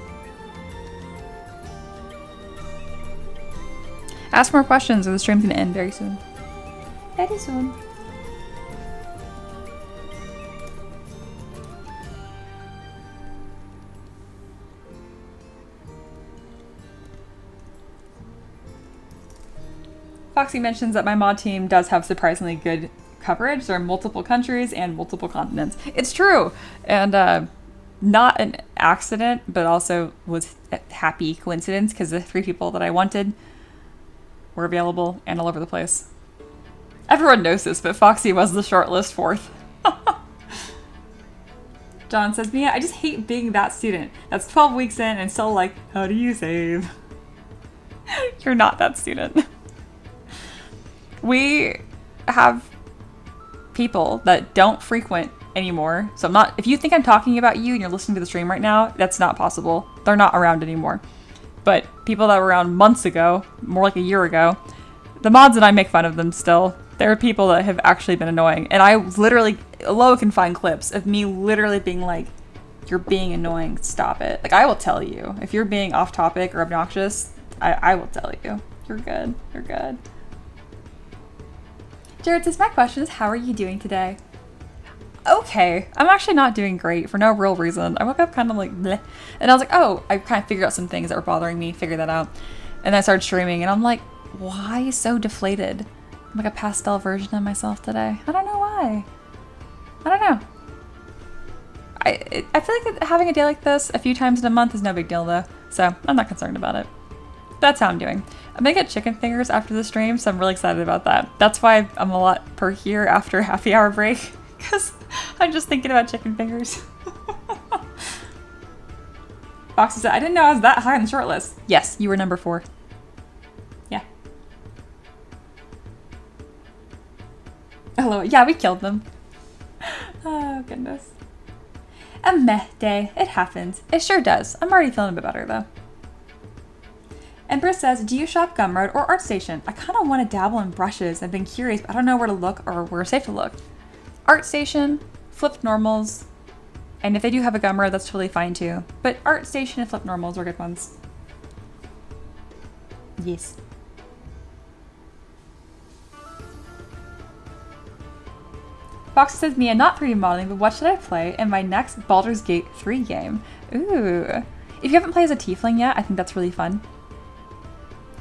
Ask more questions or the stream's gonna end very soon. Very soon. Foxy mentions that my mod team does have surprisingly good coverage. There are multiple countries and multiple continents. It's true. And not an accident, but also was a happy coincidence because the 3 people that I wanted were available and all over the place. Everyone knows this, but Foxy was the shortlist 4th. John says, Mia, I just hate being that student. That's 12 weeks in and still like, how do you save? You're not that student. We have people that don't frequent anymore. So I'm not, if you think I'm talking about you and you're listening to the stream right now, that's not possible. They're not around anymore. But people that were around months ago, more like a year ago, the mods and I make fun of them still. There are people that have actually been annoying. And I literally, Aloha can find clips of me literally being like, you're being annoying, stop it. Like I will tell you, if you're being off topic or obnoxious, I will tell you. You're good, you're good. Jared says, my question is, how are you doing today? Okay, I'm actually not doing great for no real reason. I woke up kind of like bleh, and I was like, oh, I kind of figured out some things that were bothering me, figured that out. And then I started streaming and I'm like, why so deflated? I'm like a pastel version of myself today. I don't know why. I don't know. I feel like having a day like this a few times in a month is no big deal though, so I'm not concerned about it. That's how I'm doing. I'm gonna get chicken fingers after the stream, so I'm really excited about that. That's why I'm a lot per here after happy hour break, because I'm just thinking about chicken fingers. Foxy said, I didn't know I was that high on the short list. Yes, you were number 4. Yeah. Hello. Yeah, we killed them. Oh, goodness. A meh day. It happens. It sure does. I'm already feeling a bit better, though. Empress says, do you shop Gumroad or ArtStation? I kind of want to dabble in brushes. I've been curious, but I don't know where to look or where it's safe to look. ArtStation, flipped normals, and if they do have a Gumroad, that's totally fine too. But ArtStation and flipped normals are good ones. Yes. Fox says, Mia, not 3D modeling, but what should I play in my next Baldur's Gate 3 game? Ooh. If you haven't played as a tiefling yet, I think that's really fun.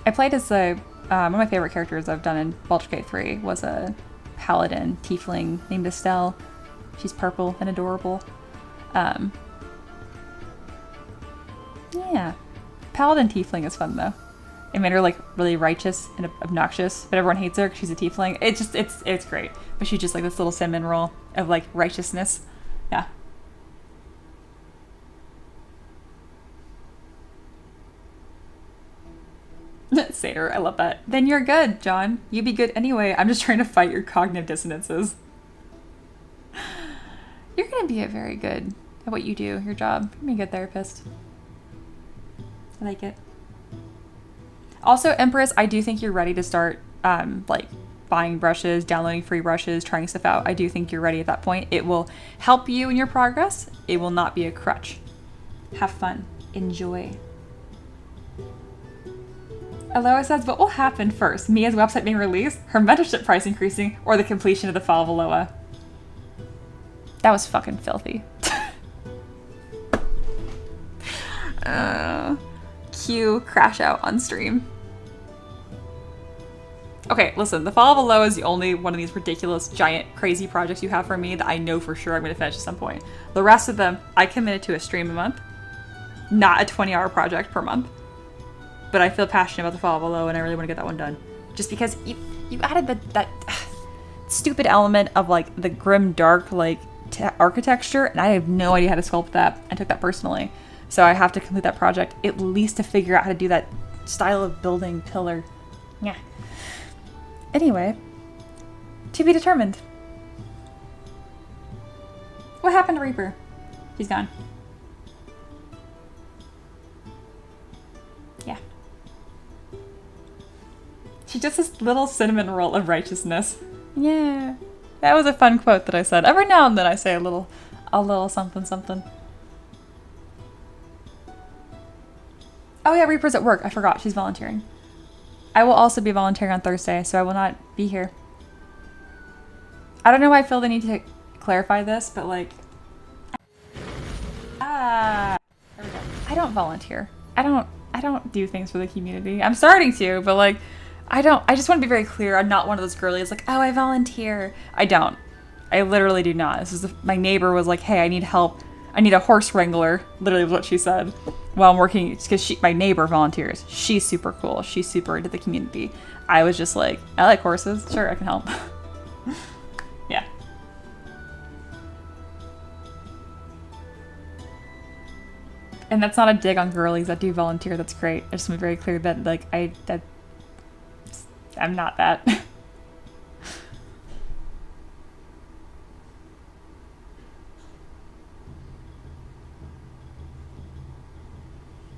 I played as one of my favorite characters I've done in Baldur's Gate 3 was a paladin tiefling named Estelle. She's purple and adorable. Yeah. Paladin tiefling is fun though. It made her like really righteous and obnoxious, but everyone hates her because she's a tiefling. It's great. But she's just like this little cinnamon roll of like righteousness. Yeah. Satyr, I love that. Then you're good, John. You be good anyway. I'm just trying to fight your cognitive dissonances. You're gonna be a very good at what you do, your job. You're gonna be a good therapist. I like it. Also, Empress, I do think you're ready to start like buying brushes, downloading free brushes, trying stuff out. I do think you're ready at that point. It will help you in your progress. It will not be a crutch. Have fun. Enjoy. Aloha says, what will happen first? Mia's website being released, her mentorship price increasing, or the completion of the Fall of Aloha? That was fucking filthy. Cue crash out on stream. Okay, listen, the Fall of Aloha is the only one of these ridiculous, giant, crazy projects you have for me that I know for sure I'm going to finish at some point. The rest of them, I committed to a stream a month, not a 20-hour project per month. But I feel passionate about the Fall of Aloha and I really want to get that one done. Just because you added that stupid element of like the grim dark like architecture, and I have no idea how to sculpt that. I took that personally. So I have to complete that project at least to figure out how to do that style of building pillar. Yeah. Anyway, to be determined. What happened to Reaper? He's gone. Yeah. She's just this little cinnamon roll of righteousness. Yeah. That was a fun quote that I said. Every now and then I say a little something something. Oh yeah, Reaper's at work. I forgot. She's volunteering. I will also be volunteering on Thursday, so I will not be here. I don't know why I feel the need to clarify this, but like... there we go. I don't volunteer. I don't do things for the community. I'm starting to, but like, I just want to be very clear. I'm not one of those girlies like, oh, I volunteer. I don't. I literally do not. This is my neighbor was like, hey, I need help. I need a horse wrangler. Literally was what she said. While I'm working, because my neighbor volunteers. She's super cool. She's super into the community. I was just like, I like horses. Sure, I can help. Yeah. And that's not a dig on girlies that do volunteer. That's great. I just want to be very clear that like I'm not that.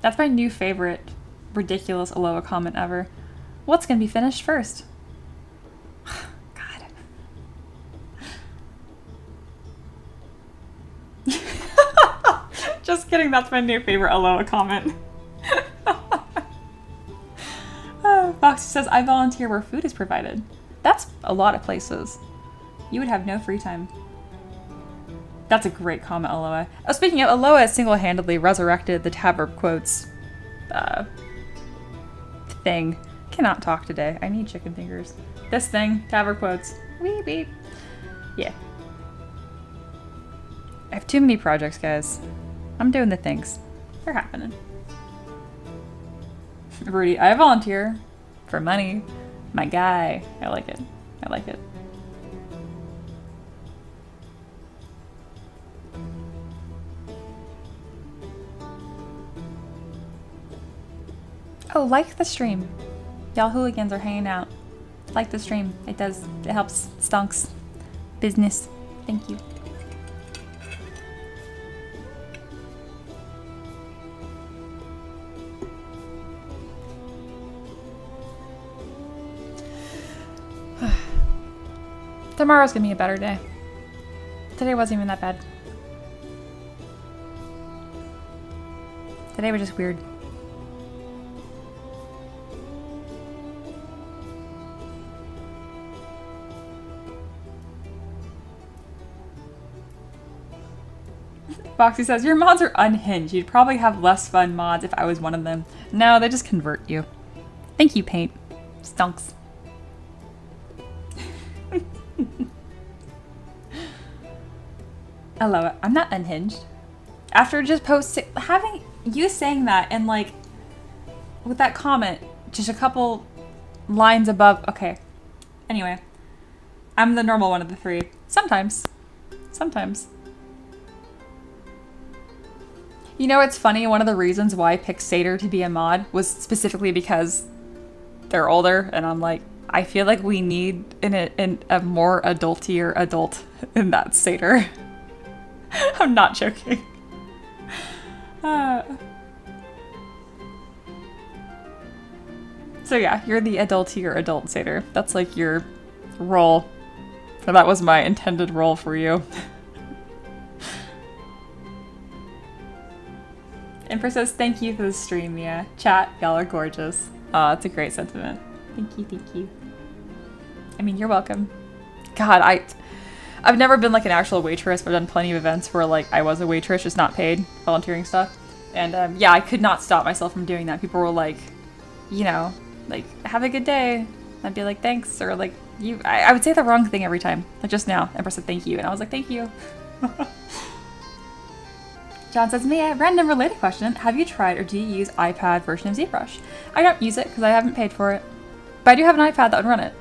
That's my new favorite ridiculous Aloha comment ever. What's gonna be finished first? God. Just kidding, that's my new favorite Aloha comment. Foxy says, I volunteer where food is provided. That's a lot of places. You would have no free time. That's a great comment, Aloha. Oh, speaking of, Aloha single-handedly resurrected the Tabber quotes thing. Cannot talk today. I need chicken fingers. This thing, Tabber quotes. Weep, weep. Yeah. I have too many projects, guys. I'm doing the things. They're happening. Rudy, I volunteer for money. My guy. I like it. I like it. Oh, like the stream. Y'all hooligans are hanging out. Like the stream. It helps Stonks business. Thank you. Tomorrow's gonna be a better day. Today wasn't even that bad. Today was just weird. Foxy says, your mods are unhinged. You'd probably have less fun mods if I was one of them. No, they just convert you. Thank you, Paint. Stonks. I love it. I'm not unhinged. After just having you saying that and like with that comment, just a couple lines above. Okay. Anyway, I'm the normal one of the three. Sometimes. Sometimes. You know, it's funny. One of the reasons why I picked Satyr to be a mod was specifically because they're older, and I'm like, I feel like we need a more adultier adult in that Satyr. I'm not joking. So yeah, you're the adultier adult Satyr. That's like your role. So that was my intended role for you. Empress says, thank you for the stream, Mia. Chat, y'all are gorgeous. Aw, it's a great sentiment. Thank you, thank you. I mean, you're welcome. God, I've never been like an actual waitress, but I've done plenty of events where like I was a waitress, just not paid, volunteering stuff. And yeah, I could not stop myself from doing that. People were like, you know, like, have a good day. I'd be like, thanks, or like, I would say the wrong thing every time. Like just now, Empress said thank you, and I was like, thank you. John says, Mia, random related question. Have you tried or do you use iPad version of ZBrush? I don't use it because I haven't paid for it. But I do have an iPad that would run it.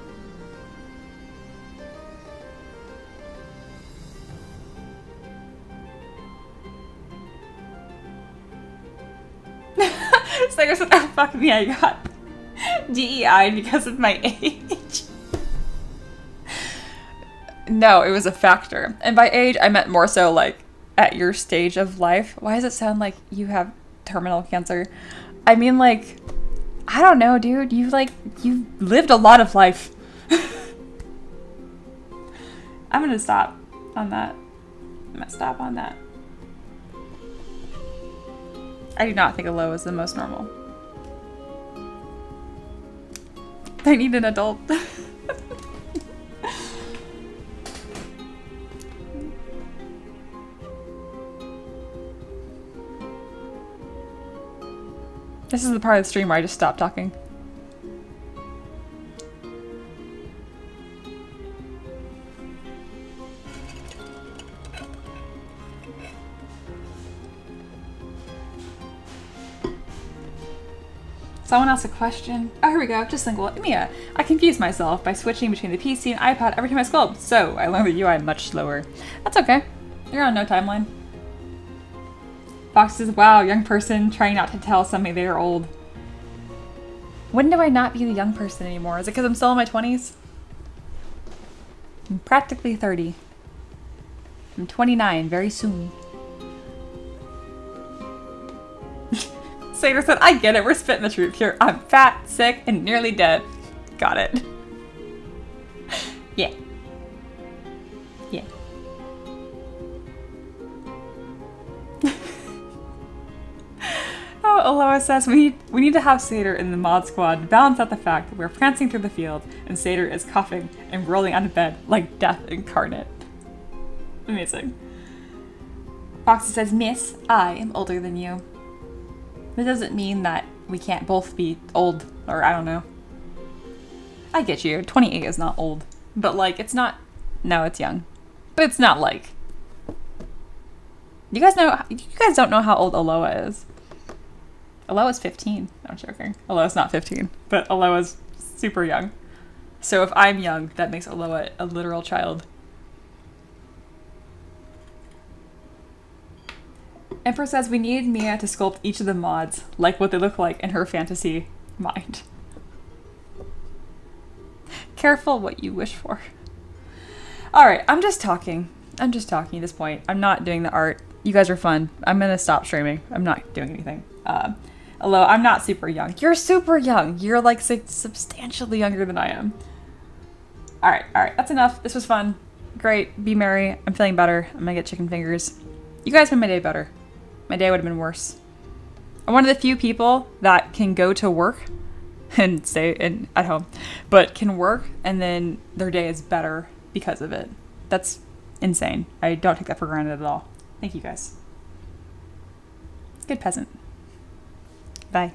Slayer said, oh fuck me, I got DEI because of my age. No, it was a factor. And by age, I meant more so like at your stage of life. Why does it sound like you have terminal cancer? I mean, like, I don't know, dude. You lived a lot of life. I'm gonna stop on that. I'm gonna stop on that. I do not think a low is the most normal. I need an adult. This is the part of the stream where I just stop talking. Someone asked a question. Oh, here we go. Just think, well, Mia, I confuse myself by switching between the PC and iPad every time I sculpt, so I learned the UI much slower. That's okay. You're on no timeline. Fox says, wow, young person trying not to tell somebody they are old. When do I not be the young person anymore? Is it because I'm still in my 20s? I'm practically 30. I'm 29 very soon. Sater said, I get it, we're spitting the truth here. I'm fat, sick, and nearly dead. Got it. Yeah. Yeah. Oh, Aloha says, we need to have Sater in the mod squad to balance out the fact that we're prancing through the field and Sater is coughing and rolling out of bed like death incarnate. Amazing. Foxy says, Miss, I am older than you. That doesn't mean that we can't both be old, or I don't know. I get you. 28 is not old. But, like, it's not... No, it's young. But it's not, like... You guys don't know how old Aloha is. Aloha's 15. No, I'm joking. Aloha's not 15. But Aloha's super young. So if I'm young, that makes Aloha a literal child. Emperor says we need Mia to sculpt each of the mods like what they look like in her fantasy mind. Careful what you wish for. Alright, I'm just talking at this point. I'm not doing the art. You guys are fun. I'm gonna stop streaming. I'm not doing anything. Although I'm not super young. You're super young. You're like substantially younger than I am. Alright, that's enough. This was fun. Great. Be merry. I'm feeling better. I'm gonna get chicken fingers. You guys made my day better. My day would have been worse. I'm one of the few people that can go to work and stay at home, but can work and then their day is better because of it. That's insane. I don't take that for granted at all. Thank you guys. Good peasant. Bye.